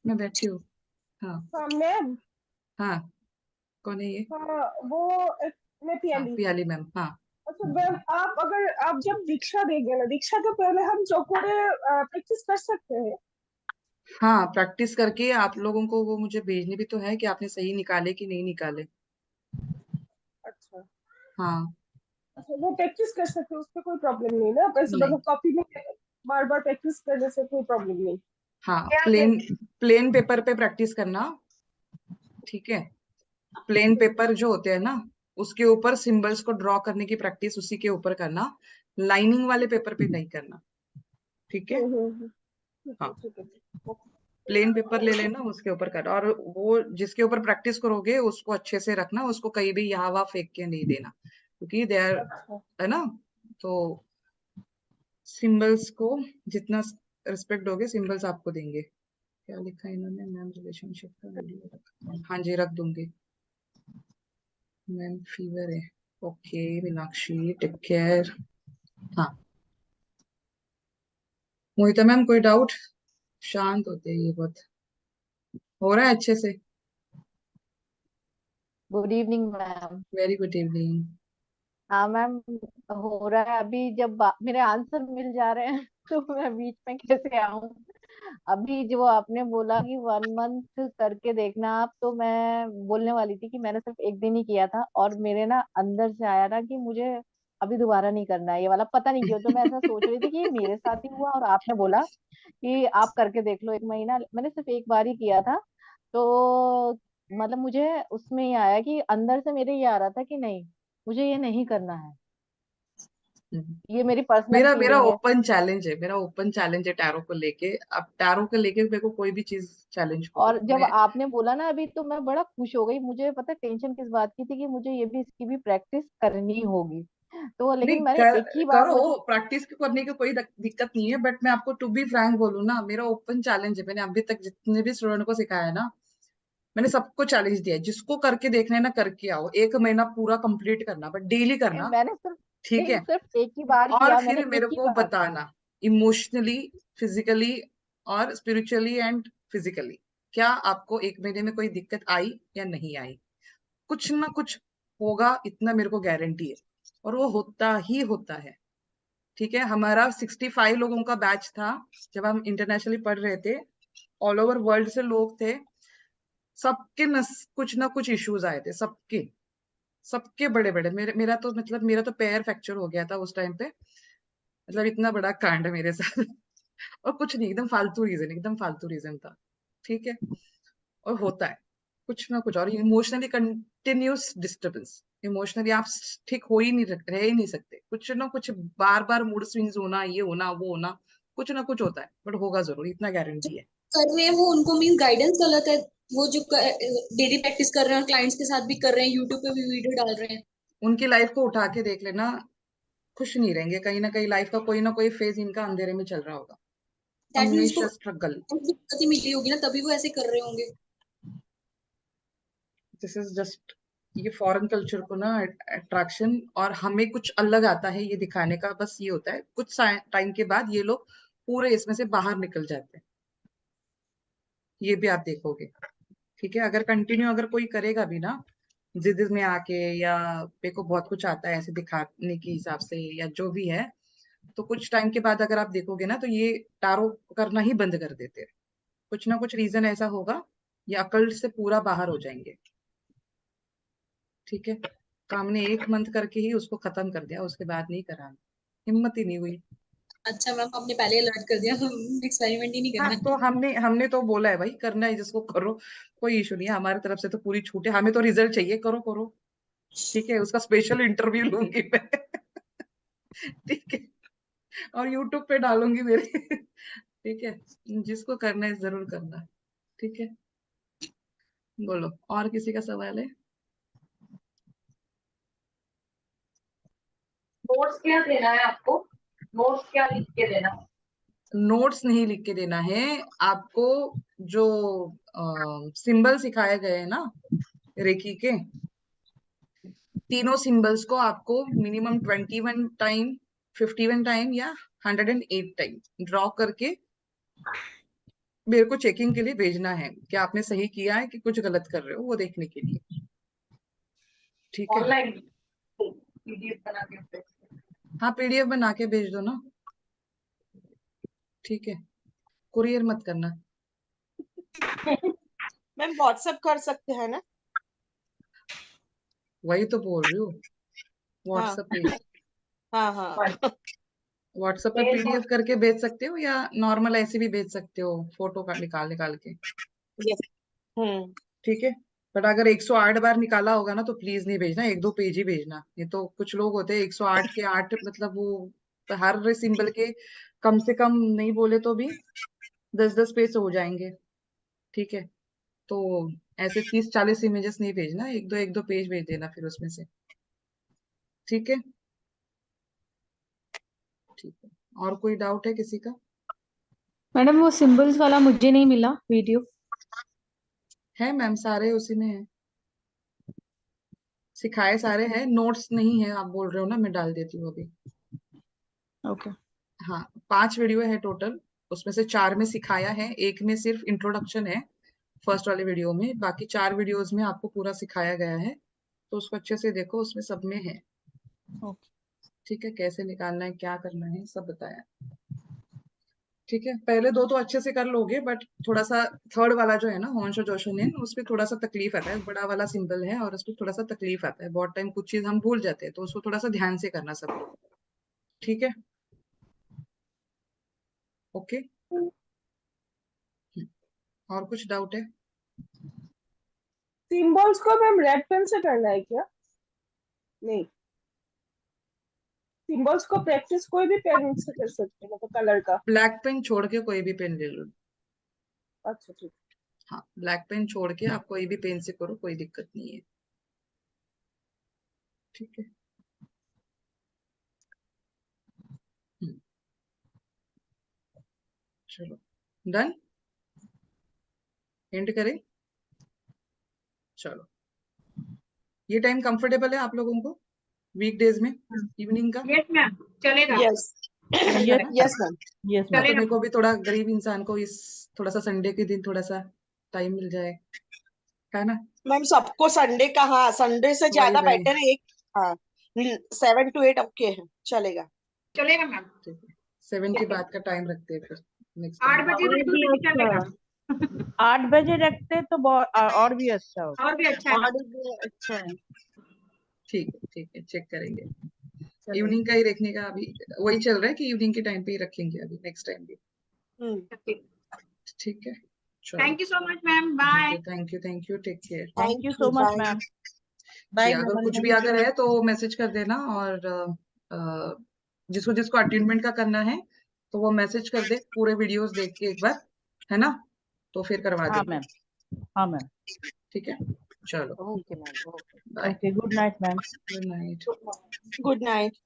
Speaker 1: मैं बैठी हूँ। हाँ
Speaker 9: हाँ मैम।
Speaker 1: हाँ, कौन है ये?
Speaker 9: हाँ वो मैं
Speaker 1: हाँ,
Speaker 9: पियाली।
Speaker 1: पियाली मैम, हाँ
Speaker 9: अच्छा मैम, आप अगर आप जब दीक्षा देंगे ना, दीक्षा के पहले हम चौकोरे प्रैक्टिस कर सकते हैं?
Speaker 1: हाँ, प्रैक्टिस करके आप लोगों को वो मुझे भेजने भी तो है कि आपने सही निकाले कि नहीं निकाले।
Speaker 9: अच्छा
Speaker 1: हाँ,
Speaker 9: अच्छा, वो प्रैक्टिस कर सकते हैं, उससे कोई प्रॉब्लम नहीं ना, पैसे
Speaker 1: नहीं,
Speaker 9: मतलब कॉपी में बार बार प्रैक्टिस करने से कोई प्रॉब्लम नहीं?
Speaker 1: हाँ,
Speaker 6: क्या
Speaker 1: प्लेन प्लेन पेपर पे प्रैक्टिस करना, ठीक है। प्लेन पेपर जो होते हैं ना, उसके ऊपर सिंबल्स को ड्रॉ करने की प्रैक्टिस उसी के ऊपर करना, लाइनिंग वाले पेपर पे नहीं करना, ठीक है।
Speaker 9: ठीक है
Speaker 1: हाँ,
Speaker 9: ठीक है। ओके।
Speaker 1: प्लेन पेपर ले लेना, उसके ऊपर करना, और वो जिसके ऊपर प्रैक्टिस करोगे उसको अच्छे से रखना, उसको कहीं भी यहाँ वहाँ फेंक के नहीं देना, क्योंकि देयर,
Speaker 9: अच्छा
Speaker 1: है ना, तो सिंबल्स को जितना रिस्पेक्ट दोगे सिंबल्स आपको देंगे। क्या लिखा है इन्होंने, मैम रिलेशनशिप का वीडियो रखा, हाँ जी रख दूंगी। मैम फीवर है, ओके मीनाक्षी टेक केयर। हाँ, मोहिता मैम कोई डाउट? शांत होते हैं ये बहुत, हो रहा है अच्छे से।
Speaker 11: Good evening ma'am.
Speaker 1: Very good evening.
Speaker 11: हाँ मैम, हो रहा है अभी, जब मेरे आंसर मिल जा रहे हैं तो मैं बीच में कैसे आऊं? अभी जो आपने बोला कि 1 मंथ करके देखना आप, तो मैं बोलने वाली थी कि मैंने सिर्फ 1 दिन ही किया था और मेरे ना अंदर से आया ना कि मुझे अभी दोबारा नहीं करना है ये वाला, पता नहीं क्यों। तो मैं ऐसा सोच रही थी कि ये मेरे साथ ही हुआ, और आपने बोला कि आप करके देख लो 1 महीना। मैंने सिर्फ एक बार ही किया था, तो मतलब मुझे उसमें ये आया कि अंदर से मेरे ये आ रहा था कि नहीं, मुझे ये नहीं करना है। ये मेरी पर्सनल
Speaker 1: मेरा मेरा
Speaker 11: फीलिंग है।
Speaker 1: ओपन चैलेंज है, मेरा ओपन चैलेंज है टैरो को लेके। अब टैरो को लेके मेरे को कोई भी चीज चैलेंज
Speaker 11: और
Speaker 1: करो,
Speaker 11: जब
Speaker 1: मैं
Speaker 11: आपने बोला ना अभी, तो मैं बड़ा खुश हो गई। मुझे पता है टेंशन किस बात की थी कि मुझे ये भी इसकी भी प्रैक्टिस करनी होगी, तो
Speaker 1: नहीं
Speaker 11: लेकिन मैंने एक ही बार
Speaker 1: करो।
Speaker 11: वो
Speaker 1: प्रैक्टिस करने की कोई दिक्कत नहीं है, बट मैं आपको टू बी फ्रैंक बोलूँ ना, मेरा ओपन चैलेंज है। मैंने अभी तक जितने भी स्टूडेंट को सिखाया है ना, मैंने सबको चैलेंज दिया है, जिसको करके देखना है ना करके आओ, 1 महीना पूरा कंप्लीट करना, बट डेली करना,
Speaker 11: मैंने सिर्फ
Speaker 1: ठीक
Speaker 11: नहीं,
Speaker 1: है।
Speaker 11: सिर्फ एक ही बार
Speaker 1: और
Speaker 11: किया, मैंने
Speaker 1: फिर मेरे
Speaker 11: एक ही
Speaker 1: को
Speaker 11: बार।
Speaker 1: बताना इमोशनली, फिजिकली और स्पिरिचुअली एंड फिजिकली, क्या आपको 1 महीने में कोई दिक्कत आई या नहीं आई। कुछ ना कुछ होगा, इतना मेरे को गारंटी है, और वो होता ही होता है। ठीक है, हमारा 65 लोगों का बैच था जब हम इंटरनेशनली पढ़ रहे थे, ऑल ओवर वर्ल्ड से लोग थे। सबके कुछ ना कुछ इश्यूज आए थे, सबके सबके बड़े बड़े। मेरा तो पैर फ्रैक्चर हो गया था उस टाइम पे। मतलब इतना बड़ा कांड है मेरे साथ। और कुछ नहीं, एकदम फालतू रीजन, एकदम फालतू रीजन था। ठीक है, और होता है कुछ ना कुछ। और इमोशनली कंटिन्यूस डिस्टर्बेंस, इमोशनली आप ठीक हो ही नहीं रह ही नहीं सकते। कुछ ना कुछ बार बार मूड स्विंग्स होना, ये होना वो होना, कुछ ना कुछ होता है, बट होगा जरूर, इतना गारंटी है।
Speaker 5: कर रहे हैं वो, उनको मीन गाइडेंस गलत है। वो जो डेली प्रैक्टिस कर रहे हैं और क्लाइंट्स के साथ भी कर रहे हैं, यूट्यूब पे भी वीडियो डाल रहे हैं।
Speaker 1: उनकी लाइफ को उठा के देख लेना, खुश नहीं रहेंगे। कहीं ना कहीं लाइफ का कोई ना कोई फेज इनका अंधेरे में चल रहा होगा,
Speaker 5: दैट मीन
Speaker 1: हमेशा
Speaker 5: उसको
Speaker 1: स्ट्रगल।
Speaker 5: गति मिली होगी ना, तभी वो ऐसे कर रहे होंगे।
Speaker 1: दिस इज जस्ट, ये फॉरेन कल्चर को ना अट्रैक्शन, और हमें कुछ अलग आता है ये दिखाने का, बस ये होता है। कुछ टाइम के बाद ये लोग पूरे इसमें से बाहर निकल जाते हैं, ये भी आप देखोगे। ठीक है, अगर कंटिन्यू अगर कोई करेगा भी ना जिद में आके, या मेरे को बहुत कुछ आता है ऐसे दिखाने के हिसाब से, या जो भी है, तो कुछ टाइम के बाद अगर आप देखोगे ना, तो ये टारो करना ही बंद कर देते हैं। कुछ ना कुछ रीजन ऐसा होगा, ये अकल से पूरा बाहर हो जाएंगे। ठीक है, तो हमने 1 मंथ करके ही उसको खत्म कर दिया, उसके बाद नहीं करा, हिम्मत ही नहीं हुई।
Speaker 5: अच्छा मैम, आपने पहले अलर्ट कर दिया, एक्सपेरिमेंट ही नहीं
Speaker 1: हाँ,
Speaker 5: करना।
Speaker 1: तो हमने तो बोला है भाई, करना है जिसको करो, कोई इशू नहीं है, हमारी तरफ से तो पूरी छूट है। हमें तो रिजल्ट चाहिए, करो करो। ठीक है, उसका स्पेशल इंटरव्यू लूंगी मैं। ठीक है, और यूट्यूब पे डालूंगी मेरे। ठीक है, जिसको करना है जरूर करना। ठीक है, बोलो और किसी का सवाल है।
Speaker 6: नोट्स क्या देना है आपको? नोट्स क्या लिख के देना है?
Speaker 1: नोट्स नहीं लिख के देना है आपको। जो सिंबल सिखाए गए हैं ना रेकी के, तीनों सिंबल्स को आपको मिनिमम 21 टाइम, 51 टाइम या 108 टाइम ड्रॉ करके मेरे को चेकिंग के लिए भेजना है कि आपने सही किया है कि कुछ गलत कर रहे हो, वो देखने के लिए। ठीक है,
Speaker 6: ऑनलाइन पीडीएफ बना के भेज देना।
Speaker 1: हाँ पीडीएफ बना के भेज दो ना। ठीक है, कुरियर मत करना।
Speaker 4: मैम व्हाट्सएप कर सकते हैं ना?
Speaker 1: वही तो बोल रही हूँ,
Speaker 4: हाँ
Speaker 1: व्हाट्सएप पे,
Speaker 4: हाँ हाँ।
Speaker 1: व्हाट्सएप पे पीडीएफ करके भेज सकते हो, या नॉर्मल ऐसे भी भेज सकते हो, फोटो का निकाल निकाल के।
Speaker 4: यस।
Speaker 1: ठीक है, बट अगर 108 बार निकाला होगा ना, तो प्लीज नहीं भेजना, 1-2 पेज ही भेजना। ये तो कुछ लोग होते हैं 108 के 8, मतलब वो हर सिंबल के कम से कम नहीं बोले तो भी 10-10 पेज हो जाएंगे। ठीक है, तो ऐसे 30-40 इमेजेस नहीं भेजना, 1-2 पेज भेज देना फिर उसमें से। ठीक है, ठीक है, और कोई डाउट है किसी का।
Speaker 7: मैडम वो सिंबल्स वाला मुझे नहीं मिला वीडियो।
Speaker 1: है मैम, सारे उसी में है, सिखाए सारे हैं, नोट्स नहीं है आप बोल रहे हो ना, मैं डाल देती हूँ अभी।
Speaker 7: ओके।
Speaker 1: हाँ, 5 वीडियो है टोटल, उसमें से 4 में सिखाया है, एक में सिर्फ इंट्रोडक्शन है फर्स्ट वाले वीडियो में, बाकी 4 वीडियोस में आपको पूरा सिखाया गया है। तो उसको अच्छे से देखो, उसमें सब में है।
Speaker 7: ओके।
Speaker 1: ठीक है, कैसे निकालना है, क्या करना है, सब बताया। ठीक है, पहले 2 तो अच्छे से कर लोगे, बट थोड़ा सा थर्ड वाला जो है ना होंशो जोशोनेन, उस पे थोड़ा सा तकलीफ आता है, बड़ा वाला सिंबल है और उस पे थोड़ा सा तकलीफ आता है, बहुत टाइम कुछ चीज हम भूल जाते हैं, तो उसको थोड़ा सा ध्यान से करना सब लोग, ठीक है। ओके, और कुछ डाउट है?
Speaker 9: सिंबल्स को मैम रेड पेन से करना है क्या? नहीं, सिंबल्स को प्रैक्टिस कोई भी पेन से कर सकते हैं, मतलब कलर का।
Speaker 1: ब्लैक पेन छोड़ के कोई भी पेन ले लो।
Speaker 9: अच्छा ठीक।
Speaker 1: हाँ, ब्लैक पेन छोड़ के आप कोई भी पेन से करो, कोई दिक्कत नहीं है, ठीक है। चलो डन, एंड करें। चलो, ये टाइम कंफर्टेबल है आप लोगों को वीकडेज में इवनिंग का?
Speaker 10: यस मैम, चलेगा।
Speaker 9: Yes yes ma'am.
Speaker 3: यस
Speaker 1: हाँ, तो
Speaker 10: चलेगा।
Speaker 1: मेरे को भी थोड़ा गरीब इंसान को इस थोड़ा सा संडे के दिन थोड़ा सा टाइम मिल जाए, है ना?
Speaker 4: मैम सबको संडे का, हाँ संडे से ज्यादा
Speaker 1: वही।
Speaker 4: बेटर है एक, हाँ 7 to 8 ओके है, चलेगा।
Speaker 10: चलेगा मैम,
Speaker 1: ठीक है, 7 के बाद का टाइम रखते हैं फिर नेक्स्ट
Speaker 10: 8
Speaker 1: टाइम।
Speaker 10: बजे
Speaker 3: और
Speaker 10: तक
Speaker 3: भी
Speaker 10: भी
Speaker 3: अच्छा
Speaker 10: चलेगा।
Speaker 3: 8 बजे रखते तो और भी अच्छा होगा।
Speaker 10: और भी अच्छा है
Speaker 8: और
Speaker 10: मैम।
Speaker 8: भी अच्छा है।
Speaker 1: ठीक है, चेक करेंगे। इवनिंग का ही रखने का अभी वही चल रहा है कि इवनिंग के टाइम पे ही रखेंगे अभी नेक्स्ट टाइम भी, ठीक है। चलो,
Speaker 10: thank you so much ma'am, bye.
Speaker 1: Thank you, take care.
Speaker 3: Thank you so much ma'am.
Speaker 8: Bye
Speaker 1: अगर
Speaker 8: मैम।
Speaker 1: कुछ भी अगर है तो मैसेज कर देना, और जिसको जिसको अटेंडमेंट का करना है तो वो मैसेज कर दे, पूरे वीडियोस देख के एक बार, है ना, तो फिर करवा
Speaker 3: हाँ
Speaker 1: देंगे,
Speaker 3: मैम, हाँ मैम।
Speaker 1: ठीक है। चलो,
Speaker 11: okay ma'am, okay.
Speaker 1: Bye,
Speaker 3: okay, good night ma'am.
Speaker 1: Good night.
Speaker 4: Good night.